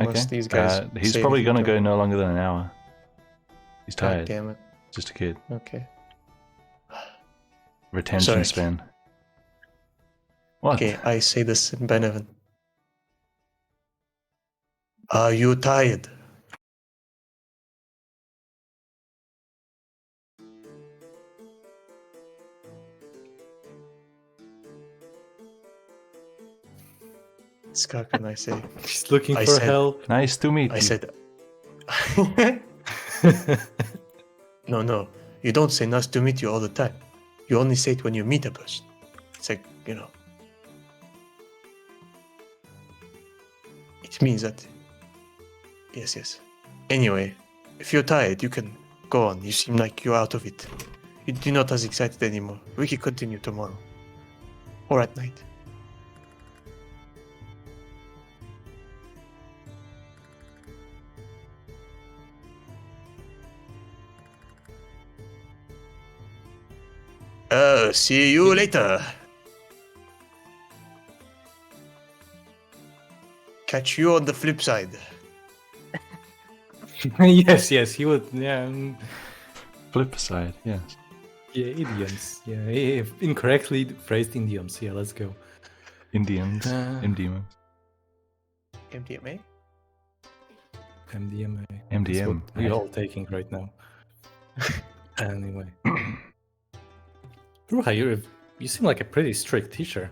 unless Okay. these guys. He's say probably anything going to to go him. no longer than an hour. He's God tired. damn it. Just a kid. Okay. Retention Sorry. span. What? Okay, I say this in Benevan. Are you tired? Skak and I say, He's looking I for said- help. Nice to meet I you. said, no, you don't say nice to meet you all the time. You only say it when you meet a person. It's like, it means that. Yes. Anyway, if you're tired, you can go on. You seem like you're out of it. You're not as excited anymore. We can continue tomorrow. Or at night. See you later. Catch you on the flip side. yes, he would. Yeah, Flip side, yes. yeah, idioms. Yeah, incorrectly phrased idioms. Yeah, let's go. Indians. Indians. MDMA? MDMA. That's MDM. what we're all taking right now. Anyway. Ruha, you seem like a pretty strict teacher.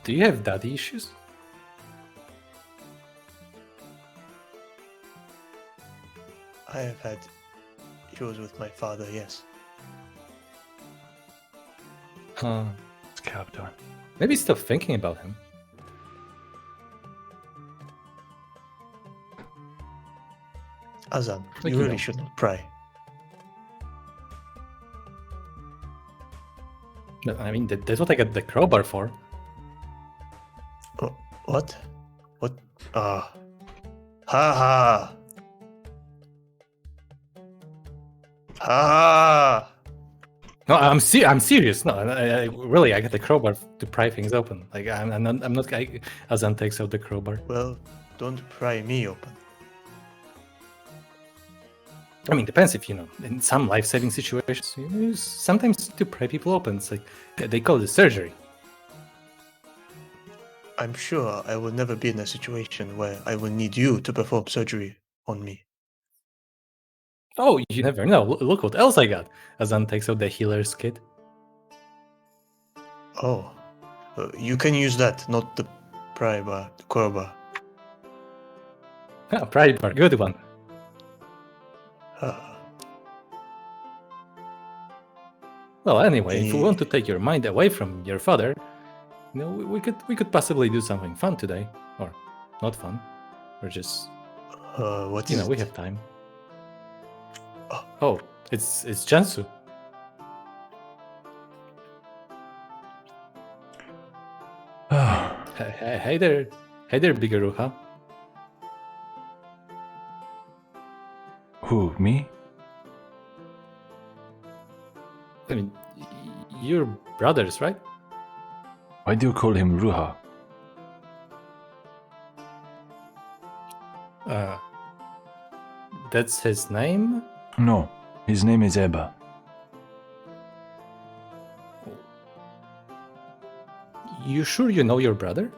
Do you have daddy issues? I have had issues with my father, yes. Huh. It's Captain. Maybe stop thinking about him. Azan, Like you you really know. should not pry. But, I mean, that's what I got the crowbar for. Oh, what? What? Ha ha! Ha! No, I'm serious. No, I really, I got the crowbar to pry things open. Like I'm not. Azan takes out the crowbar. Well, don't pry me open. I mean, depends if in some life-saving situations, you sometimes to pry people open. It's like they call it surgery. I'm sure I will never be in a situation where I will need you to perform surgery on me. Oh, you never know. Look what else I got. Azan takes out the healer's kit. Oh, you can use that, not the pry bar, the crowbar. Ah, pry bar, good one. Well, anyway, if we want to take your mind away from your father, we could possibly do something fun today, or not fun, or just What is we it? have time. Oh, it's Jansu. Hey there, bigger Ruha. Who, me? I mean, you're brothers, right? Why do you call him Ruha? That's his name? No, his name is Eba. You sure you know your brother?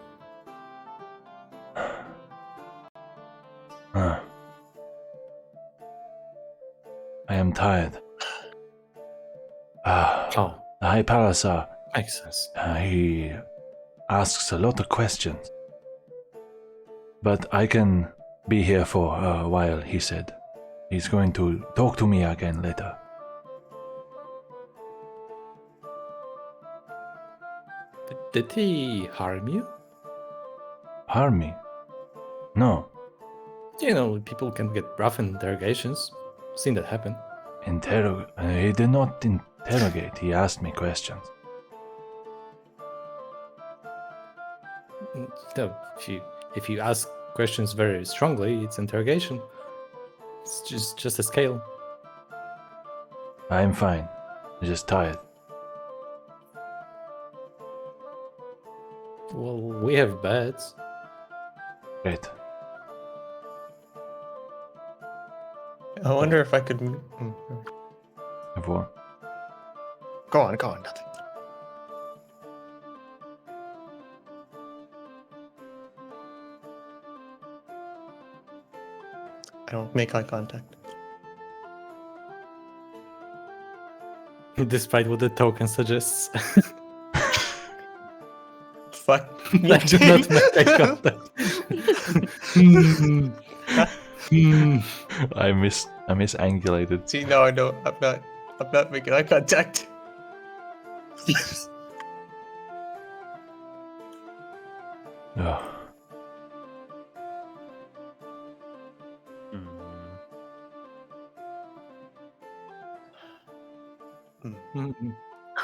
I am tired. Oh, The High Parasar, makes sense. he asks a lot of questions. But I can be here for a while, he said. He's going to talk to me again later. Did he harm you? Harm me? No. People can get rough in interrogations. Seen that happen. He did not Interrogate. He asked me questions. No, if you ask questions very strongly, it's interrogation. It's just a scale. I'm fine. I'm just tired. Well, we have beds. Great. I wonder if I could. Of what? Go on, nothing. I don't make eye contact. Despite what the token suggests. Fuck. I do not make eye contact. I misangulated. See, now I know. I'm not making eye contact. Oh.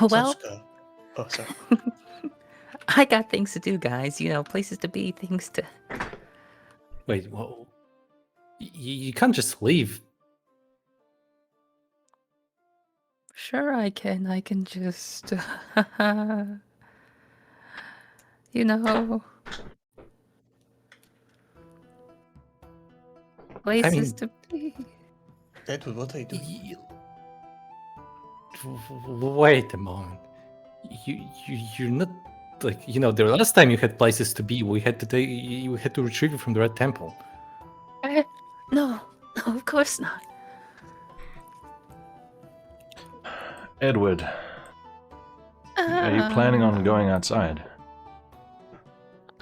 Well, Sasuke. Oh, sorry. I got things to do, guys. You know, places to be, things to. Wait, whoa. You can't just leave. Sure, I can. I can just. You know. Places to be. Edward, what are you doing? Wait a moment. You're not like the last time you had places to be. We had to retrieve you from the Red Temple. No, of course not. Edward, are you planning on going outside?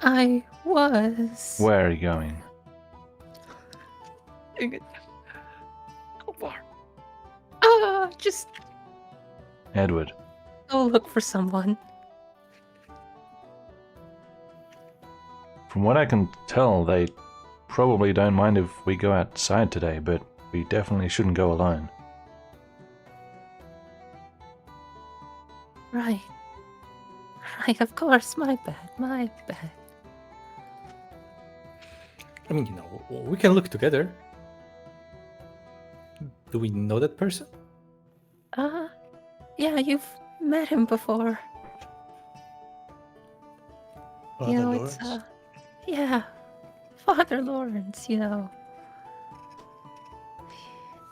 I was. Where are you going? Just Edward, go look for someone. from what I can tell, they probably don't mind if we go outside today, but we definitely shouldn't go alone. Right. Right, of course. My bad. I mean, we can look together. Do we know that person? Yeah, you've met him before. Father You know, Lawrence? it's, yeah, Father Lawrence, you know.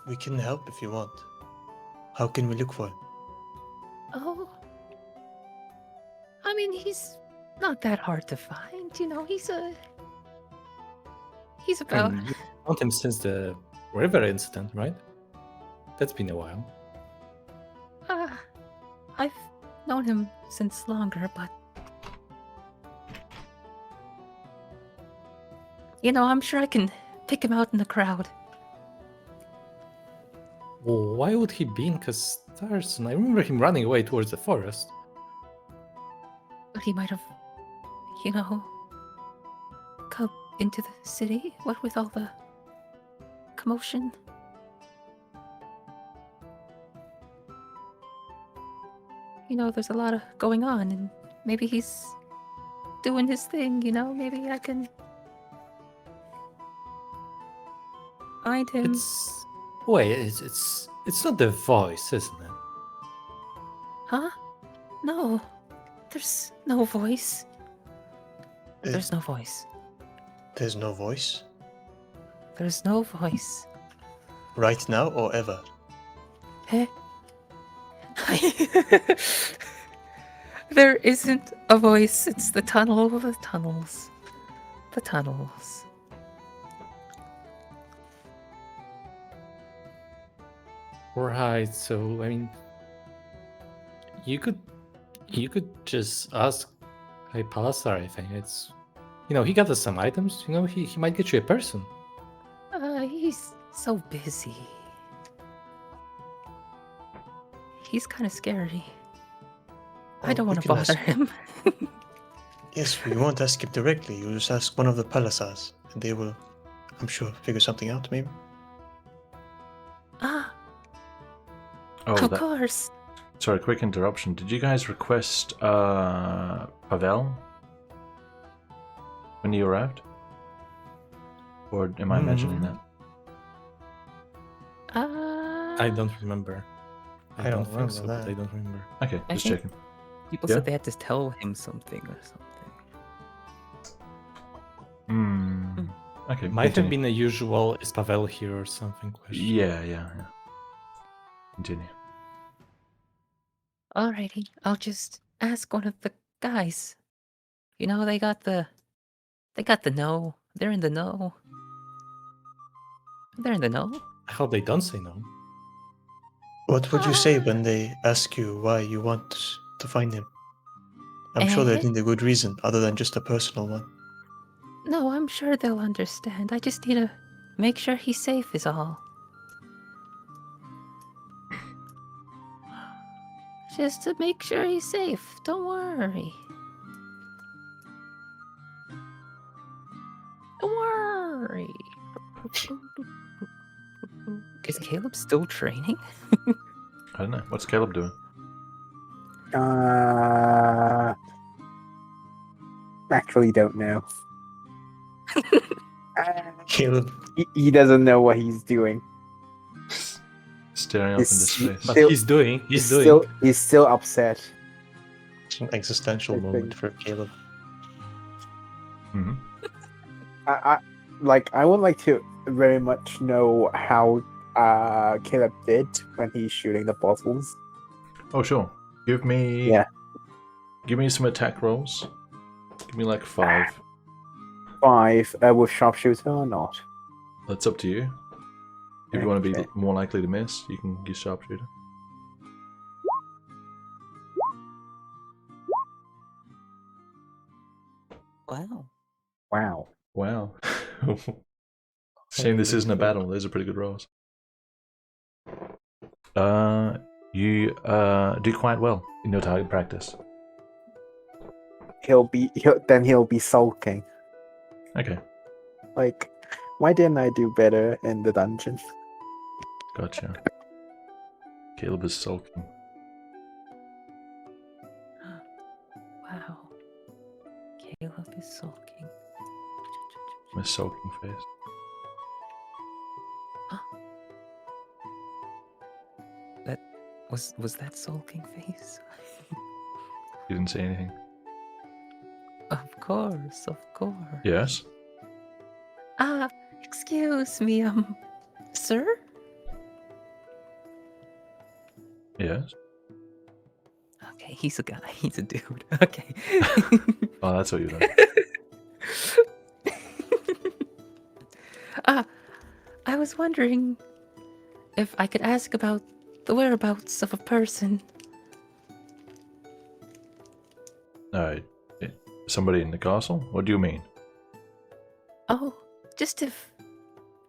We can help if you want. How can we look for him? Oh. I mean, he's not that hard to find, you know. He's about. You found him since the river incident, right? That's been a while. I've known him since longer, but I'm sure I can pick him out in the crowd. Well, why would he be in Castarson? I remember him running away towards the forest. But he might have, come into the city. What with all the commotion? There's a lot of going on, and maybe he's doing his thing, Maybe I can find him. It's not the voice, isn't it? Huh? No. There's no voice. There's no voice. There's no voice? There's no voice. Right now or ever? Eh? There isn't a voice. It's the tunnels. The tunnels. Right, so I mean you could just ask Palasar, I think. It's he got us some items, he might get you a person. He's so busy. He's kind of scary. I don't we want to can bother ask- him. Yes, we won't ask him directly. You just ask one of the Palasars, and they will, I'm sure, figure something out, maybe. Oh, Of course. Sorry, quick interruption. Did you guys request Pavel when you arrived? Or am I imagining that? I don't remember. I don't think remember so, that. but I don't remember. Okay, I just think- checking. People Yeah? said they had to tell him something or something. Hmm. Okay. Might have continue. been a usual is Pavel here or something question. Yeah. Continue. Alrighty, I'll just ask one of the guys. You know, they got the know. They're in the know. They're in the know. I hope they don't say no. What would you say when they ask you why you want to find him? I'm sure they Eh? need a good reason other than just a personal one. No, I'm sure they'll understand. I just need to make sure he's safe is all. Just to make sure he's safe. Don't worry. Don't worry. Is Caleb still training? I don't know. What's Caleb doing? Actually don't know. Caleb, He doesn't know what he's doing. Staring up into He's space. But Still- he's doing. He's still upset. it's an existential I moment think- for Caleb. Hmm. I would like to very much know how Caleb did when he's shooting the bottles. Oh, sure. Give me. Yeah. Give me some attack rolls. Give me like 5. 5 with sharpshooter or not? That's up to you. If you want to be Okay. more likely to miss, you can use sharpshooter. Wow. Wow. Wow. Shame this isn't a battle. Those are pretty good rolls. You do quite well in your target practice. He'll be sulking. Okay, Like, why didn't I do better in the dungeon? gotcha. Caleb is sulking. Wow. Caleb is sulking. My sulking face. Was that sulking face? You didn't say anything. Of course, of course. Yes? Excuse me, sir? Yes? Okay, he's a guy. He's a dude. Okay. Oh, that's what you're doing. I was wondering if I could ask about the whereabouts of a person. Somebody in the castle? What do you mean? Oh, just if,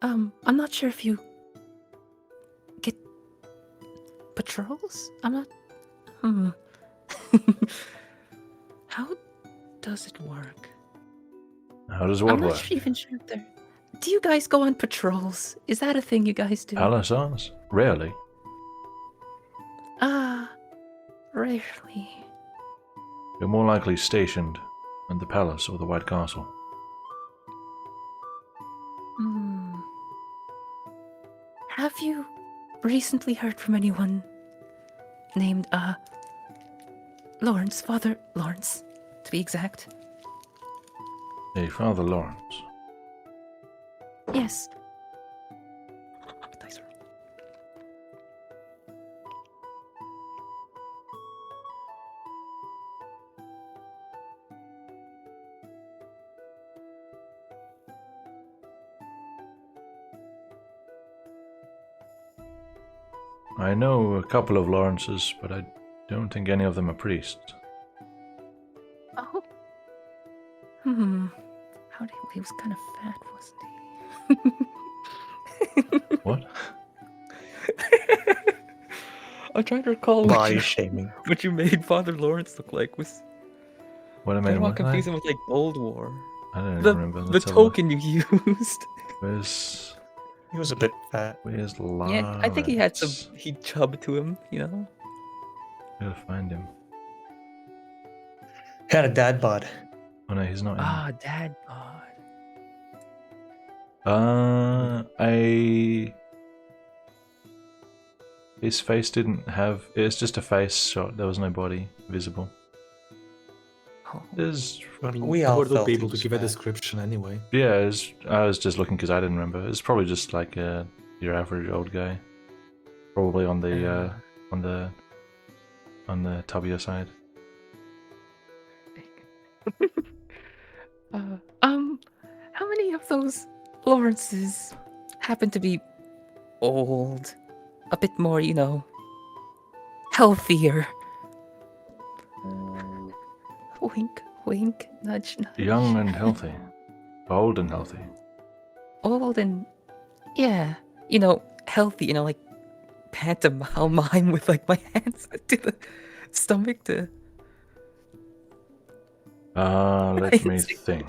I'm not sure if you get patrols? I'm not, How does it work? How does what I'm work? not even sure if they're... Do you guys go on patrols? Is that a thing you guys do? Palisades? Rarely. Rarely. You're more likely stationed in the palace or the White Castle. Have you recently heard from anyone named, Lawrence? Father Lawrence, to be exact? Hey, Father Lawrence. Yes. Dice roll. I know a couple of Lawrences, but I don't think any of them are priests. Oh. How did he was kind of fat, wasn't he? What? I'm trying to recall Body shaming. what you made Father Lawrence look like. Was What am I I don't want to looking confuse like? him with like Gold War. I don't even The remember. the Let's have a look. token you used. Where's He was a bit fat. Lawrence? Yeah, I think he had some heat chub to him. You know. Gotta find him. Had a dad bod. Oh no, he's not in. Ah, dad bod. His face didn't have. It's just a face shot. There was no body visible. Oh, There's. I mean, We the all board will felt be he able to was give a bad. description anyway. Yeah, I was just looking because I didn't remember. It's probably just like your average old guy. Probably on the tubbier side. How many of those Lawrences happen to be old? A bit more, healthier. Wink, wink, nudge, nudge. Young and healthy. Old and healthy. Old and, yeah, healthy, like pantomime with like my hands to the stomach to. Let me think.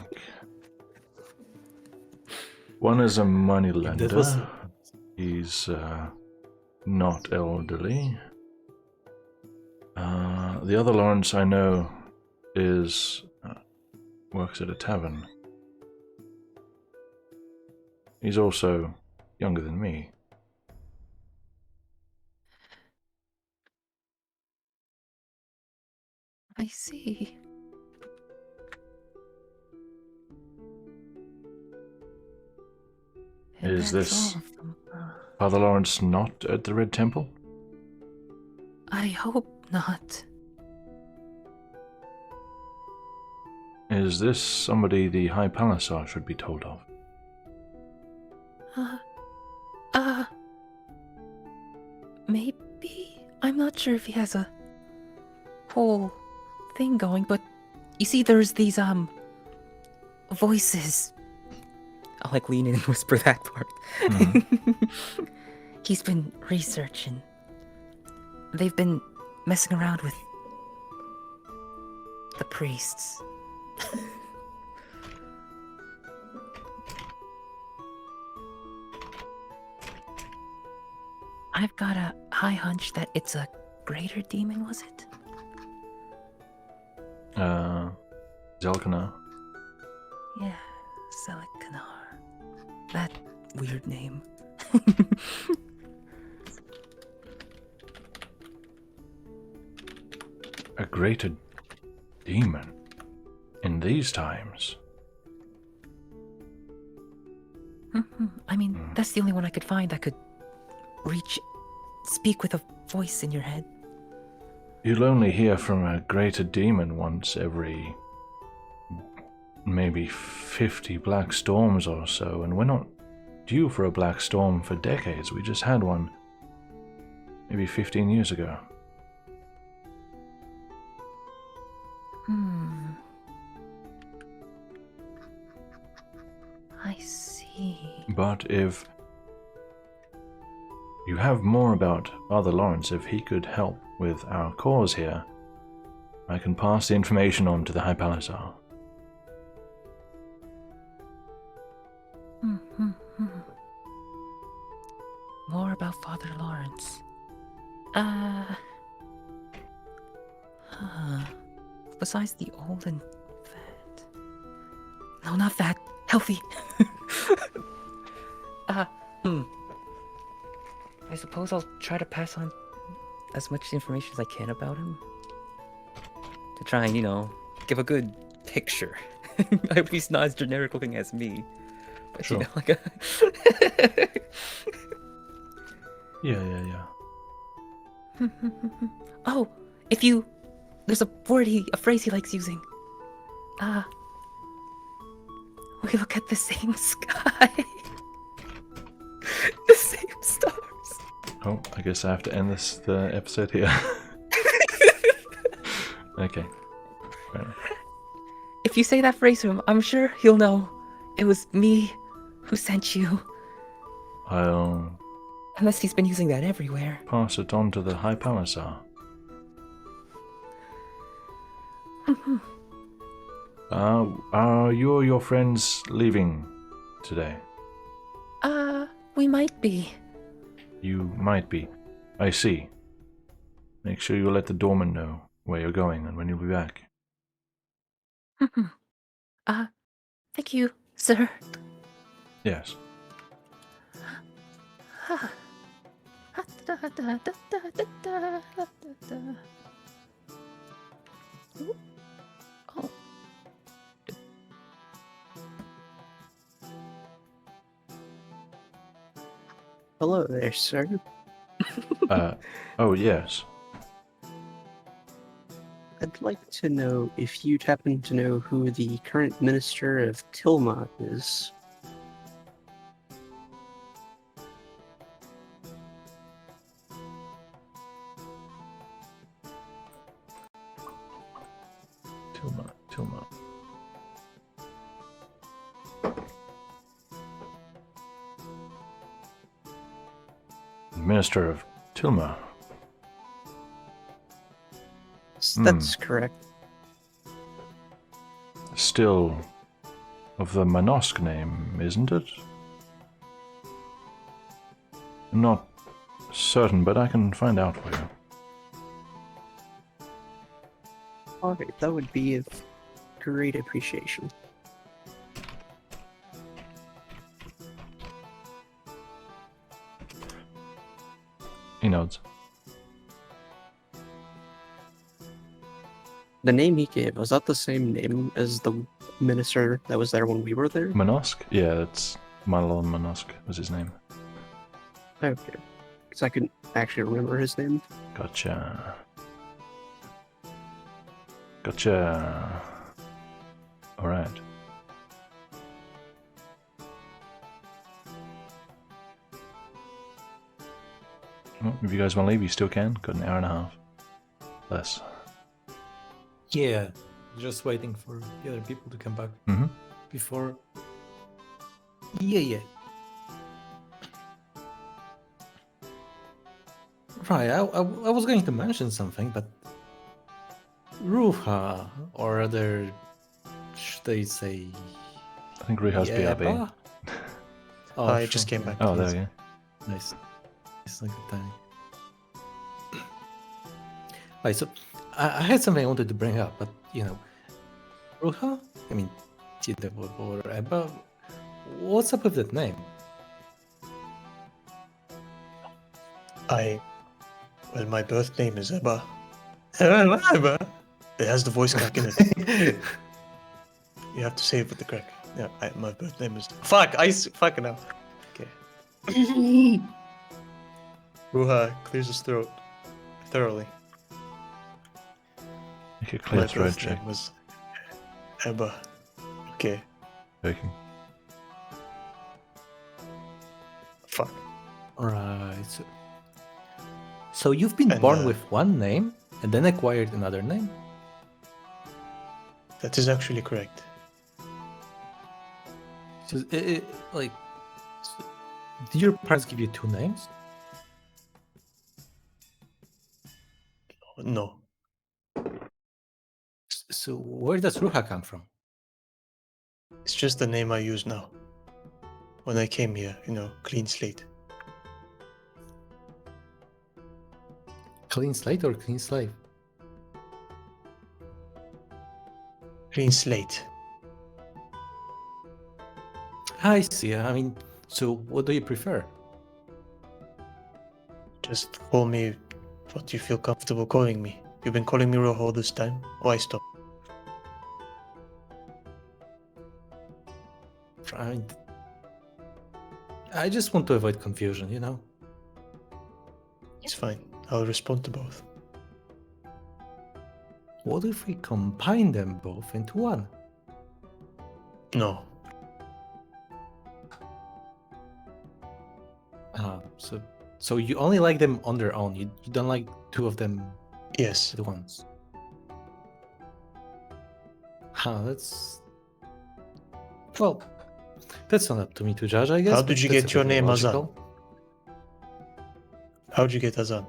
One is a moneylender. That was He's not elderly. The other Lawrence I know is works at a tavern. He's also younger than me. I see. And Is that's this- all of them. Father Lawrence not at the Red Temple? I hope not. Is this somebody the High Palisar should be told of? Maybe? I'm not sure if he has a whole thing going, but you see, there's these, voices. I'll like lean in and whisper that part. He's been researching. They've been messing around with the priests. I've got a high hunch that it's a greater demon, was it? Zelkanar. Yeah, Selikanar. That weird name. A greater demon in these times. I mean, that's the only one I could find that could speak with a voice in your head. You'll only hear from a greater demon once every maybe 50 black storms or so, and we're not due for a black storm for decades. We just had one maybe 15 years ago. I see. But if you have more about Father Lawrence, if he could help with our cause here, I can pass the information on to the High Palisar. More about Father Lawrence. Besides the old and fat. No, not fat. Healthy. I suppose I'll try to pass on as much information as I can about him. To try and, give a good picture. I hope he's not as generic looking as me. But, Sure. like a... Yeah. Oh, there's a phrase he likes using. We look at the same sky. The same stars. Oh, I guess I have to end the episode here. Okay. Fair enough. If you say that phrase to him, I'm sure he'll know it was me who sent you. I'll Unless he's been using that everywhere. pass it on to the High Palisar. Are you or your friends leaving today? We might be. You might be. I see. Make sure you let the doorman know where you're going and when you'll be back. Thank you, sir. Yes. Oh. Hello there, sir. Oh, yes. I'd like to know if you'd happen to know who the current minister of Tilma is. Tilma. Minister of Tilma. That's correct. Still of the Manosk name, isn't it? I'm not certain, but I can find out for you. Alright, that would be of great appreciation. He nods. The name he gave, was that the same name as the minister that was there when we were there? Manosk? Yeah, it's Malon Manosk was his name. Okay. Because I couldn't actually remember his name. Gotcha. Alright. Well, if you guys want to leave, you still can. Got an hour and a half. Less. Yeah, just waiting for the other people to come back Mm-hmm. before. Yeah. Right, I was going to mention something, but Ruha, or rather, should I say? I think Ruha's BRB. Yeba? Oh, I sure. just came back. Oh, please. there we go. Nice. It's like good timing. Right, so I had something I wanted to bring up, but Ruha? I mean, Tida or Eba? What's up with that name? Well, my birth name is Eba. Eba. It has the voice crack in it. You have to say it with the crack. Yeah, my birth name is. Fuck! Fuck it now. Okay. Ruha clears his throat thoroughly. Make a clear My throat birth check. name was Eba. Okay. Joking. Fuck. Right. So you've been And, born with one name and then acquired another name? That is actually correct. So like, did your parents give you two names? No. So where does Ruha come from? It's just the name I use now. When I came here, clean slate. Clean slate or clean slave? Clean slate. I see. I mean, so what do you prefer? Just call me what you feel comfortable calling me. You've been calling me Rojo all this time. Why stop? I just want to avoid confusion, It's fine. I'll respond to both. What if we combine them both into one? No. So you only like them on their own. You don't like two of them Yes. at once. That's not up to me to judge, I guess. How but did you that's get your perfectly name, Azan? logical. How'd you get Azan?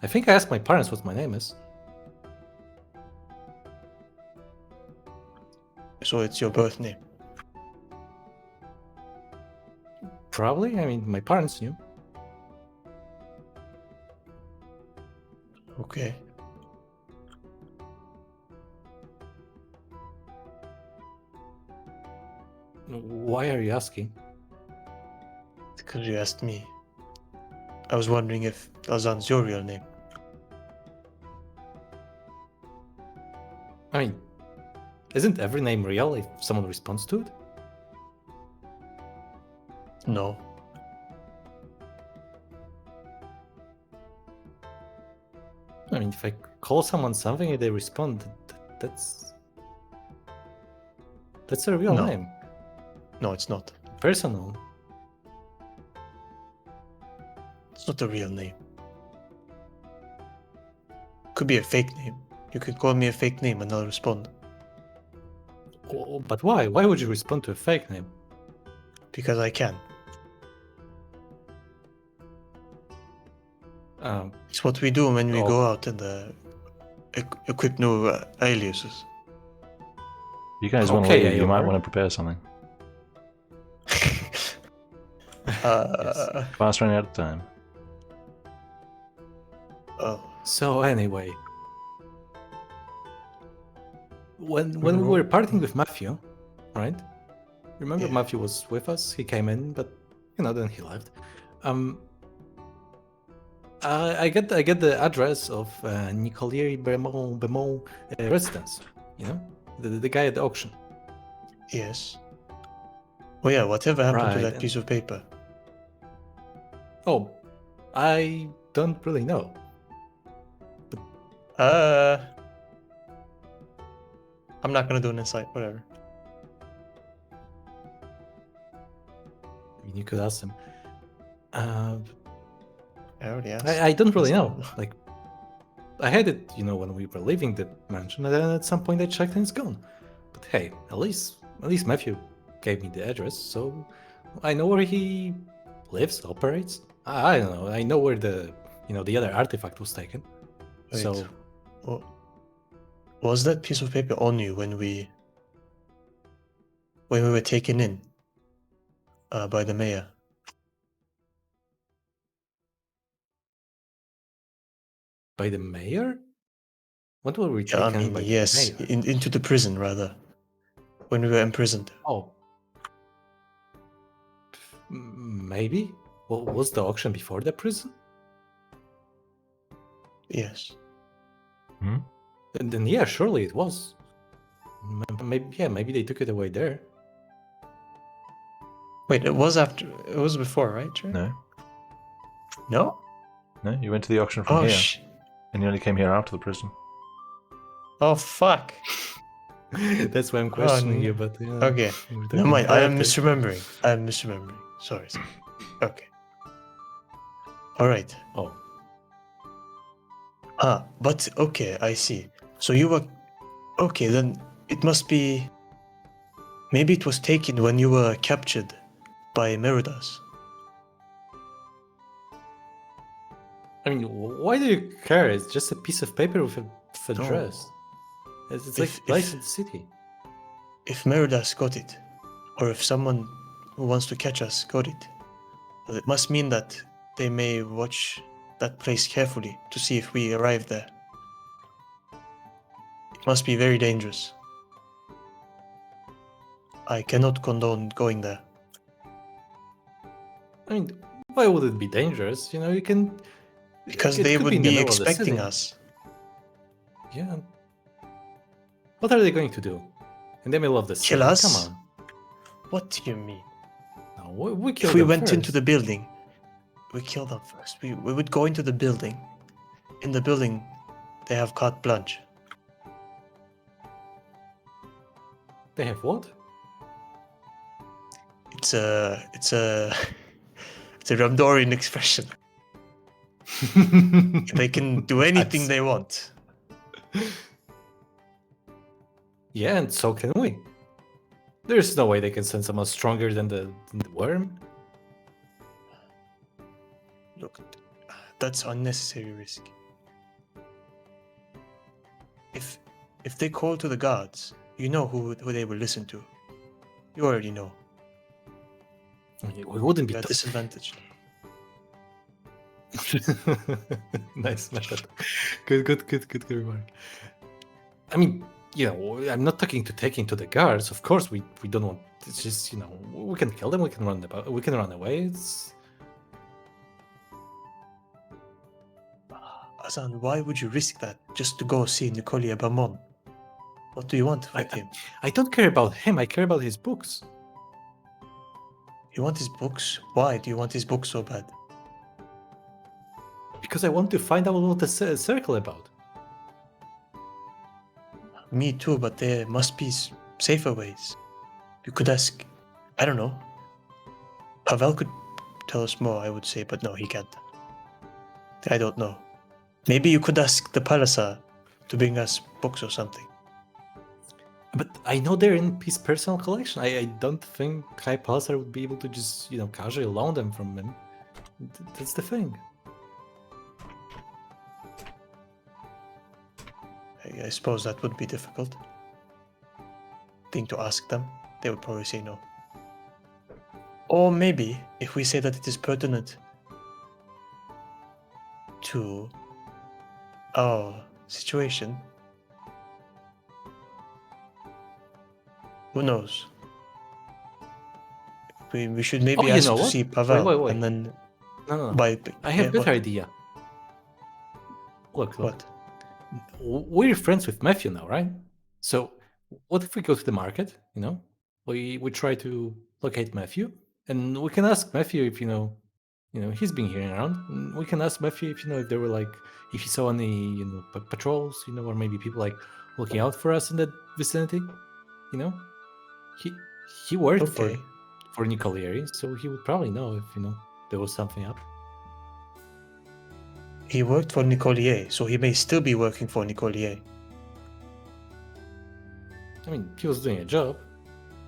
I think I asked my parents what my name is. So it's your birth name. Probably. I mean, my parents knew. Okay. Why are you asking? Because you asked me. I was wondering if Lazan's your real name. I mean, isn't every name real if someone responds to it? No. I mean, if I call someone something and they respond, that's a real No. name. No, it's not. Personal. It's not a real name. Could be a fake name. You could call me a fake name and I'll respond. Oh, but why? Why would you respond to a fake name? Because I can. It's what we do when we Oh. go out and equip new aliases. You guys want to Okay, leave? yeah, You might you're want to prepare something. Uh, Fast running out of time. oh, So anyway, when we were parting with Matthew, right? Remember Yeah. Matthew was with us. He came in, but then he left. I get the address of Nicolieri Bemont residence. You know, the guy at the auction. yes. Oh yeah, whatever happened to Right, that and- piece of paper? Oh, I don't really know. I'm not gonna do an insight, whatever. I mean, you could ask him. I already asked. I don't really That's know. not- Like, I had it, when we were leaving the mansion, and then at some point I checked and it's gone. But hey, at least Matthew gave me the address, so I know where he lives, operates. I don't know. I know where the other artifact was taken. Wait, So was that piece of paper on you when we were taken in by the mayor? by the mayor? What were we Yeah, I taken mean, by yes, the mayor? into the prison rather. When we were imprisoned. Oh, maybe. Well, was the auction before the prison? Yes. Then yeah, surely it was. Maybe they took it away there. Wait, it was before, right? Trey? No, No? no. You went to the auction from Oh here, and you only came here after the prison. Oh fuck. That's why I'm questioning no. you, but yeah. Okay. we're Never talking mind. I am characters. misremembering. Sorry. Okay. All right. Oh, But okay, I see. So you were okay. Then it must be. Maybe it was taken when you were captured by Meridas. I mean, why do you care? It's just a piece of paper with a No. address. It's If- like life in the city. If Meridas got it, or if someone who wants to catch us got it, well, it must mean that they may watch that place carefully to see if we arrive there. It must be very dangerous. I cannot condone going there. I mean, why would it be dangerous? You can. Because it they could would in the be middle of the expecting city. us. Yeah. What are they going to do in the middle of the city? Kill us? Come on. What do you mean? No, we kill If we them went into first. the building, we kill them first. We would go into the building. In the building, they have carte blanche. They have what? It's a it's a Ramdorian expression. They can do anything That's- they want. Yeah, and so can we. There's no way they can send someone stronger than the worm. Look, that's unnecessary risk. If they call to the gods, you know who they will listen to. You already know. I mean, we wouldn't be. We are disadvantaged. Nice method. Good remark. I mean, I'm not talking to taking to the guards. Of course, we don't want. It's just we can kill them. We can run away. It's Azan, why would you risk that just to go see Nicolia Bamon? What do you want with him? I don't care about him. I care about his books. You want his books? Why do you want his books so bad? Because I want to find out what the circle about. Me too, but there must be safer ways. You could ask, I don't know. Pavel could tell us more, I would say, but no, he can't. I don't know. Maybe you could ask the Palasa to bring us books or something. But I know they're in his personal collection. I don't think Kai Palazar would be able to just, casually loan them from him. That's the thing. I suppose that would be difficult. Thing to ask them, they would probably say no. Or maybe, if we say that it is pertinent to our situation, who knows? We should maybe ask to see Pavel, wait. and then No. by I have a better what? idea. Look. What? We're friends with Matthew now, right? So what if we go to the market? We try to locate Matthew, and we can ask Matthew if he's been hearing around. And we can ask Matthew if there were if he saw any patrols, or maybe people looking out for us in that vicinity. He worked Okay. for Nicolieri, so he would probably know if there was something up. He worked for Nicolier, so he may still be working for Nicolier. I mean, he was doing a job.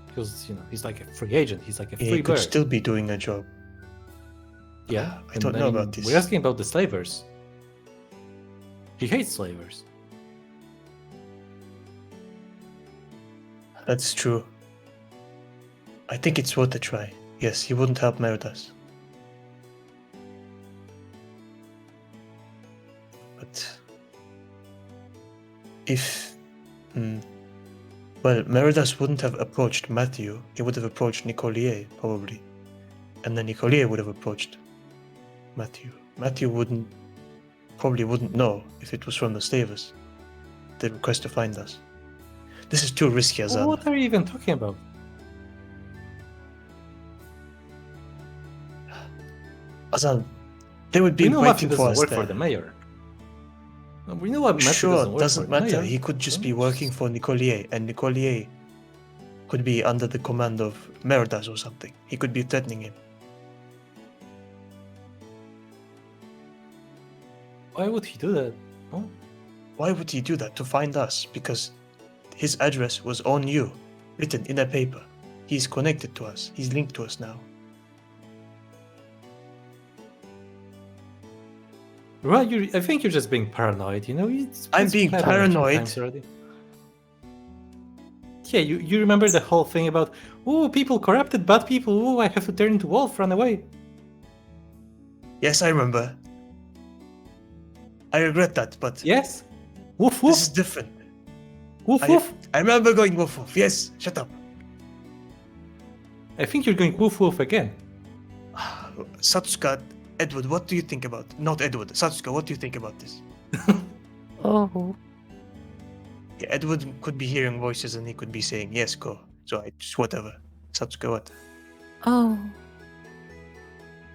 Because he's like a free agent. He's like a free He could bird. still be doing a job. Yeah, I don't know about this. We're asking about the slavers. He hates slavers. That's true. I think it's worth a try. Yes, he wouldn't help Meridas. But if well, Meridas wouldn't have approached Matthew, he would have approached Nicolier, probably. And then Nicolier would have approached Matthew. Matthew probably wouldn't know if it was from the slavers. The request to find us. This is too risky, Azan. What are you even talking about? Azan, they would be We know Matthew waiting for doesn't us work there. for the mayor. We know what Matthew Sure, doesn't work doesn't for the matter. mayor. He could just No, be working for Nicolier, and Nicolier could be under the command of Meridas or something. He could be threatening him. Why would he do that? Huh? Why would he do that? To find us? Because his address was on you, written in a paper. He's connected to us. He's linked to us now. Well, I think you're just being paranoid. I'm being paranoid. Already. Yeah, you remember the whole thing about people corrupted, bad people. I have to turn into wolf, run away. Yes, I remember. I regret that, but Yes. Woof woof. this is different. Woof woof. I remember going woof woof. Yes, shut up. I think you're going woof woof again. Satsuka, Edward, what do you think about? Not Edward, Satsuka, what do you think about this? Oh, Yeah, Edward could be hearing voices and he could be saying, yes, go. So I just, whatever. Satsuka, what? oh.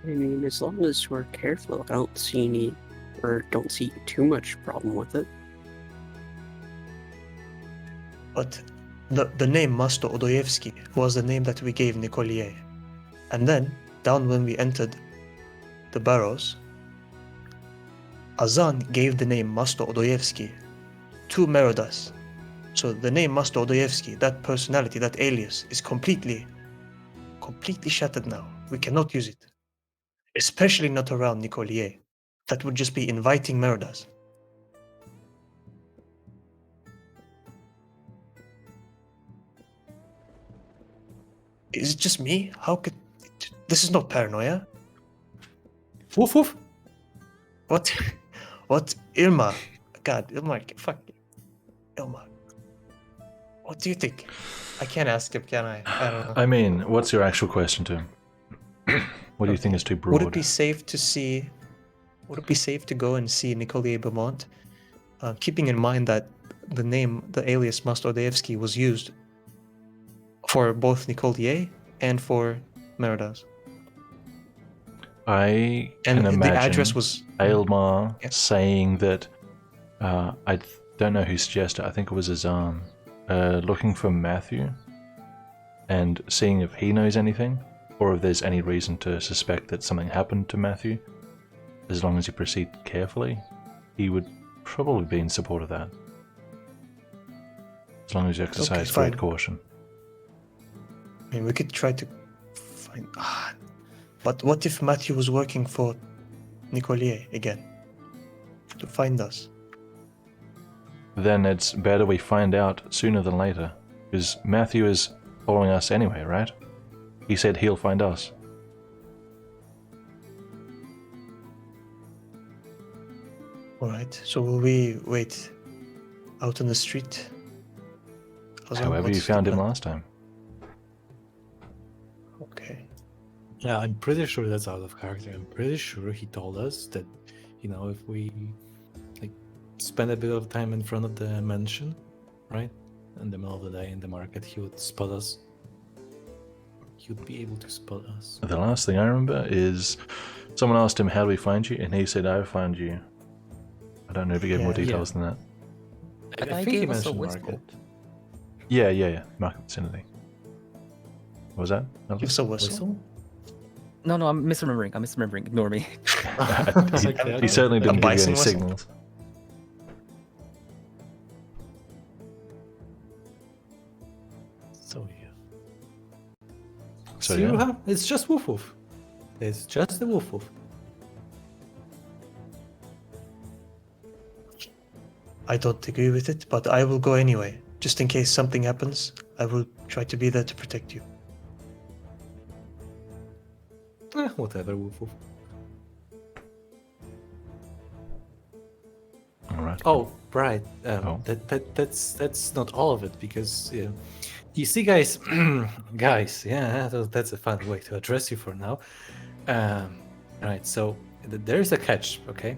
I mean, as long as we're careful, I don't see too much problem with it. But the name Master Odoyevsky was the name that we gave Nicolier. And then, down when we entered the barrows, Azan gave the name Master Odoyevsky to Meridas. So the name Master Odoyevsky, that personality, that alias, is completely shattered now. We cannot use it. Especially not around Nicolier. That would just be inviting Meridas. Is it just me? How could... This is not paranoia. Woof woof. What? What? Irma? God, Irma, fuck. Irma. What do you think? I can't ask him, can I? I don't know. I mean, what's your actual question to him? What do you think is too broad? Would it be safe to see? Would it be safe to go and see Nicolier Beaumont, keeping in mind that the name, the alias Mastodoevsky, was used for both Nicolier and for Meridas? I And can the imagine address was Aylmar Yeah. saying that. Don't know who suggested it. I think it was Azan. Looking for Matthew and seeing if he knows anything, or if there's any reason to suspect that something happened to Matthew. As long as you proceed carefully, he would probably be in support of that. As long as you exercise great fine. caution. I mean, we could try to find. But what if Matthew was working for Nicolier again to find us? Then it's better we find out sooner than later, because Matthew is following us anyway, right? He said he'll find us. All right. So will we wait out on the street? However you found him last time. Okay. Yeah, I'm pretty sure that's out of character. I'm pretty sure he told us that, if we like spend a bit of time in front of the mansion, right, in the middle of the day in the market, he would spot us. He would be able to spot us. The last thing I remember is someone asked him, "How do we find you?" and he said, "I found you." I don't know if he gave more Yeah. details than that. But I I think he gave us a mentioned whistle. market. Yeah. Market vicinity. What was that? Give us a whistle. No, I'm misremembering. Ignore me. He certainly didn't give you bison any whistle? signals. So yeah. So See, yeah. it's just woof woof. It's just a woof woof. I don't agree with it, but I will go anyway. Just in case something happens, I will try to be there to protect you. Whatever, woof woof. All right. Oh, right. Oh. That's not all of it, because you see, guys, guys. Yeah, that's a fun way to address you for now. Right. So there's a catch. Okay.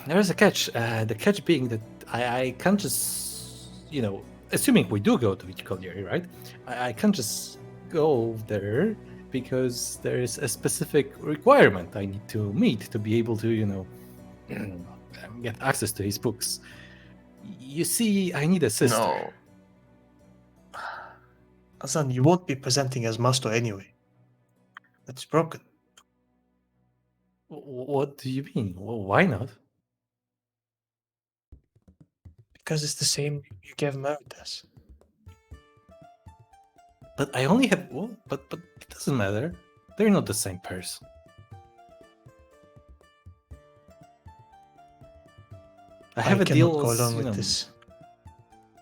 There's a catch. The catch being that I can't just, assuming we do go to Vichkolieri, right? I can't just go there because there's a specific requirement I need to meet to be able to, get access to his books. You see, I need a sister. No. Azan, you won't be presenting as master anyway. That's broken. What do you mean? Well, why not? Because it's the same you gave Meridas. But I only have. Well, but it doesn't matter. They're not the same person. I have a cannot deal. go along with this.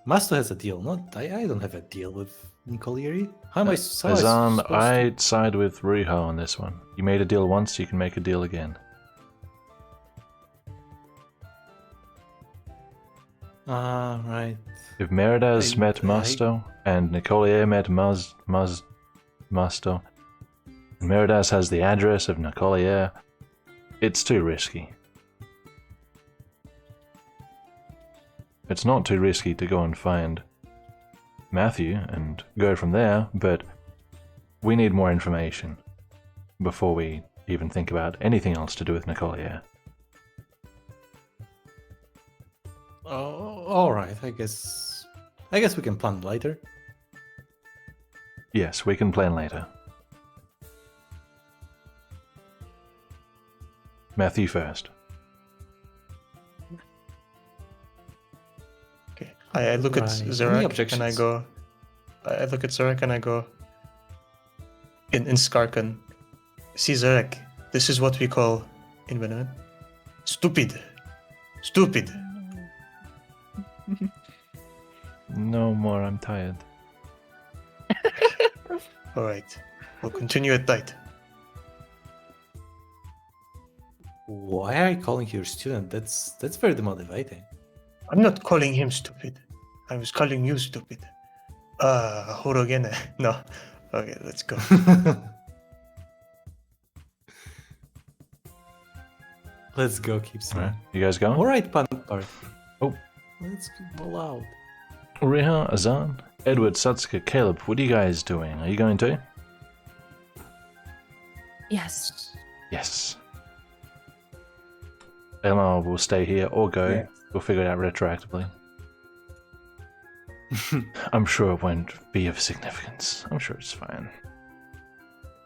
Masto has a deal. Not I don't have a deal with Nicolieri. How am I? How am Azan, supposed to- I'd side with Riiga on this one. You made a deal once, you can make a deal again. Right. If Meridas I- met I- Masto and Nicolier met Masto, and Meridas has the address of Nicolier, it's too risky. It's not too risky to go and find Matthew and go from there, but we need more information before we even think about anything else to do with Nicolier. Oh, all right. I guess we can plan later. Yes, we can plan later. Matthew first. Okay. I look at Right. Any Zarek and I objections? go. I look at Zarek and I go. In Skarkan, see Zarek. This is what we call in Venom. Stupid. Stupid. No more, I'm tired. All right. We'll continue at night. Why are you calling your student? That's very demotivating. I'm not calling him stupid. I was calling you stupid. Horogene. No. Okay, let's go. Let's go, keep All right, singing. you guys going? All right, Panpar. Oh. Let's go loud. Riha, Azan, Edward, Satsuka, Caleb, what are you guys doing? Are you going too? Yes. Yes. Elmar will stay here or go. Yeah. We'll figure it out retroactively. I'm sure it won't be of significance. I'm sure it's fine.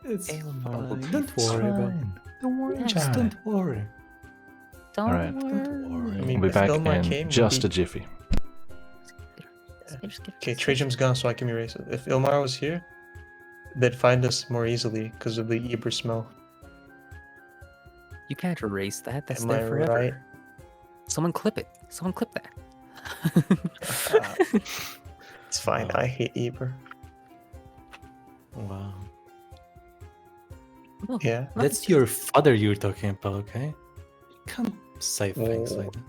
It's Elmar will fine. be Don't worry about it. Don't worry Yes. Just don't worry. Don't Alright. Don't worry. I mean, We'll be if back Elmar in came, just a maybe- jiffy. Okay, Trajan's gone, so I can erase it. If Ilmar was here, they'd find us more easily because of the Eber smell. You can't erase that. That's Am there I forever. right? Someone clip it. Someone clip that. It's fine. I hate Eber. Wow. Oh, Yeah. That's your father you're talking about, okay? You can't say things Oh. like that.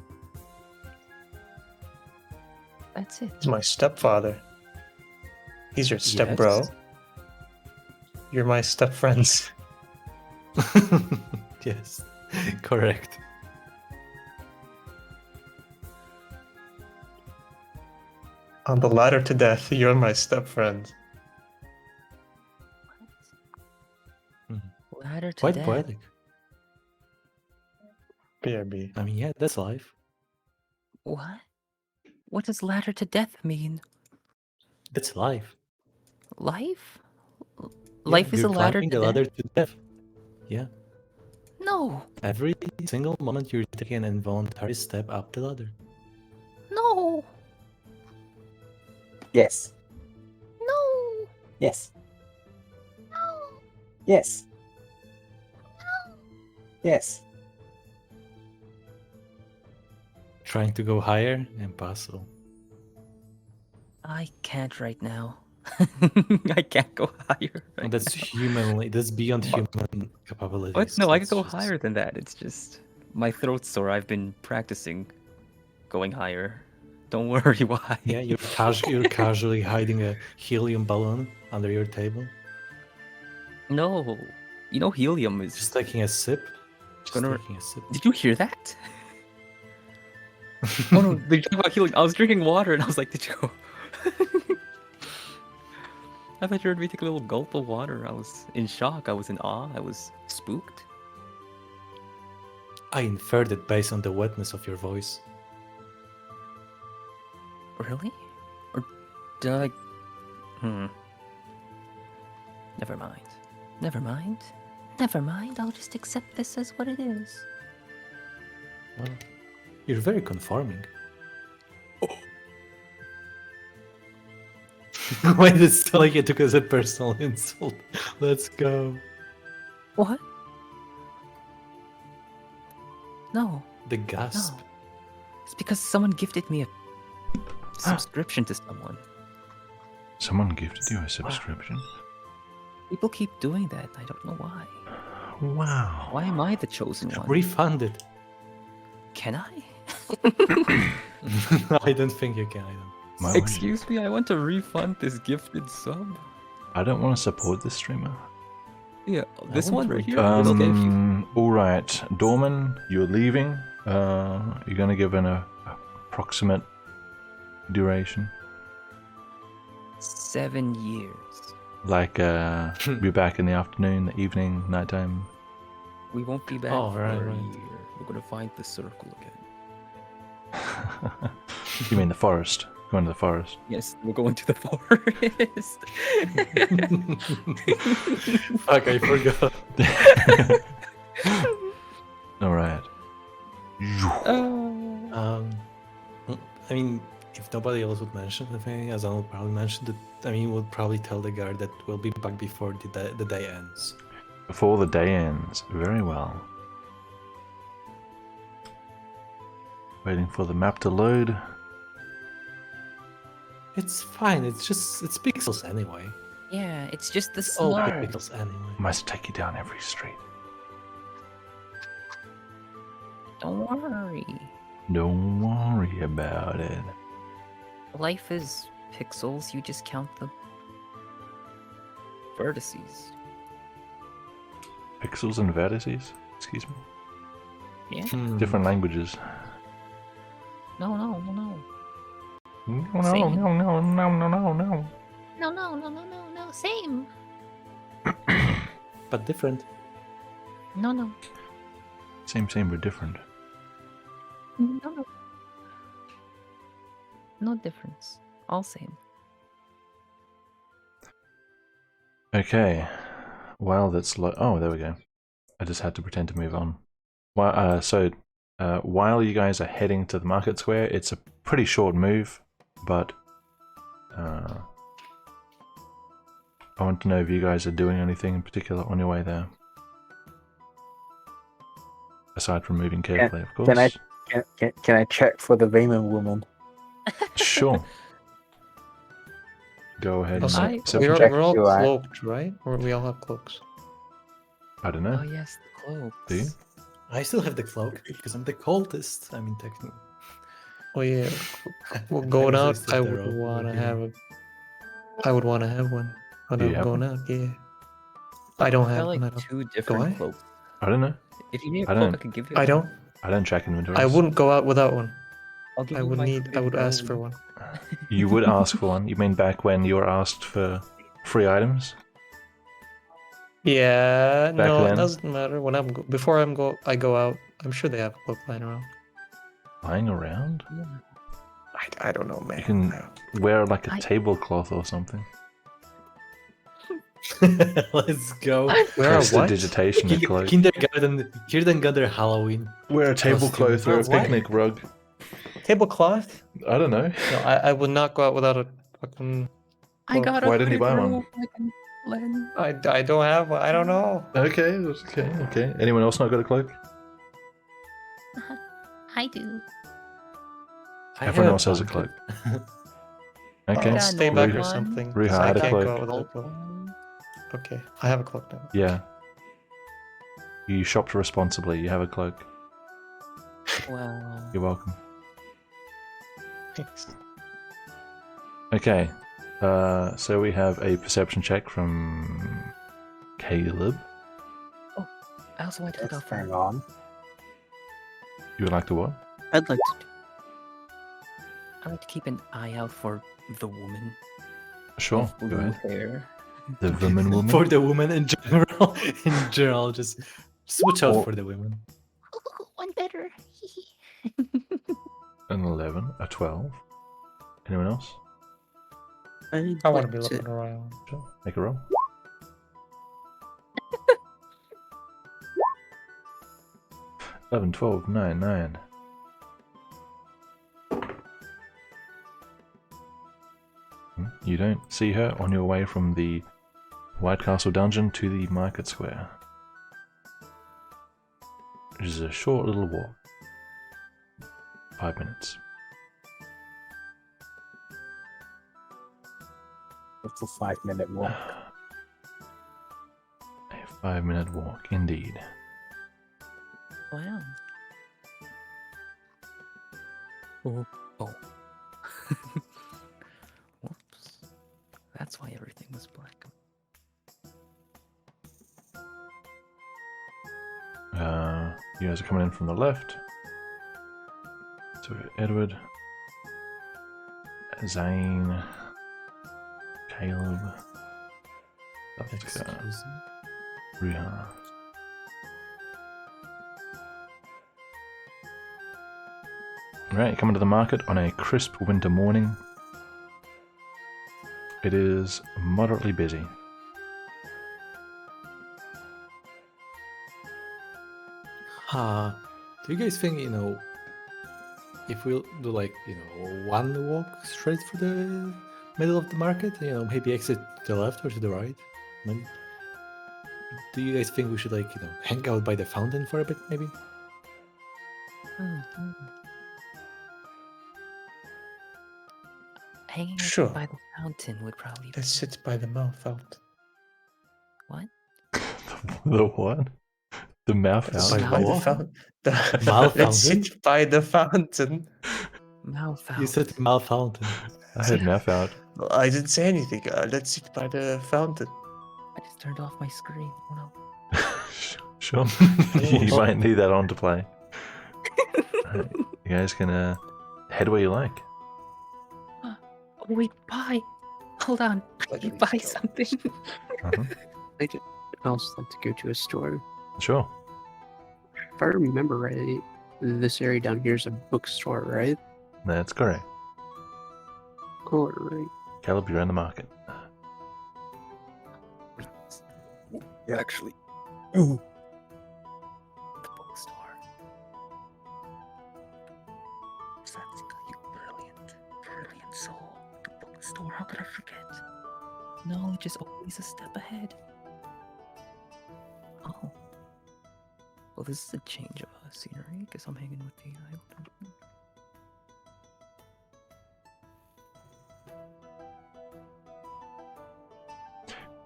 That's it. He's my stepfather. He's your step bro. Yes. You're my step friends. Yes, correct. On the ladder to death, you're my step friends. Ladder to Quite death. poetic. BRB. I mean, yeah, that's life. What? What does ladder to death mean? That's life. Life? Yeah, Life is a you're ladder climbing to the death? ladder to death. Yeah, No. every single moment you're taking an involuntary step up the ladder. No. Yes. No. Yes. Yes. Yes. Trying to go higher, impossible. I can't right now. I can't go higher. And Right that's now. humanly, that's beyond human capabilities. What? No, I That's could go just- higher than that. It's just my throat's sore. I've been practicing going higher. Don't worry why. Yeah, you're casually hiding a helium balloon under your table, No. You know helium is just taking a sip. Just Gonna- taking a sip. Did you hear that? Oh no, they talk about healing. I was drinking water and I was like, did you go? I thought you heard me take a little gulp of water. I was in shock. I was in awe. I was spooked. I inferred it based on the wetness of your voice. Really? Or did I? Never mind. Never mind. Never mind. I'll just accept this as what it is. Well, you're very conforming. Why did it sound like you took it as a personal insult? Let's go. What? No. The gasp. No. It's because someone gifted me a subscription to someone. Someone gifted you a subscription. People keep doing that. I don't know why. Wow. Why am I the chosen one? Refunded. Can I? I don't think you can. I don't. My word. Excuse me, I want to refund this gifted sub. I don't want to support this streamer. Yeah, this want one to right here. return- It's okay if you... All right, Dorman, you're leaving. You're going to give an approximate duration, 7 years. like be back in the afternoon, the evening, nighttime. We won't be back Oh, for right, a right. year. We're gonna find the circle again. You mean the forest? Going to the forest. Yes, we're going to the forest. Fuck, I forgot. All right. I mean, if nobody else would mention anything, as I will probably mention that. I mean, we'll probably tell the guard that we'll be back before the day ends. Before the day ends. Very well. Waiting for the map to load. It's fine. It's pixels anyway. Yeah, it's just the It's all slur. pixels anyway. Must take you down every street. Don't worry. Don't worry about it. Life is pixels. You just count the vertices. Pixels and vertices? Excuse me. Yeah. Different languages. No. No, Same. no. No. Same. But different. No. Same, but different. No. No difference. All same. Okay. While that's oh, there we go. I just had to pretend to move on. While you guys are heading to the market square, it's a pretty short move, but I want to know if you guys are doing anything in particular on your way there. Aside from moving carefully, of course. Can I check for the Raymond woman? Sure. Go ahead. Also, and perception we're, check. we're all Do I? cloaked, right? Or we all have cloaks. I don't know. Oh yes, the cloaks. Do you? I still have the cloak because I'm the coldest. I mean, technically. Oh yeah. Well, I going out, resisted I the would rope want to over here. have a. I would want to have one when Do you I'm have going out. Yeah. I don't I have got like one. I don't. two different I? cloaks. I don't know. If you need a I cloak, don't- I can give you. I one. don't. I don't track inventories. I wouldn't go out without one. I'll give I you would my need. I big would ask for robe. one. You would ask for one. You mean back when you were asked for free items? Yeah. Back no, then? it doesn't matter. When before I go out. I'm sure they have a cloak lying around. Lying around? I don't know, man. You can I- wear like a I- tablecloth or something. Let's go. Where are what? Prestidigitation a cloak. Kindergarten Halloween. Wear a tablecloth or or a a what? picnic rug. Tablecloth? I don't know. No, I would not go out without a fucking. I got a Why didn't you hooded buy one? robe I can lend. I don't have one. I don't know. Okay. Anyone else not got a cloak? I do. I Everyone have else has a blanket. Okay. I'll got stay no back or one. something. Ruha, 'cause I I had a can't cloak. go out without a cloak. Okay, I have a cloak now. Yeah. You shopped responsibly. You have a cloak. Wow. You're welcome. Thanks. Okay. So we have a perception check from Caleb. I also want to look out Hang for. on. You would like to what? I'd like to. I like to keep an eye out for the woman. Sure. Of Go blue ahead. hair. The woman. For the woman in general. In general, just watch out Or- for the women. Ooh, one better. An 11, a 12. Anyone else? I'd I want to like be looking around. Sure. Make a roll. Eleven, 12, 9, 9. You don't see her on your way from the White Castle dungeon to the market square. It is a short little walk. 5 minutes. It's a 5-minute walk. A 5-minute walk, indeed. Wow. Oh. Whoops. That's why everything was black. You guys are coming in from the left. So Edward, Zane, Caleb, Excuse me. Rihanna. Right, you're coming to the market on a crisp winter morning. It is moderately busy. Do you guys think, if we'll do like, one walk straight for the middle of the market, maybe exit to the left or to the right? Do you guys think we should like, hang out by the fountain for a bit, maybe? Hanging out Sure. by the fountain would probably be. That sits by the mouth out. What? The what? The mouth Let's out. sit by the what? fountain. Mouth Let's fountain? sit by the fountain. Mouth out. You said malfountain. I heard mouth out. Well, I didn't say anything. Let's sit by the fountain. I just turned off my screen. Oh no. Sure. You might need that on to play. Alright, you guys can head where you like. Oh wait, buy. Hold on. I can buy something. I'd also like to go to a store. Sure. If I remember right, this area down here is a bookstore, right? That's correct. Alright. Caleb, you're in the market. Yeah. Actually, The bookstore. Satsuka, you brilliant soul. The bookstore, how could I forget? Knowledge is always a step ahead. Oh. Well, this is a change of scenery. Guess I'm hanging with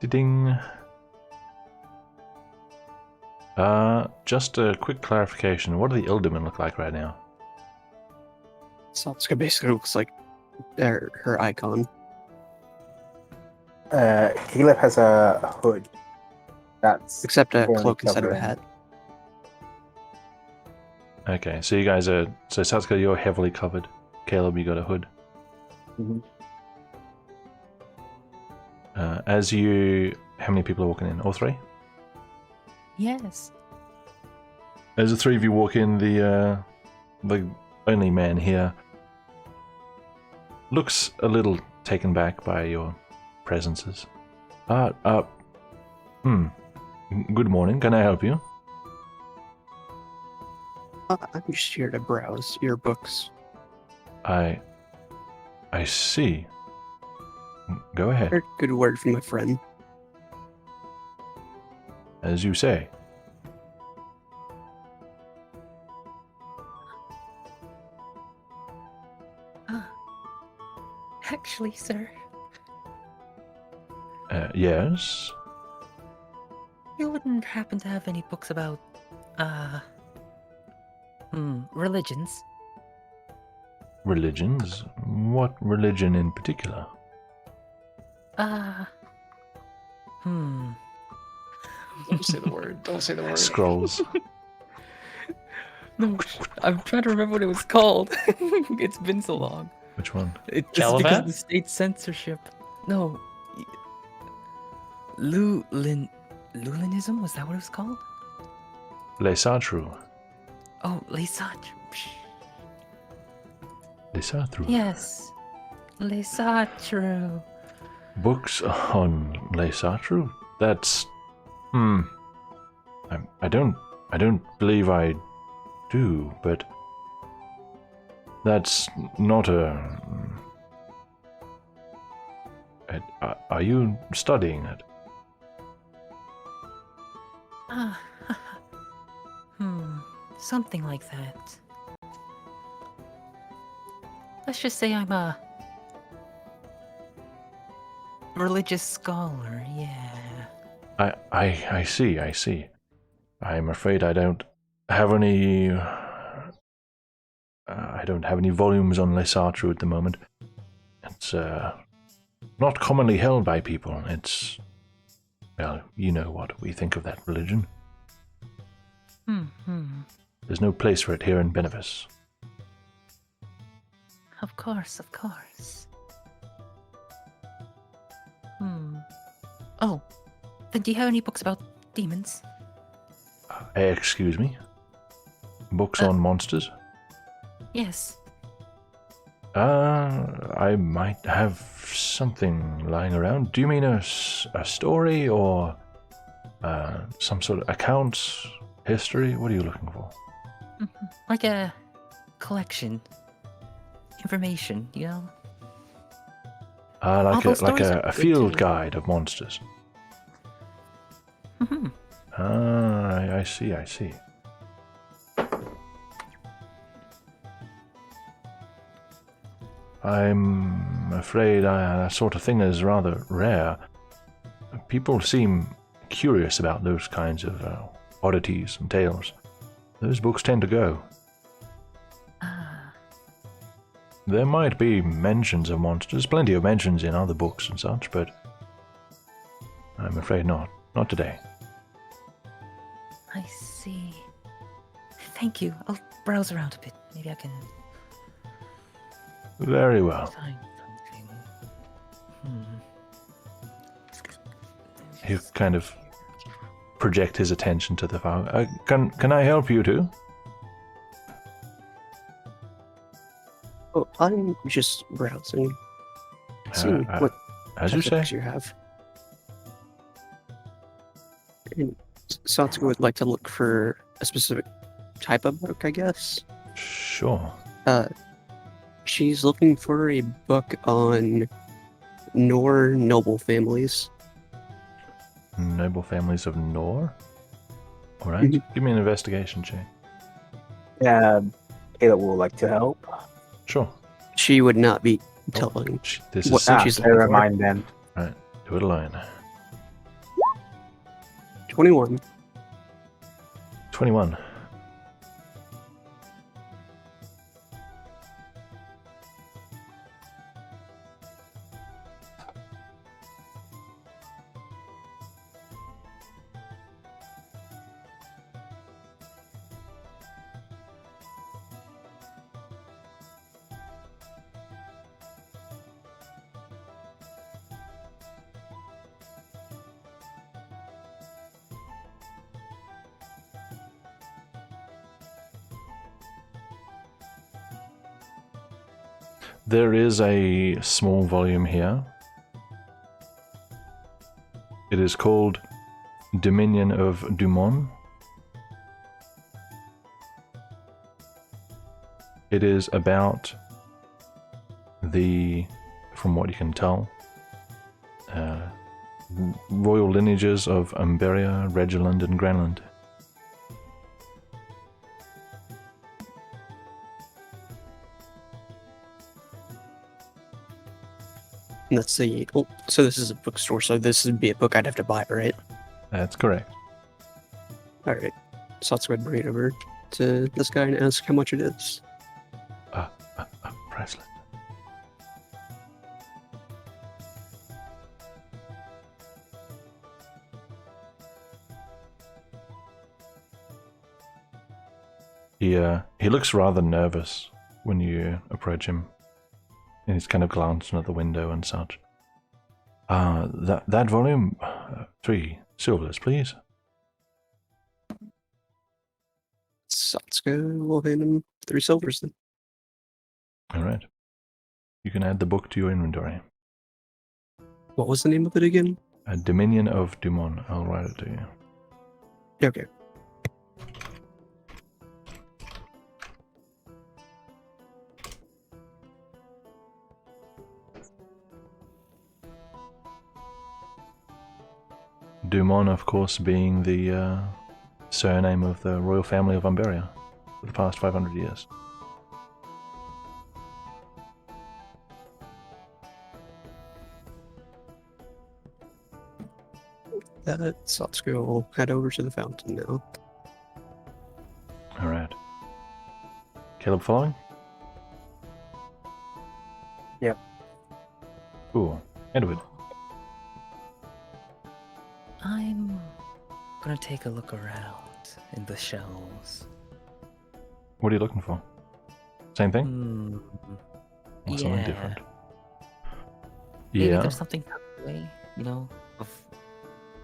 the Ding. Just a quick clarification. What do the Ildermen look like right now? Satsuka basically looks like her icon. Caleb has a hood. That's Except a Fully cloak instead of a covered. hat. Okay, so you guys are... So Satsuka, you're heavily covered. Caleb, you got a hood. Mhm. As you... How many people are walking in? All three? Yes. As the three of you walk in, the only man here looks a little taken back by your presences. Good morning. Can I help you? I'm just here to browse your books. I see. Go ahead. Heard a good word from a friend. As you say. Actually, sir, Yes. you wouldn't happen to have any books about, religions? Religions? What religion in particular? Don't say the word. Don't say the word. Scrolls. No, I'm trying to remember what it was called. It's been so long. Which one? It's because Caliban? of the state censorship. No. Lulinism? Was that what it was called? Les Satru. Oh, Les Satru. Les Satru. Yes. Les Satru. Books on Les Satru? That's... I don't believe I do, but... That's not a... Are you studying it? Something like that. Let's just say I'm a religious scholar, yeah. I see. I'm afraid I don't have any... I don't have any volumes on Les Satru at the moment. It's not commonly held by people. It's... Well, you know what we think of that religion. There's no place for it here in Benevis. Of course. Oh, then do you have any books about demons? Excuse me? Books on monsters? Yes. I might have something lying around. Do you mean a story or some sort of accounts, history? What are you looking for? Like a collection. Information, you know? Like those stories are a good field too. guide of monsters. I see. I'm afraid that sort of thing is rather rare. People seem curious about those kinds of oddities and tales, those books tend to go. Ah, There might be mentions of monsters, plenty of mentions in other books and such, but I'm afraid not. Not today. I see. Thank you. I'll browse around a bit. Maybe I can Very well. find something. He'll kind of project his attention to the file. Can I help you too? Oh, I'm just browsing. Seeing what As you types of say. books you have. And Satsuko would like to look for a specific type of book, I guess. Sure. She's looking for a book on Nor noble families. Noble families of Nor? Alright, give me an investigation check. Caleb will like to help. Sure. She would not be telling. This is What- simple. she's Never looking for. mind then. Right, do it alone. 21. 21. There is a small volume here. It is called Dominion of Dumont. It is about the, from what you can tell, royal lineages of Umberia, Regiland, and Granland. And that's the. Oh, so this is a bookstore, so this would be a book I'd have to buy, right? That's correct. Alright. Satsuko would bring it over to this guy and ask how much it is. Priceless. He looks rather nervous when you approach him, and he's kind of glancing at the window and such. That volume, 3 silvers, please. Satsuko will hand him 3 silvers then. All right. You can add the book to your inventory. What was the name of it again? Dominion of Dumont. I'll write it to you. Okay. Dumont, of course, being the surname of the royal family of Umberia for the past 500 years. Satsuko will head over to the fountain now. All right. Caleb following? Yep. Cool. Edward. I'm gonna take a look around in the shelves. What are you looking for? Same thing? Hmm. Or something yeah. different? Maybe Yeah. there's something tucked away, of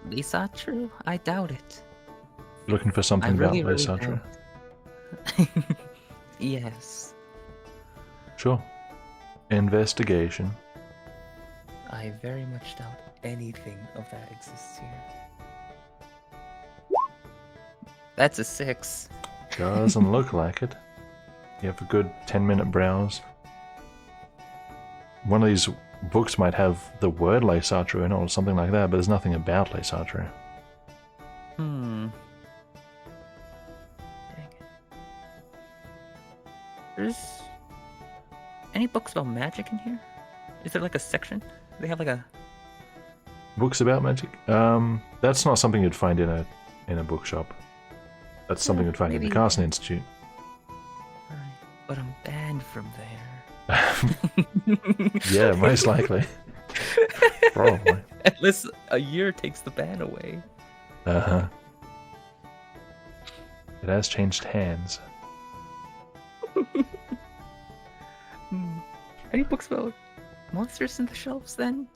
Lisa True? I doubt it. You're looking for something I really, about really Lysatra? doubt. Yes. Sure. Investigation. I very much doubt anything of that exists here. That's a 6. Doesn't look like it. You have a good 10-minute browse. One of these books might have the word Lysatra in it or something like that, but there's nothing about Lysatra. Hmm. Dang it. There's any books about magic in here? Is there like a section? They have like a. Books about magic? That's not something you'd find in a bookshop. That's something you'd find in the maybe- Carson Institute. Right. But I'm banned from there. Yeah, most likely. Probably. Unless a year takes the ban away. Uh-huh. It has changed hands. Any books about monsters in the shelves then?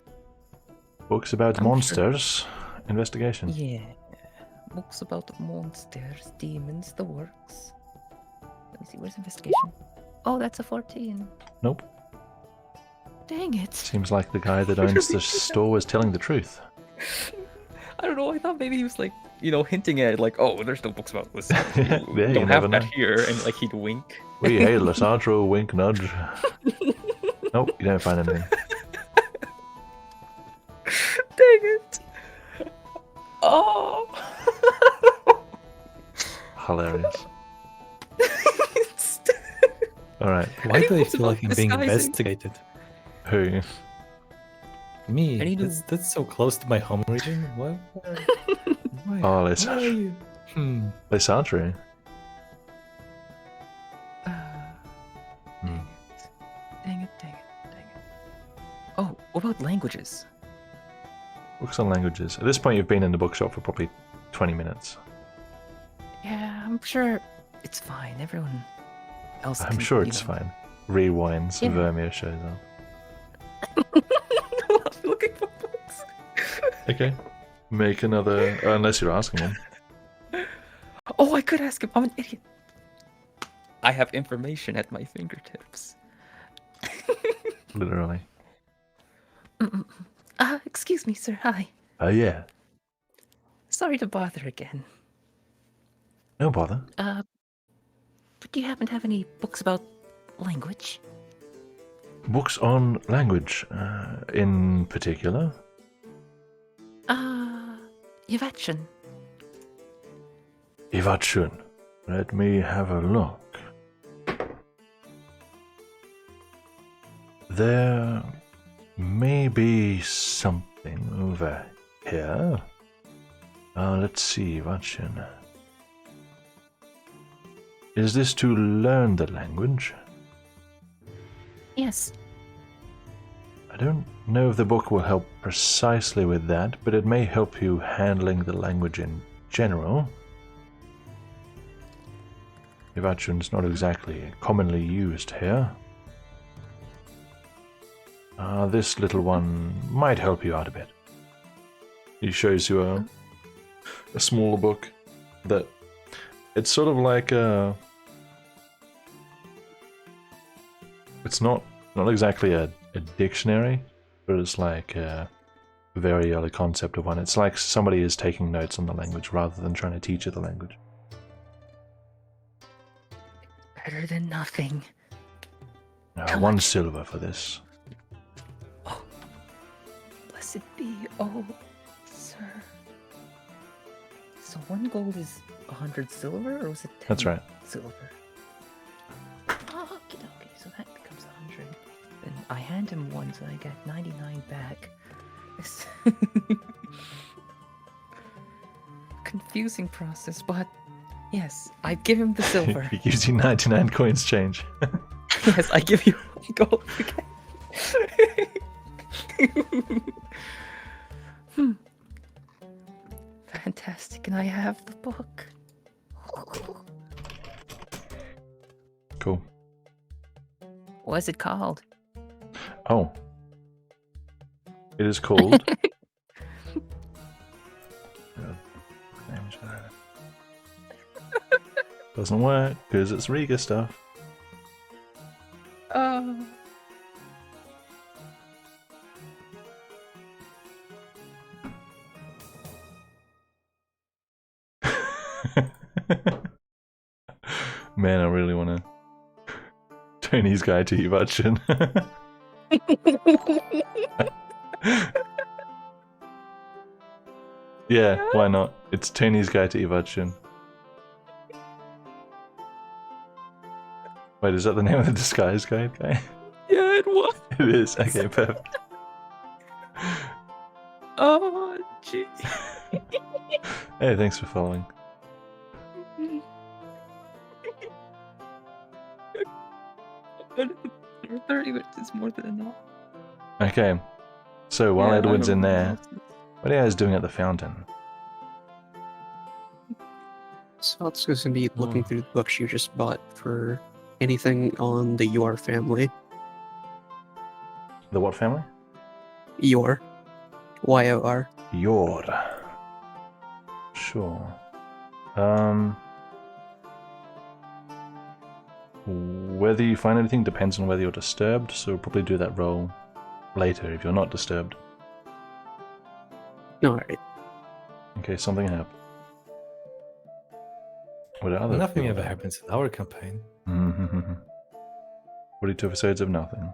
Books about I'm monsters. Investigation. Yeah. Books about monsters, demons, the works. Let me see, where's investigation? Oh, that's a 14. Nope. Dang it. Seems like the guy that owns the store was telling the truth. I don't know, I thought maybe he was like, hinting at like, oh, there's no books about this. Yeah, you Don't never have that know. here, and like he'd wink. We hail Lysandro, wink, nudge. Nope, you don't find anything. Dang it. Oh. Hilarious. Alright, Why do I books feel about like I'm being disguising. investigated? who? Me? I need to- That's so close to my home region. Why? Why Oh, are Lysandro. you? Lysandro. Dang it. Oh, what about languages? Books on languages. At this point, you've been in the bookshop for probably 20 minutes. Yeah, I'm sure it's fine. Everyone else I'm can, sure it's fine. Rewinds, Yeah. Vermeer shows up. Looking for books. Okay. Make another. Unless you're asking him. Oh, I could ask him. I'm an idiot. I have information at my fingertips. Literally. Excuse me, sir. Hi. Oh, yeah. Sorry to bother again. No bother. But do you happen to have any books about language? Books on language, in particular. Yvatchun. Ivatshun. Let me have a look. There may be something over here. Let's see, Ivatshun. Is this to learn the language? Yes. I don't know if the book will help precisely with that, but it may help you handling the language in general. Ivatchun's not exactly commonly used here. This little one might help you out a bit. He shows you a smaller book that it's sort of like a. It's not exactly a dictionary, but it's like a very early concept of one. It's like somebody is taking notes on the language rather than trying to teach you the language. Better than nothing. How 1 much? silver for this. Oh, blessed be, oh, sir. So 1 gold is 100 silver, or was it 10 That's right. silver? Oh, okay, so that becomes 100. Then I hand him 1, so I get 99 back. It's confusing process, but yes, I give him the silver. He gives you 99 coins change. Yes, I give you 1 gold again. Fantastic, and I have the book. Cool. What's it called? Oh. It is called. Doesn't work because it's Riiga stuff. Oh. Man, I really want to turn his guy to Ivatchin. Yeah, why not? It's Tony's guy to Ivatchin. Wait, is that the name of the disguise guide guy? Yeah, it was. It is. Okay, perfect. Oh, jeez. Hey, thanks for following. 30 minutes is more than enough. Okay. So while Yeah, I Edwin's in remember there, what are you guys doing at the fountain? Salt's going to be looking Oh. through the books you just bought for anything on the Yor family. The what family? Yor. Y-O-R. Yor. Sure. Whether you find anything depends on whether you're disturbed, so we'll probably do that roll later if you're not disturbed. Alright. Okay, something happened. What other Nothing people ever do? happens in our campaign. 42 episodes of nothing.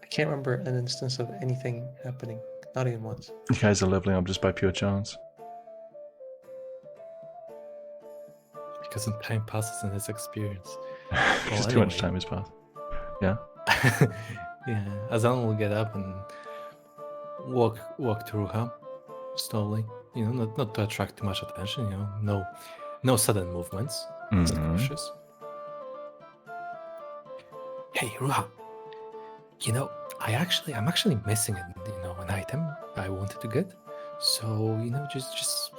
I can't remember an instance of anything happening. Not even once. You guys are leveling up just by pure chance. Because some time passes in his experience. Because too much time has passed. Yeah. Yeah, Azan will get up and walk through her slowly. You know, not to attract too much attention. You know, no sudden movements. Just cautious. Hey, Ruha. You know, I'm actually missing an item I wanted to get. So just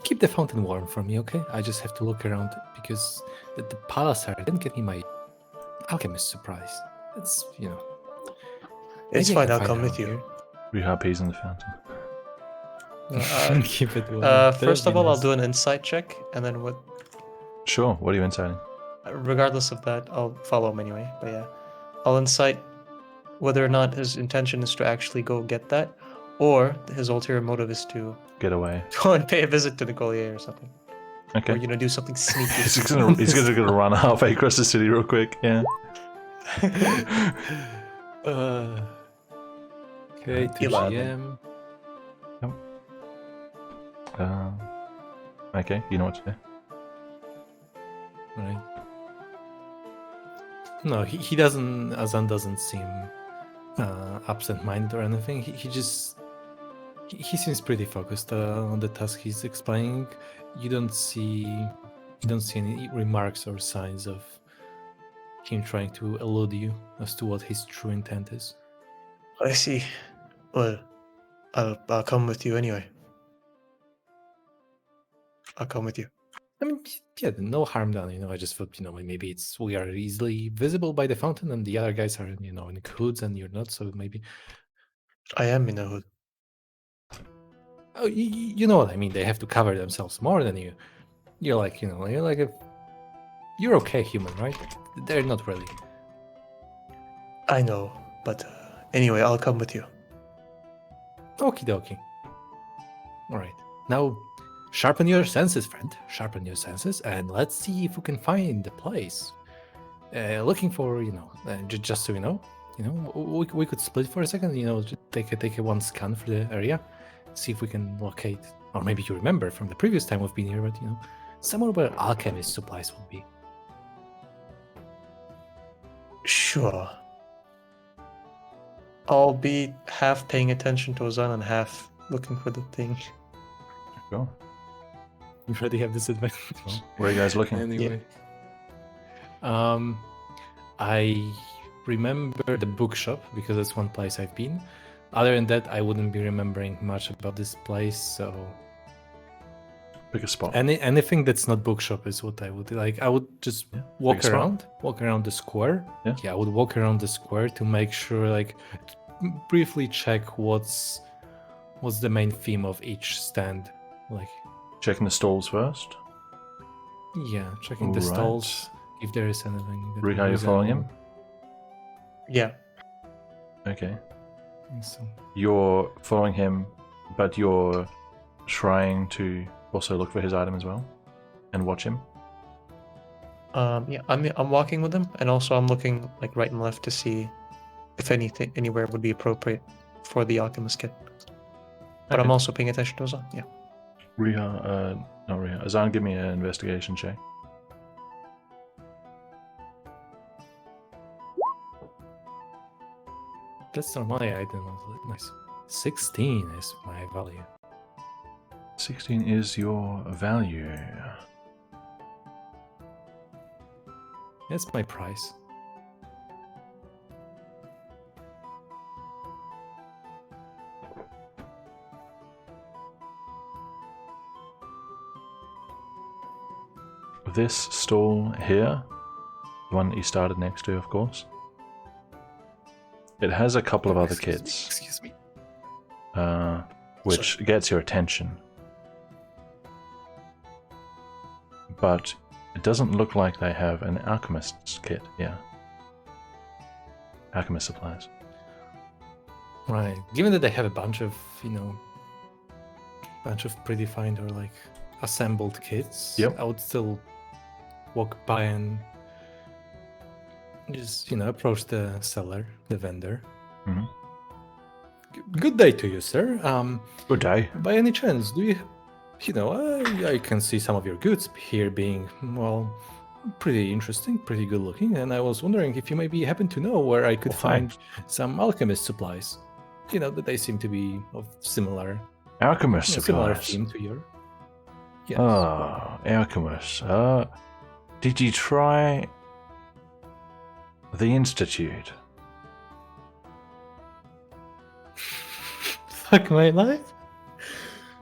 keep the fountain warm for me, okay? I just have to look around because the Palasar didn't get me my alchemist surprise. It's It's maybe I fine, can I'll find come around with you. here. We have peas in the fountain. Keep it warm. That First would of be all, I'll nice. do an insight check, and then Sure, what are you inciting? regardless of that, I'll follow him anyway. But yeah, I'll incite whether or not his intention is to actually go get that, or his ulterior motive is to Get away. go and pay a visit to the Collier or something, Okay. or do something sneaky. He's gonna run halfway across the city real quick, yeah. Okay, 2 11. GM. Okay, you know what to do. Right. No, he doesn't. Azan doesn't seem absent-minded or anything. He seems pretty focused on the task he's explaining. You don't see any remarks or signs of him trying to elude you as to what his true intent is. I see. Well, I'll come with you anyway. I'll come with you. I mean, yeah, no harm done. I just thought, maybe we are easily visible by the fountain, and the other guys are, in hoods, and you're not. So maybe. I am in a hood. Oh, you know what I mean. They have to cover themselves more than you. You're like, you're okay, human, right? They're not really. I know, but anyway, I'll come with you. Okie dokie. All right, now sharpen your senses, friend. Sharpen your senses, and let's see if we can find the place. Looking for, just so we could split for a second. Just take a one scan for the area, see if we can locate, or maybe you remember from the previous time we've been here, but somewhere where alchemist supplies will be. Sure. I'll be half paying attention to Ozan and half looking for the thing. Go. You already have this advantage. Where are you guys looking? Anyway. I remember the bookshop because that's one place I've been. Other than that, I wouldn't be remembering much about this place, so Pick a spot. anything that's not bookshop is what I would like. I would just walk spot. around the square. Yeah. I would walk around the square to make sure, briefly check what's the main theme of each stand. Checking the stalls first. Yeah, checking the Right. stalls if there is anything. that Riiga, you're following him? Yeah. Okay. So, You're following him, but you're trying to also look for his item as well and watch him. Yeah. I'm walking with him, and also I'm looking right and left to see if anywhere would be appropriate for the alchemist kit. But I'm Okay. also paying attention to Ozan. Yeah. Not Riiga. Azan, give me an investigation check. that's normally I don't know. Nice. 16 is my value. 16 is your value. That's my price. this stall here, the one that you started next to, of course, it has a couple of other kits, Excuse me. which gets your attention. But it doesn't look like they have an alchemist's kit here. Alchemist supplies. Right. Given that they have a bunch of, predefined or like assembled kits, Yep. I would still walk by and just, approach the seller, the vendor. Mhm. Good day to you, sir. Good day. By any chance, do you, I can see some of your goods here being, well, pretty interesting, pretty good looking, and I was wondering if you maybe happen to know where I could Well, find thanks. some alchemist supplies. That they seem to be of similar, Alchemist similar supplies. theme to your. Yes. Oh, alchemist. Did you try the Institute? Fuck my life.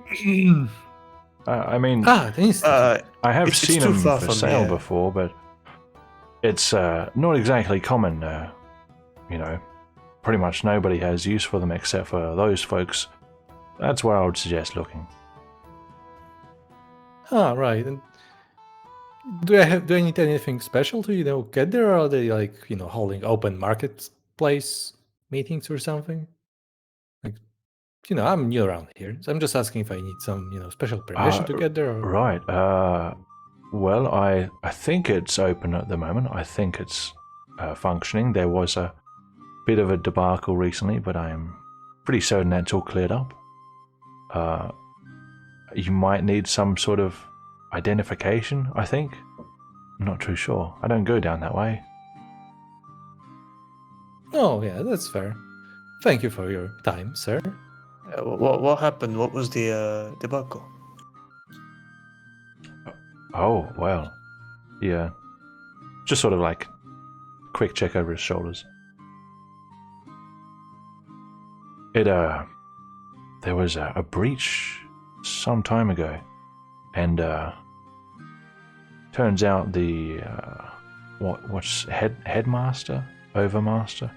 I mean, The Institute. I have it's seen too them far for from sale here. before, but it's not exactly common. Pretty much nobody has use for them except for those folks. That's where I would suggest looking. Right. And do I need anything special to get there, or are they like holding open marketplace meetings or something? Like I'm new around here, so I'm just asking if I need some special permission to get there. Or... Right. Well, I think it's open at the moment. I think it's functioning. There was a bit of a debacle recently, but I'm pretty certain that's all cleared up. You might need some sort of identification, I think. I'm not too sure. I don't go down that way. Oh yeah, that's fair. Thank you for your time, sir. What happened? What was the debacle? Oh, well. Yeah. Just sort of like quick check over his shoulders. There was a breach some time ago, and turns out the what's headmaster, overmaster,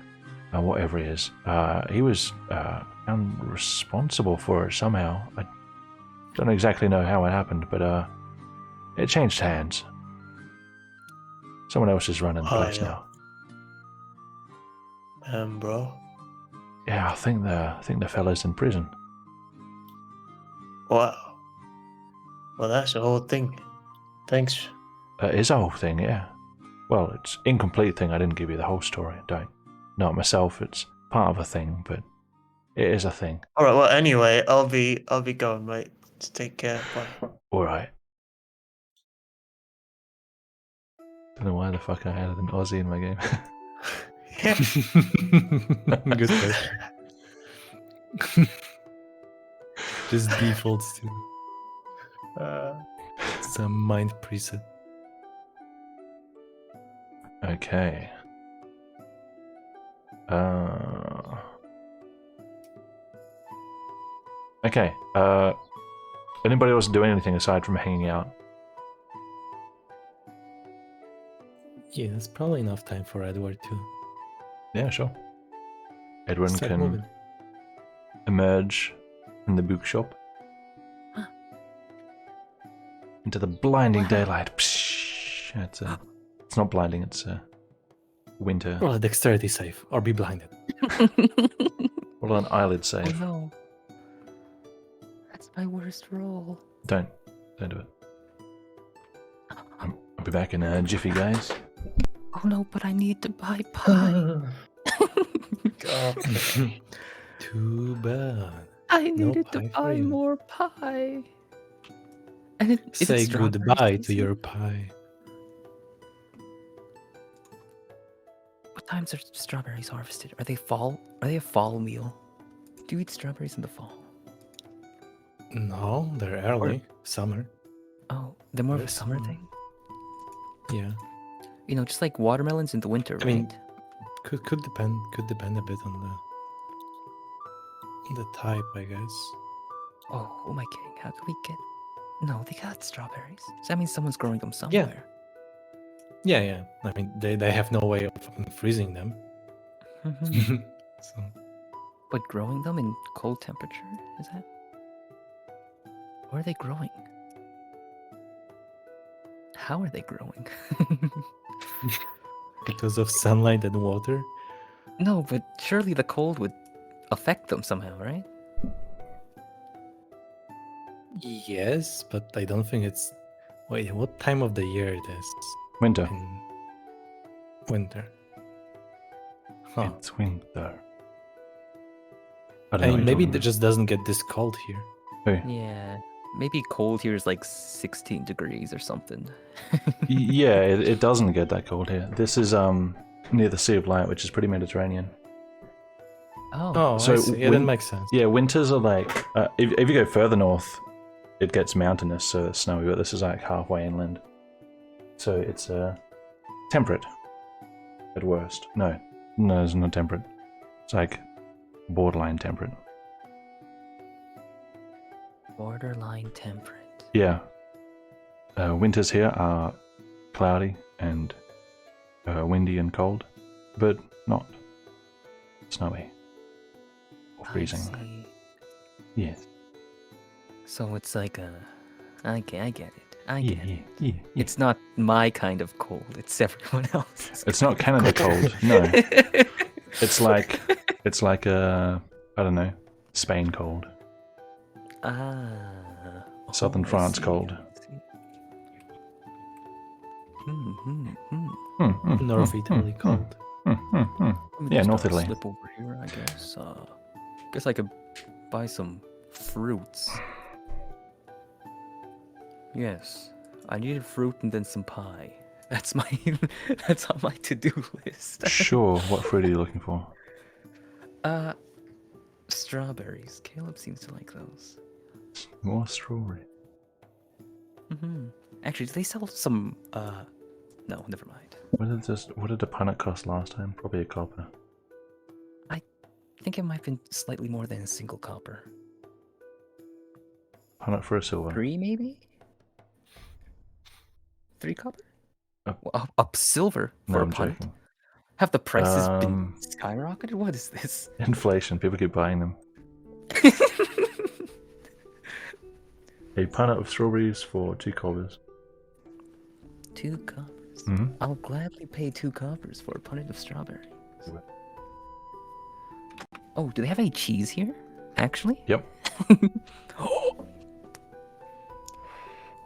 whatever he is, he was found responsible for it somehow. I don't exactly know how it happened, but it changed hands. Someone else is running the place yeah. now. Bro. Yeah, I think the fella's in prison. Wow. Well, that's the whole thing. Thanks. Is a whole thing, yeah. Well, it's incomplete thing. I didn't give you the whole story. Don't know it myself. It's part of a thing, but it is a thing. All right. Well, anyway, I'll be going, mate. Take care. Bye. All right. Don't know why the fuck I added an Aussie in my game. Good question. Just defaults to some mind preset. Okay. Okay. Anybody else doing anything aside from hanging out? Yeah, it's probably enough time for Edward to Yeah, sure. Edwin start can moving. emerge from the bookshop into the blinding Wow. daylight. Psh, it's not blinding, it's winter. Roll a dexterity save or be blinded. Roll an eyelid Oh save. no. That's my worst roll. Don't do it. I'll be back in a jiffy, guys. Oh no, but I need to buy pie. Too bad. I No needed to pie for buy you. more pie. And is it Say strawberry goodbye to season? your pie. What times are strawberries harvested? Are they fall? Are they a fall meal? Do you eat strawberries in the fall? No, they're early. Summer. Oh, they're more of a Yes, summer summer. thing. Yeah. Just like watermelons in the winter, I mean, right? Could depend a bit on the type, I guess. Oh, who am I kidding? How can we get No, they got strawberries. So that means someone's growing them somewhere. Yeah. I mean, they have no way of freezing them. Mhm. So, But growing them in cold temperature, is that? Where are they growing? How are they growing? because of sunlight and water. No, but surely the cold would affect them somehow, right? Yes, but I don't think it's. Wait, what time of the year it is? Winter. In winter. Huh. It's winter. I I don't know. mean, what maybe you're it talking just doesn't get this cold here. about. Who? Yeah. Maybe cold here is like 16 degrees or something. Yeah, it doesn't get that cold here. This is near the Sea of Light, which is pretty Mediterranean. Oh. Oh, So I see. Yeah, that win- makes sense. Yeah, winters are like if you go further north, it gets mountainous, so it's snowy. But this is like halfway inland, so it's temperate at worst. No, it's not temperate. It's like borderline temperate. Borderline temperate. Yeah. Winters here are cloudy and windy and cold, but not snowy or freezing. I see. Yes. So it's like a. I get it. I Yeah, get it. yeah. It's not my kind of cold. It's everyone else's. It's not Canada cold. No. It's like I don't know, Spain cold. Ah. Southern I France see, cold. I see. Hmm. North Italy cold. Let me Yeah, just, North Italy. Slip over here, I guess. Guess I could buy some fruits. Yes, I needed fruit and then some pie. That's my. That's on my to-do list. Sure. What fruit are you looking for? Strawberries. Caleb seems to like those. More strawberry. Actually, do they sell some? No, never mind. What did a punnet cost last time? Probably a copper. I think it might have been slightly more than a single copper. Punnet for a silver. 3 maybe? 3 copper? Up- Up silver No, for a I'm punt? joking. Have the prices been Um, skyrocketed? What is this? Inflation. People keep buying them. A punnet of strawberries for 2 coppers. 2 coppers. Mm-hmm. I'll gladly pay 2 coppers for a punnet of strawberries. Oh, do they have any cheese here? Actually? Yep.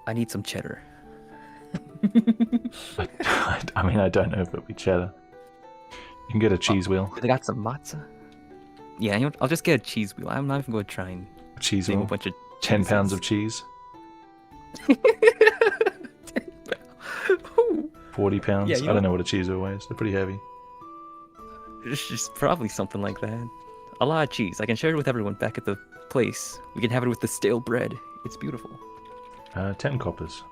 I need some cheddar. I mean, I don't know if it'll be cheddar. You can get a cheese wheel. They got some matzah. Yeah, you know what? I'll just get a cheese wheel. I'm not even going to try and Cheese name a wheel. bunch of 10 pounds of cheeses. cheese. 40 pounds. Yeah, you I know- don't know what a cheese wheel weighs. They're pretty heavy. It's just probably something like that. A lot of cheese. I can share it with everyone back at the place. We can have it with the stale bread. It's beautiful. 10 coppers.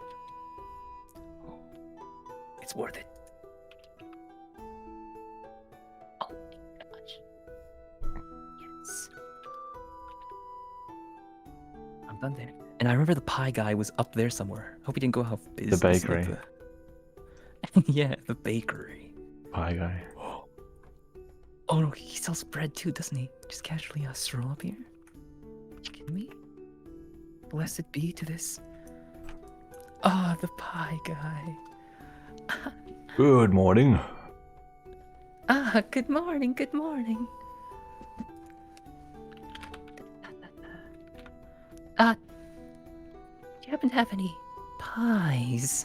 It's worth it. Oh my gosh. Yes. I'm done there. And I remember the pie guy was up there somewhere. Hope he didn't go out of business. like bakery. Yeah, the bakery. Pie guy. Oh no, he sells bread too, doesn't he? Just casually stroll up here. You kidding me? Blessed be to this. Ah, the pie guy. Good morning. Ah, good morning, good morning. Do you happen to have any pies?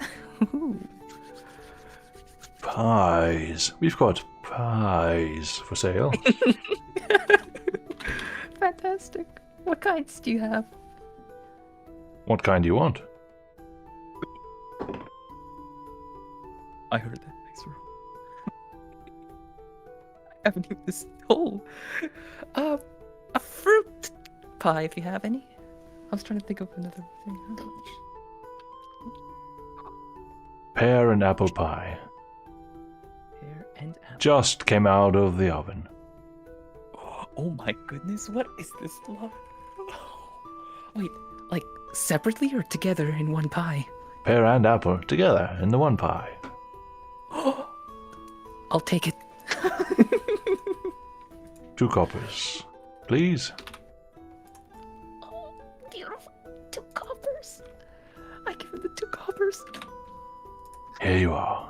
Pies. We've got pies for sale. Fantastic. What kinds do you have? What kind do you want? I heard that nice roll. I haven't even this whole. A fruit pie if you have any. I was trying to think of another thing. Pear and apple pie. Pear and apple. Just came out of the oven. Oh my goodness, what is this love? Wait, like separately or together in one pie? Pear and apple together in the one pie. I'll take it. 2 coppers, please. Beautiful. 2 coppers. I give him the 2 coppers. Here you are.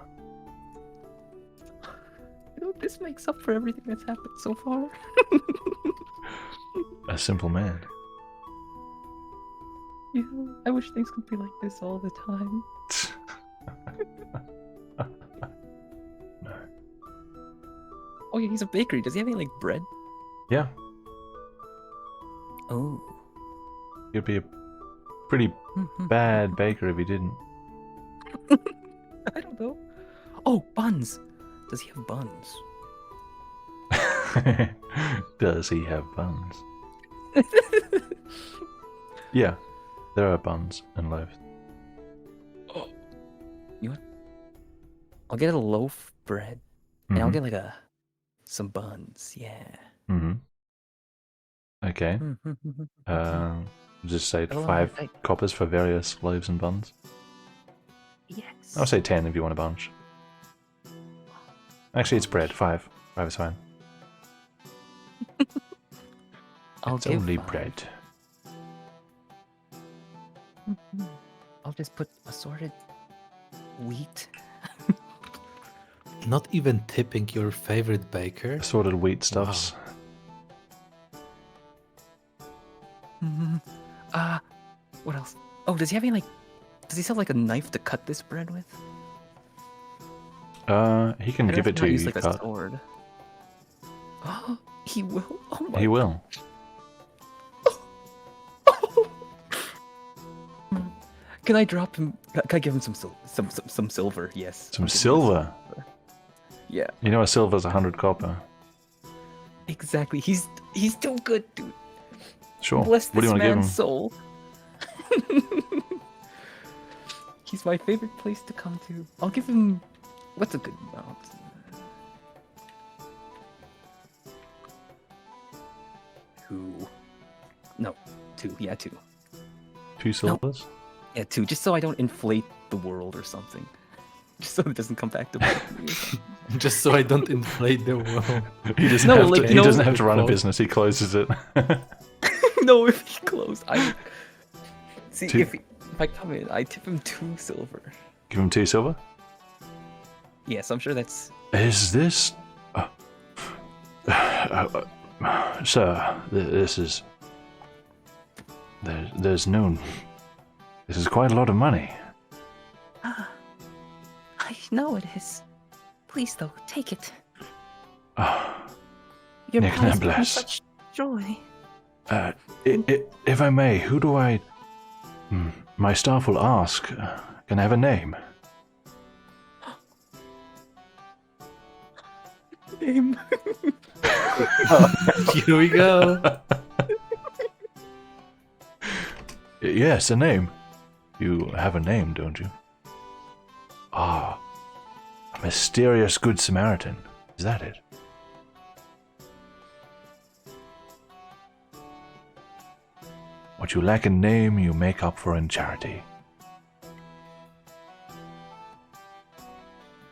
You know, this makes up for everything that's happened so far. A simple man. You know, I wish things could be like this all the time. No. Oh yeah, he's a bakery. Does he have any like bread? Yeah, Oh. you'd be a pretty bad baker if he didn't. I don't know. Oh, buns. Does he have buns? Does he have buns? Yeah, there are buns and loaves. I'll get a loaf bread, and I'll Mhm. get like some buns. Yeah. Mhm. Okay. Just say Oh, 5 I- coppers for various loaves and buns. Yes. I'll say 10 if you want a bunch. Actually, it's bread. 5. 5 is fine. I'll It's give only 5. bread. I'll just put assorted wheat. Not even tipping your favorite baker. Assorted wheat stuffs. What else? Oh, does he have any like? Does he have like a knife to cut this bread with? He can I don't give know it if to he might you. use like a cut. sword. Oh, he will. Oh my. He will. Can I drop him? Can I give him some silver? Yes. Some I'll give him silver. Yeah. You know, a silver's 100 copper. Exactly. He's too good, dude. Sure. Bless What do you this want to give him? man's soul. He's my favorite place to come to. I'll give him. What's a good amount? 2. No, 2. Yeah, 2. 2 silvers? Yeah, 2. Just so I don't inflate the world or something. Just so it doesn't come back to bite me or something. Just so I don't inflate the world. He doesn't No, have like, to. you He know- doesn't have to run a Close. business. He closes it. No, if he closed, I. See, 2. if I come in, I tip him 2 silver. Give him 2 silver. Yes, I'm sure that's. Is this, sir? This is. There's no. This is quite a lot of money. Ah, I know it is. Please, though, take it. Your Nick pie has brought me Nebulous. such joy. If I may, who do I? My staff will ask. Can I have a name? Name. Here we go. Yes, a name. You have a name, don't you? Ah, a mysterious good Samaritan. Is that it? What you lack in name, you make up for in charity.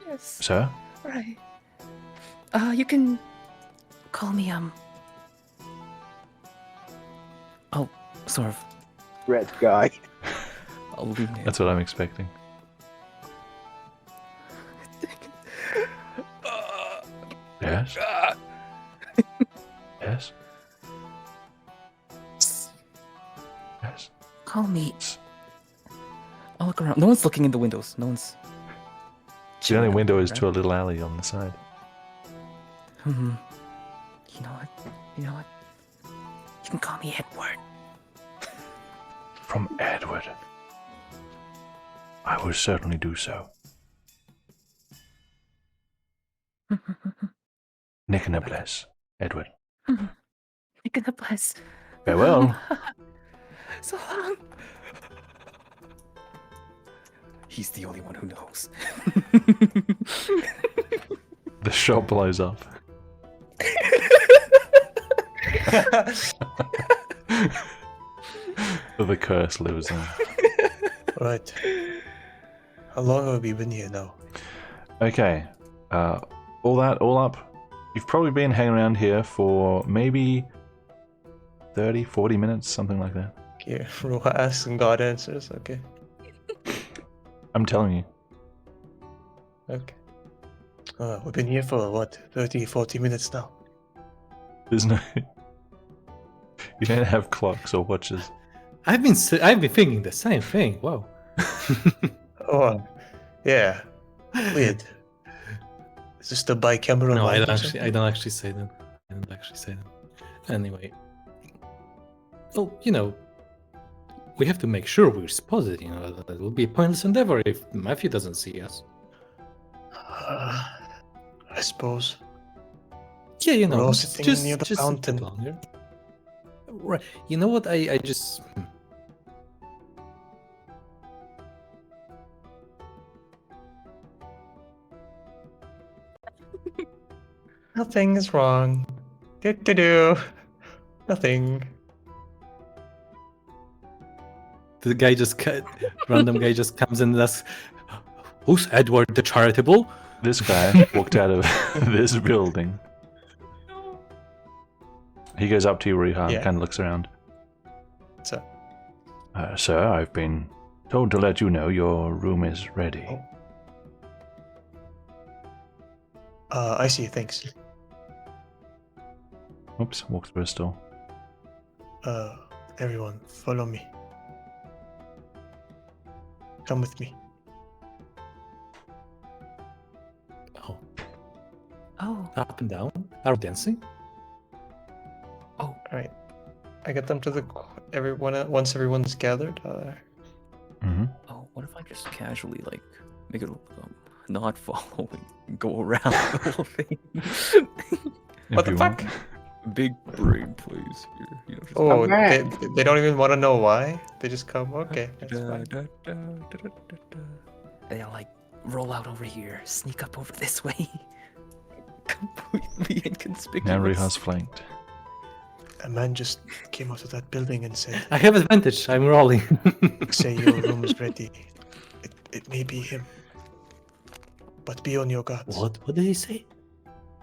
Yes. Sir? Right. You can call me Oh, sort of. Red guy. I'll lean in. That's what I'm expecting. Yes? Yes? Yes? call me. I'll look around. No one's looking in the windows. No one's. The only chilling window out, is to a little alley on the side. right? You know what? You know what? You can call me Edward. From Edward. I will certainly do so. Nick and a bless, Edward. You're gonna bless. Farewell. So long. He's the only one who knows. The shop blows up. The curse lives in. Right. How long have we been here now? Okay. All up, you've probably been hanging around here for maybe 30, 40 minutes, something like that. Okay, Roha asks and God answers. Okay. I'm telling you. Okay. We've been here for what, 30, 40 minutes now. There's no. You don't have clocks or watches. I've been thinking the same thing. Wow. Oh, yeah. Weird. Is this the bicameral No, mind or I something? don't actually say them. I don't actually say them. Anyway. Well, we have to make sure we're spotted, It will be a pointless endeavor if Matthew doesn't see us. I suppose. Yeah, We're all just sitting near the just a bit fountain. longer. Right. You know what? I just. Nothing is wrong. Do. Nothing. The guy random guy just comes in and asks, "Who's Edward the Charitable?" This guy walked out of this building. He goes up to you, Ruha, and Yeah. kind of looks around. So, Sir, I've been told to let you know your room is ready. I see. Thanks. Oops, walks through a stall. Everyone, follow me. Come with me. Oh, Oh, up and down. Are we dancing? All right. I get them to the once everyone's gathered. Mm-hmm. Oh, what if I just casually make it not following, go around the whole thing? What the fuck? Big brain plays here. Just Oh, Okay. they don't even want to know why. They just come. Okay, that's fine. they'll roll out over here, sneak up over this way. completely inconspicuous. Now Ruha's flanked. A man just came out of that building and said, I have advantage. I'm rolling. "Say your room is ready. It may be him, but be on your guards." What? What did he say?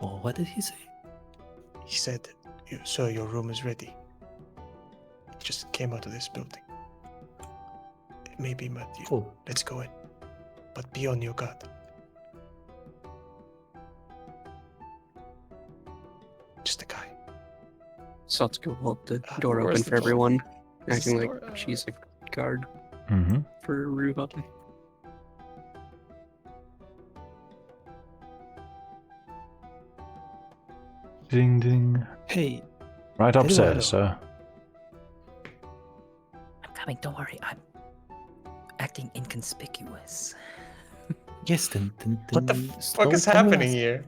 Oh, what did he say? He said, "Sir, your room is ready." He just came out of this building. It may be Matthew. Oh, Let's go in, but be on your guard. Just a guy. Satsuko will hold the Ah, door where's open the for door? everyone, Where's the acting like door? she's a guard Mm-hmm. for Ruha. Ding ding. hey. Right Eduardo. upstairs, sir. I'm coming, don't worry. I'm acting inconspicuous. Yes, then What the fuck is slow happening down. here?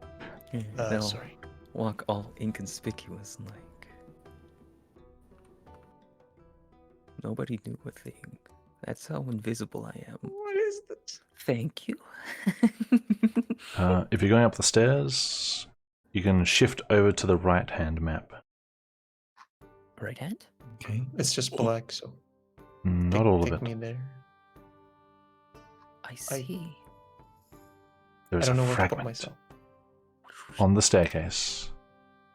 They'll Sorry. walk all inconspicuous, nobody knew a thing. That's how invisible I am. What is this? Thank you. If you're going up the stairs, you can shift over to the right-hand map. Right hand? Okay. It's just black, so Not all of take it. me there. I see. There's I don't know a where to put fragment myself. on the staircase.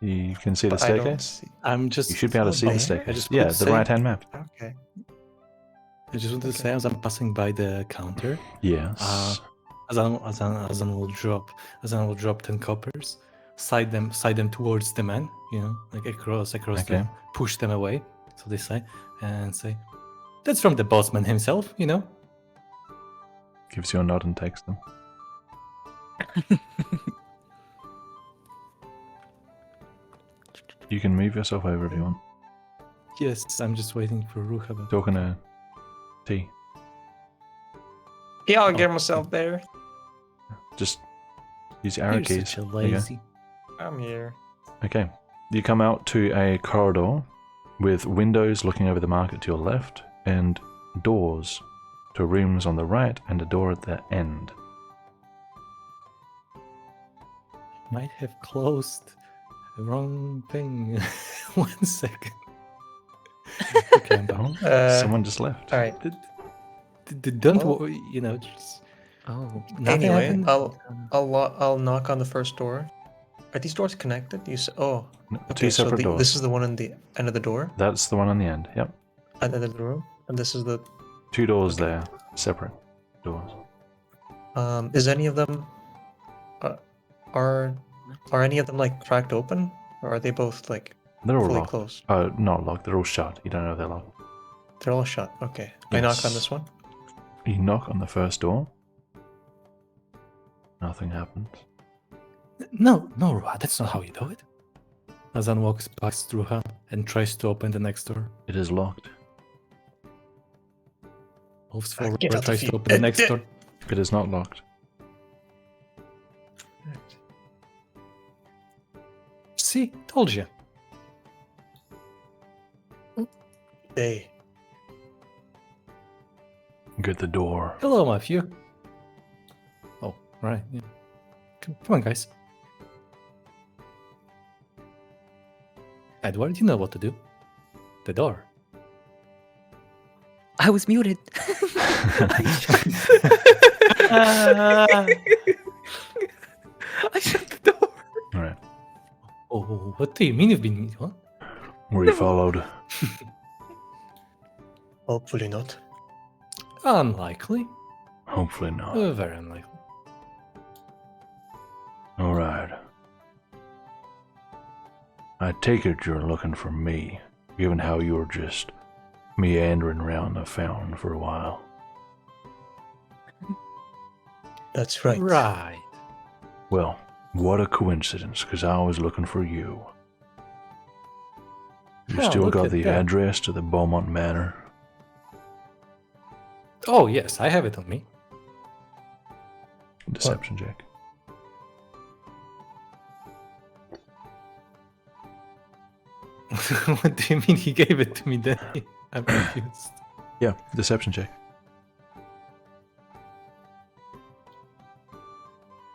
You can see the But I don't staircase? see. I'm just. You should be able to see there. the I staircase. just Yeah, wanted to the say- right-hand map. Okay. I just wanted to say, Okay. as I'm passing by the counter, Yes. as I will drop 10 coppers, side them towards the man, across Okay. them, push them away, so they say, and say, "That's from the bossman himself, Gives you a nod and takes them. You can move yourself over if you want. Yes, I'm just waiting for Ruha. But... Talking to T. Yeah, I'll get myself there. Just use your arrow You're keys. such a There you go. lazy. I'm here. Okay. You come out to a corridor with windows looking over the market to your left and doors to rooms on the right and a door at the end. Might have closed the wrong thing. 1 second. Okay, I'm done. Someone just left. All right. Don't Well- you know? Just, Oh, nothing Anyway, happened? I'll knock on the first door. Are these doors connected? Oh, No, okay. two separate doors. This is the one on the end of the door, That's the one on the end. Yep. at the end of the room, and this is the. Two doors Okay. there. Separate doors. Is any of them? Are any of them like cracked open, or are they both like They're all fully locked. closed? Not locked. They're all shut. You don't know they're locked. They're all shut. Okay. I knock on Yes. this one. You knock on the first door. Nothing happens. No, Ra, that's not how you do it. Azan walks past through her and tries to open the next door. It is locked. Moves forward, Get out tries of to here. open the next door. It is not locked. See, told you. Hey, Get the door. Hello, Matthew. Oh, right. Yeah. Come on, guys. Edward, you know what to do. The door. I was muted. I shut the door. All right. Oh, what do you mean you've been... What? Were you followed? hopefully not. Unlikely. Hopefully not. Very unlikely. All right. I take it you're looking for me, given how you were just meandering around the fountain for a while. That's right. Right. Well, what a coincidence, because I was looking for you. You Oh, still look got at the that. address to the Beaumont Manor? Oh, yes, I have it on me. Deception check. What do you mean he gave it to me then? I'm confused. Yeah, deception check.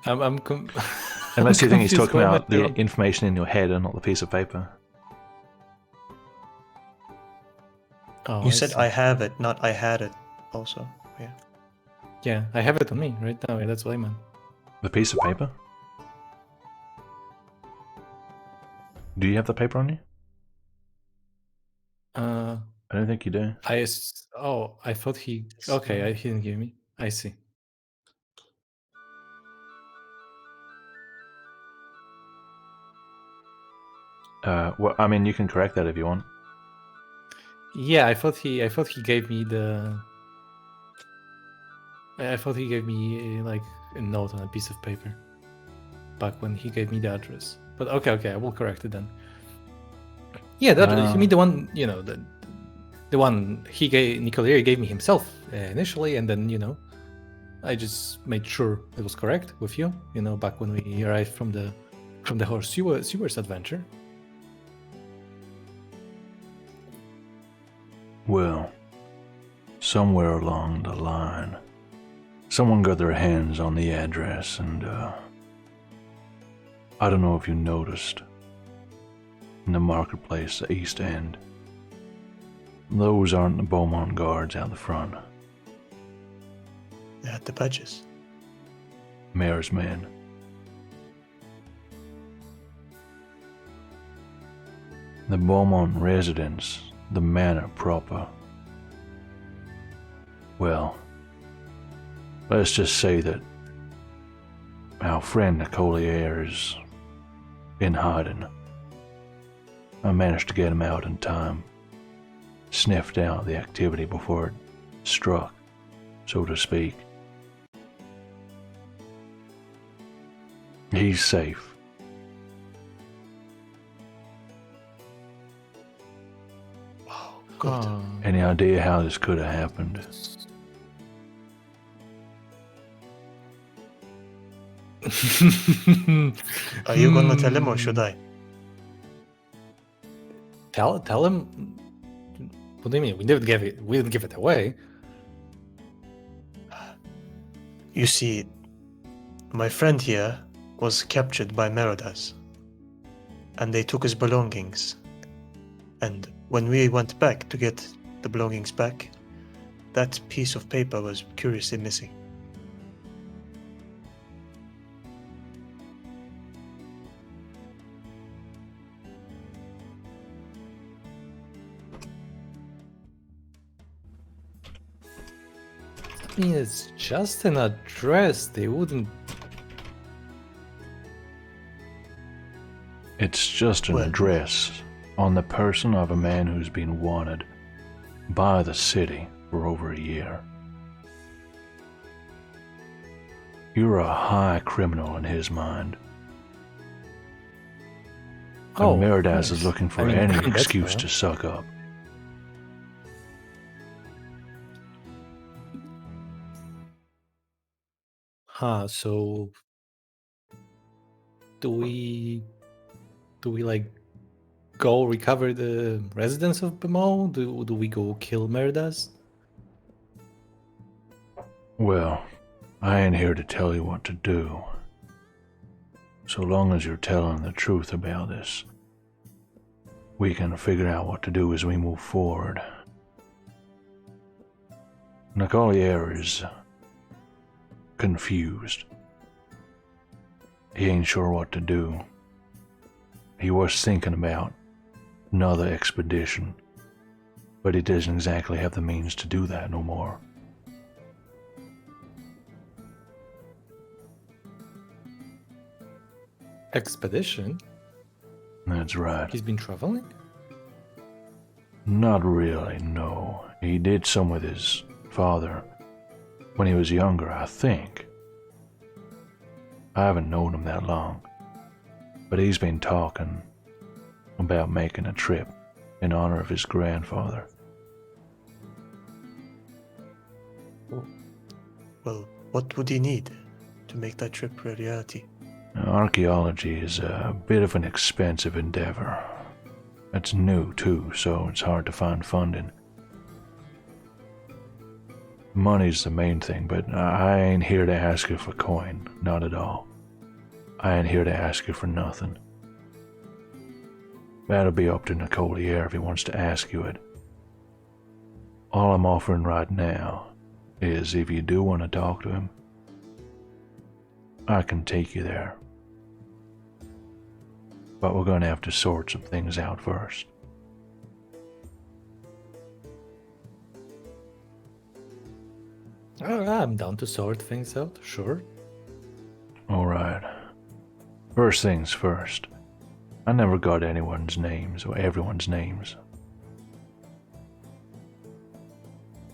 I'm Unless you think he's confused talking why am I about the wrong? information in your head and not the piece of paper. Oh, You said see. I have it, not I had it. Also, yeah. Yeah, I have it on me right now. Yeah, that's what I meant. The piece of paper? Do you have the paper on you? I don't think you do. I thought he. Okay, he didn't give me. I see. Well, I mean, you can correct that if you want. Yeah, I thought he gave me the. I thought he gave me like a note on a piece of paper. Back when he gave me the address. But okay, I will correct it then. Yeah, that you mean the one, you know, the one he gave Nicolieri gave me himself initially, and then I just made sure it was correct with you. Back when we arrived from the horse sewers adventure. Well, somewhere along the line, someone got their hands on the address, and I don't know if you noticed, in the marketplace, the East End, those aren't the Beaumont guards out the front. They're at the badges. Mayor's men. The Beaumont residence, the manor proper. Well, let's just say that our friend Nicolier is in hiding. I managed to get him out in time, sniffed out the activity before it struck, so to speak. He's safe. Wow, good. Any idea how this could have happened? Are you gonna tell him or should I? Tell him. What do you mean? We didn't give it away. You see, my friend here was captured by Merodas, and they took his belongings. And when we went back to get the belongings back, that piece of paper was curiously missing. I mean, it's just an address. They wouldn't. It's just an Well- address on the person of a man who's been wanted by the city for over a year. You're a high criminal in his mind. And Meridas is nice. looking for I mean, any that's excuse fair. to suck up. So do we like go recover the residence of Bemo? Do we go kill Meridas? Well, I ain't here to tell you what to do. So long as you're telling the truth about this, we can figure out what to do as we move forward. Nicolier is confused. He ain't sure what to do. He was thinking about another expedition, but he doesn't exactly have the means to do that no more. Expedition? That's right. He's been traveling? Not really, no. He did some with his father when he was younger, I think. I haven't known him that long, but he's been talking about making a trip in honor of his grandfather. Well, what would he need to make that trip a reality? Archaeology is a bit of an expensive endeavor. It's new, too, so it's hard to find funding. Money's the main thing, but I ain't here to ask you for coin, not at all. I ain't here to ask you for nothing. That'll be up to Nicolier if he wants to ask you it. All I'm offering right now is if you do want to talk to him, I can take you there. But we're going to have to sort some things out first. I'm down to sort things out, sure. Alright. First things first. I never got anyone's names or everyone's names.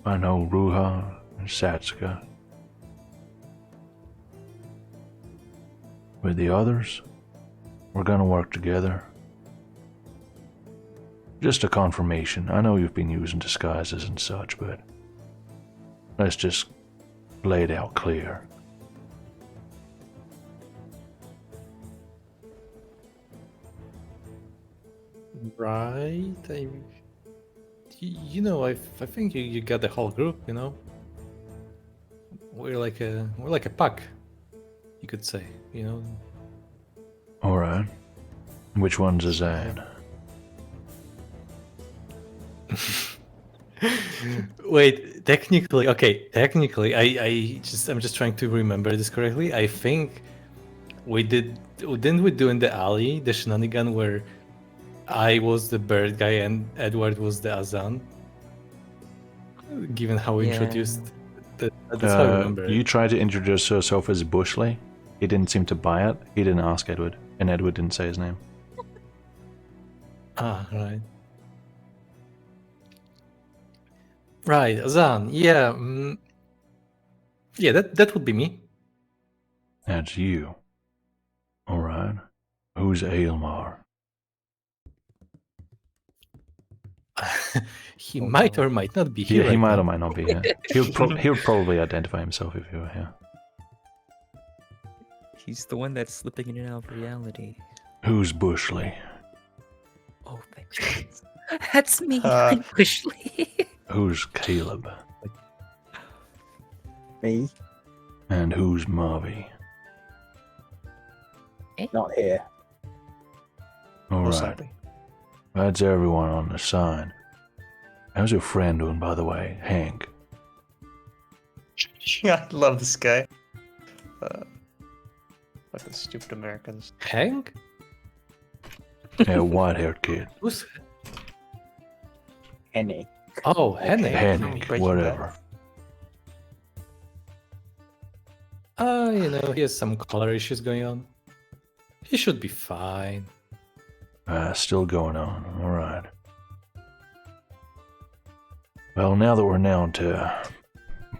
I know Ruha and Satsuka. With the others, we're gonna work together. Just a confirmation. I know you've been using disguises and such, but let's just lay it out clear. Right. You know, I think you got the whole group. You know, we're like a pack, you could say. You know. Alright. Which one's Azan? Wait, technically, I'm just trying to remember this correctly. I think didn't we do in the alley the shenanigan where I was the bird guy and Edward was the Azan? Given how we Yeah. introduced that's how I remember it. You tried to introduce yourself as Bushley. He didn't seem to buy it. He didn't ask Edward, and Edward didn't say his name. Ah, right. Right, Azan. Yeah, yeah, that would be me. That's you. Alright. Who's Aylmar? He might or might not be here. Yeah, he right might now. or might not be here. He'll probably identify himself if he were here. He's the one that's slipping in and out of reality. Who's Bushley? Oh, thank goodness. That's me. Uh, I'm Bushley. Who's Caleb? Me? And who's Marvy? Not here. Most Alright. likely. That's everyone on the sign. How's your friend doing, by the way, Hank? I love this guy. Fucking stupid Americans. Hank? Yeah, white-haired kid. Who's... Henny. Oh, Henning. Hank, Breaking whatever. You know, he has some color issues going on. He should be fine. Still going on. All right. Well, now that we're down to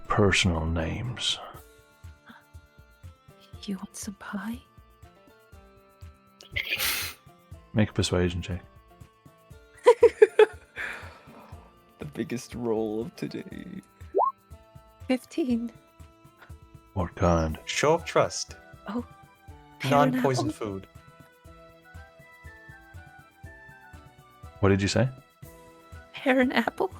personal names. You want some pie? Make a persuasion check. The biggest roll of today. 15. What kind? Show of trust. Oh, pear and Non-poison apple? food. What did you say? Pear and apple?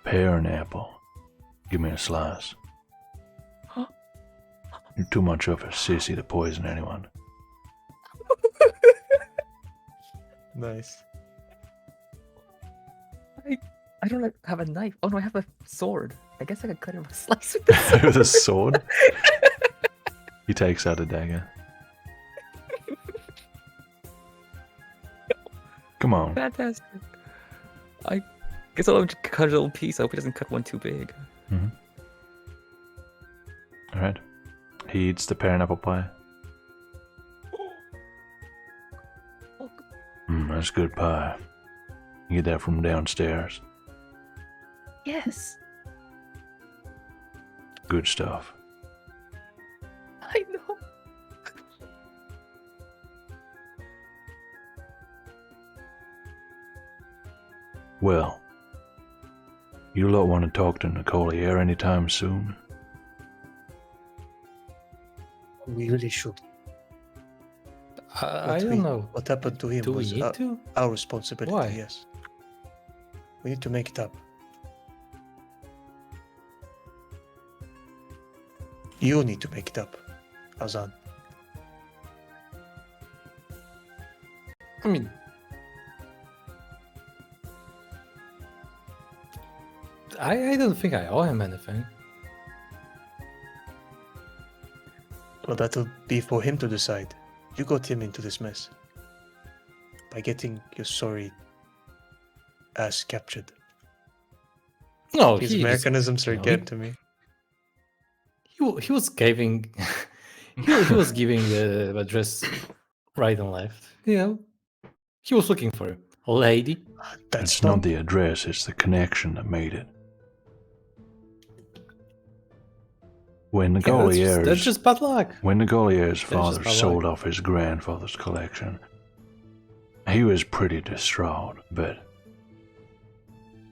Pear and apple. Give me a slice. Huh? You're too much of a sissy to poison anyone. Nice. I don't have a knife. Oh no, I have a sword. I guess I could cut him a slice with this. With a sword? He takes out a dagger. Come on. Fantastic. I guess I'll just cut a little piece. I hope he doesn't cut one too big. Alright. He eats the pear and apple pie. That's good pie. You get that from downstairs. Yes. Good stuff. I know. Well, you lot want to talk to Nicolier anytime soon? We really should. I don't know. What happened to him Do we was need to? our responsibility. Why? Yes. We need to make it up. You need to make it up, Azan. I mean, I don't think I owe him anything. Well, that'll be for him to decide. You got him into this mess by getting your sorry ass captured. No, These he mechanisms are no, getting to me. he was giving he was giving the address right and left. You know, he was looking for a lady. That's It's not the address, it's the connection that made it. When Yeah, that's Nicolier's just bad luck. When Nicolia's just father bad sold luck. off his grandfather's collection, he was pretty distraught, but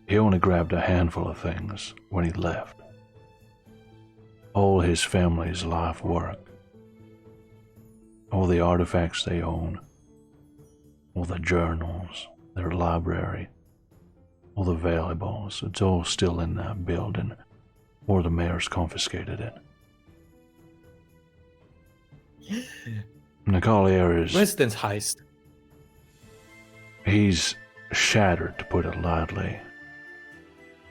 he only grabbed a handful of things when he left. All his family's life work, all the artifacts they own, all the journals, their library, all the valuables, it's all still in that building, or the mayor's confiscated it. Nicolier is... Residence heist. He's shattered, to put it lightly.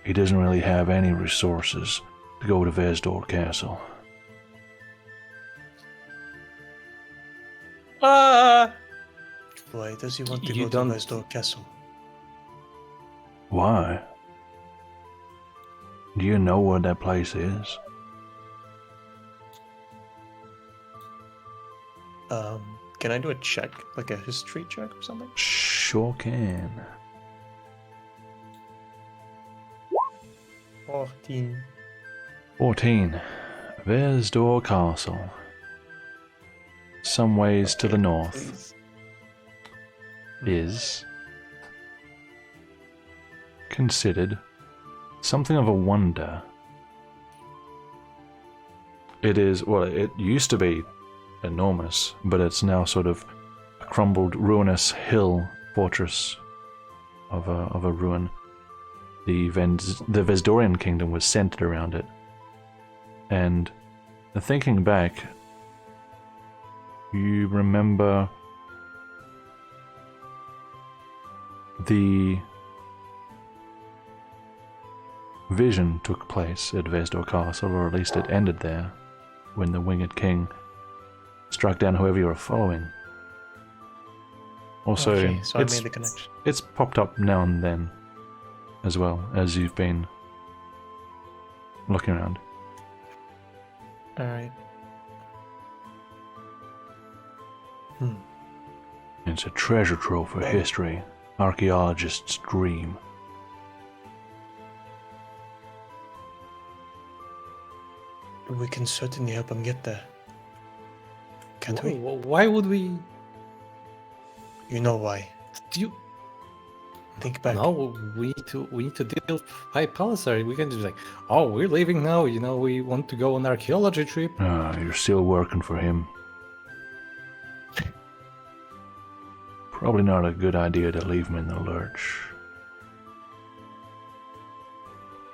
He doesn't really have any resources to go to Vesdor Castle. Why does he want to You go don't- to Vesdor Castle? Why? Do you know what that place is? Can I do a check, like a history check or something? Sure can. 14. 14. Vesdor Castle. Some ways to the north Please. is considered something of a wonder. It is, well, it used to be enormous, but it's now sort of a crumbled, ruinous hill fortress of a ruin. The Vesdorian kingdom was centered around it. And thinking back, You remember the vision took place at Vesdor Castle, or at least it ended there, when the Winged King struck down whoever you were following. Also, Okay, so I it's, made the connection. it's popped up now and then, as well, as you've been looking around. Alright. It's a treasure trove for history, archaeologist's dream. We can certainly help him get there. Can't we? Why would we? You know why. Do you? Think back. No, we need to deal with High Palisade. We can just like, oh, we're leaving now. You know, we want to go on archaeology trip. You're still working for him. Probably not a good idea to leave him in the lurch.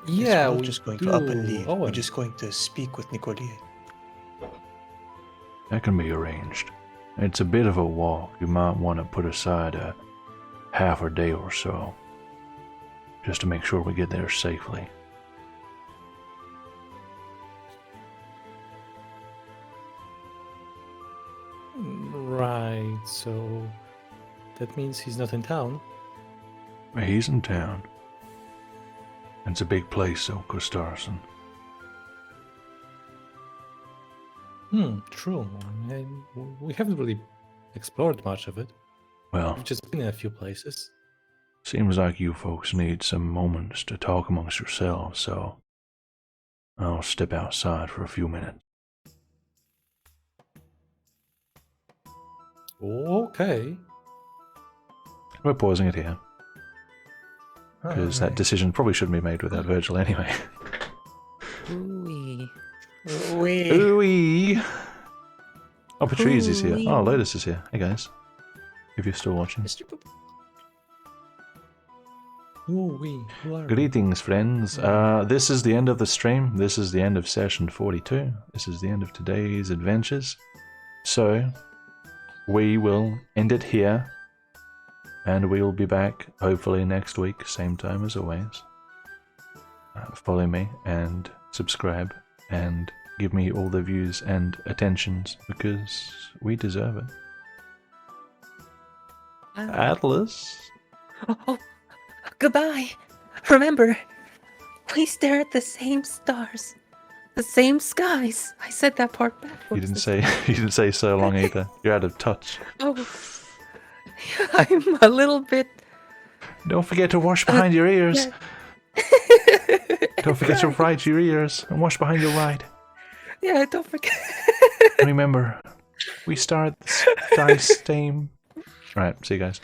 Yeah, we're we just going do. to up and leave. We're Owen. just going to speak with Nicolier. That can be arranged. It's a bit of a walk. You might want to put aside a half a day or so, just to make sure we get there safely. Right. So that means he's not in town. He's in town. It's a big place, though, Gustarson. True. We haven't really explored much of it. Well, We've just been in a few places. seems like you folks need some moments to talk amongst yourselves, so I'll step outside for a few minutes. Okay. We're pausing it here, because that decision probably shouldn't be made without Virgil anyway. Ooh-wee. Ooh-wee! Oh, Patrice is here. Ooh-wee. Oh, Lotus is here. Hey guys. If you're still watching. Mr. Boop. Who are we? Greetings, friends. This is the end of the stream. This is the end of session 42. This is the end of today's adventures. So, we will end it here. And we will be back, hopefully, next week, same time as always. Follow me and subscribe and give me all the views and attentions because we deserve it. Atlas? Oh, goodbye. Remember, we stare at the same stars, the same skies. I said that part backwards. You didn't say so long either. You're out of touch. Oh, I'm a little bit. Don't forget to wash behind your ears. yeah. Don't forget to ride your ears and wash behind your ride. Yeah, don't forget. And remember, we start the sky steam. Alright, see you guys.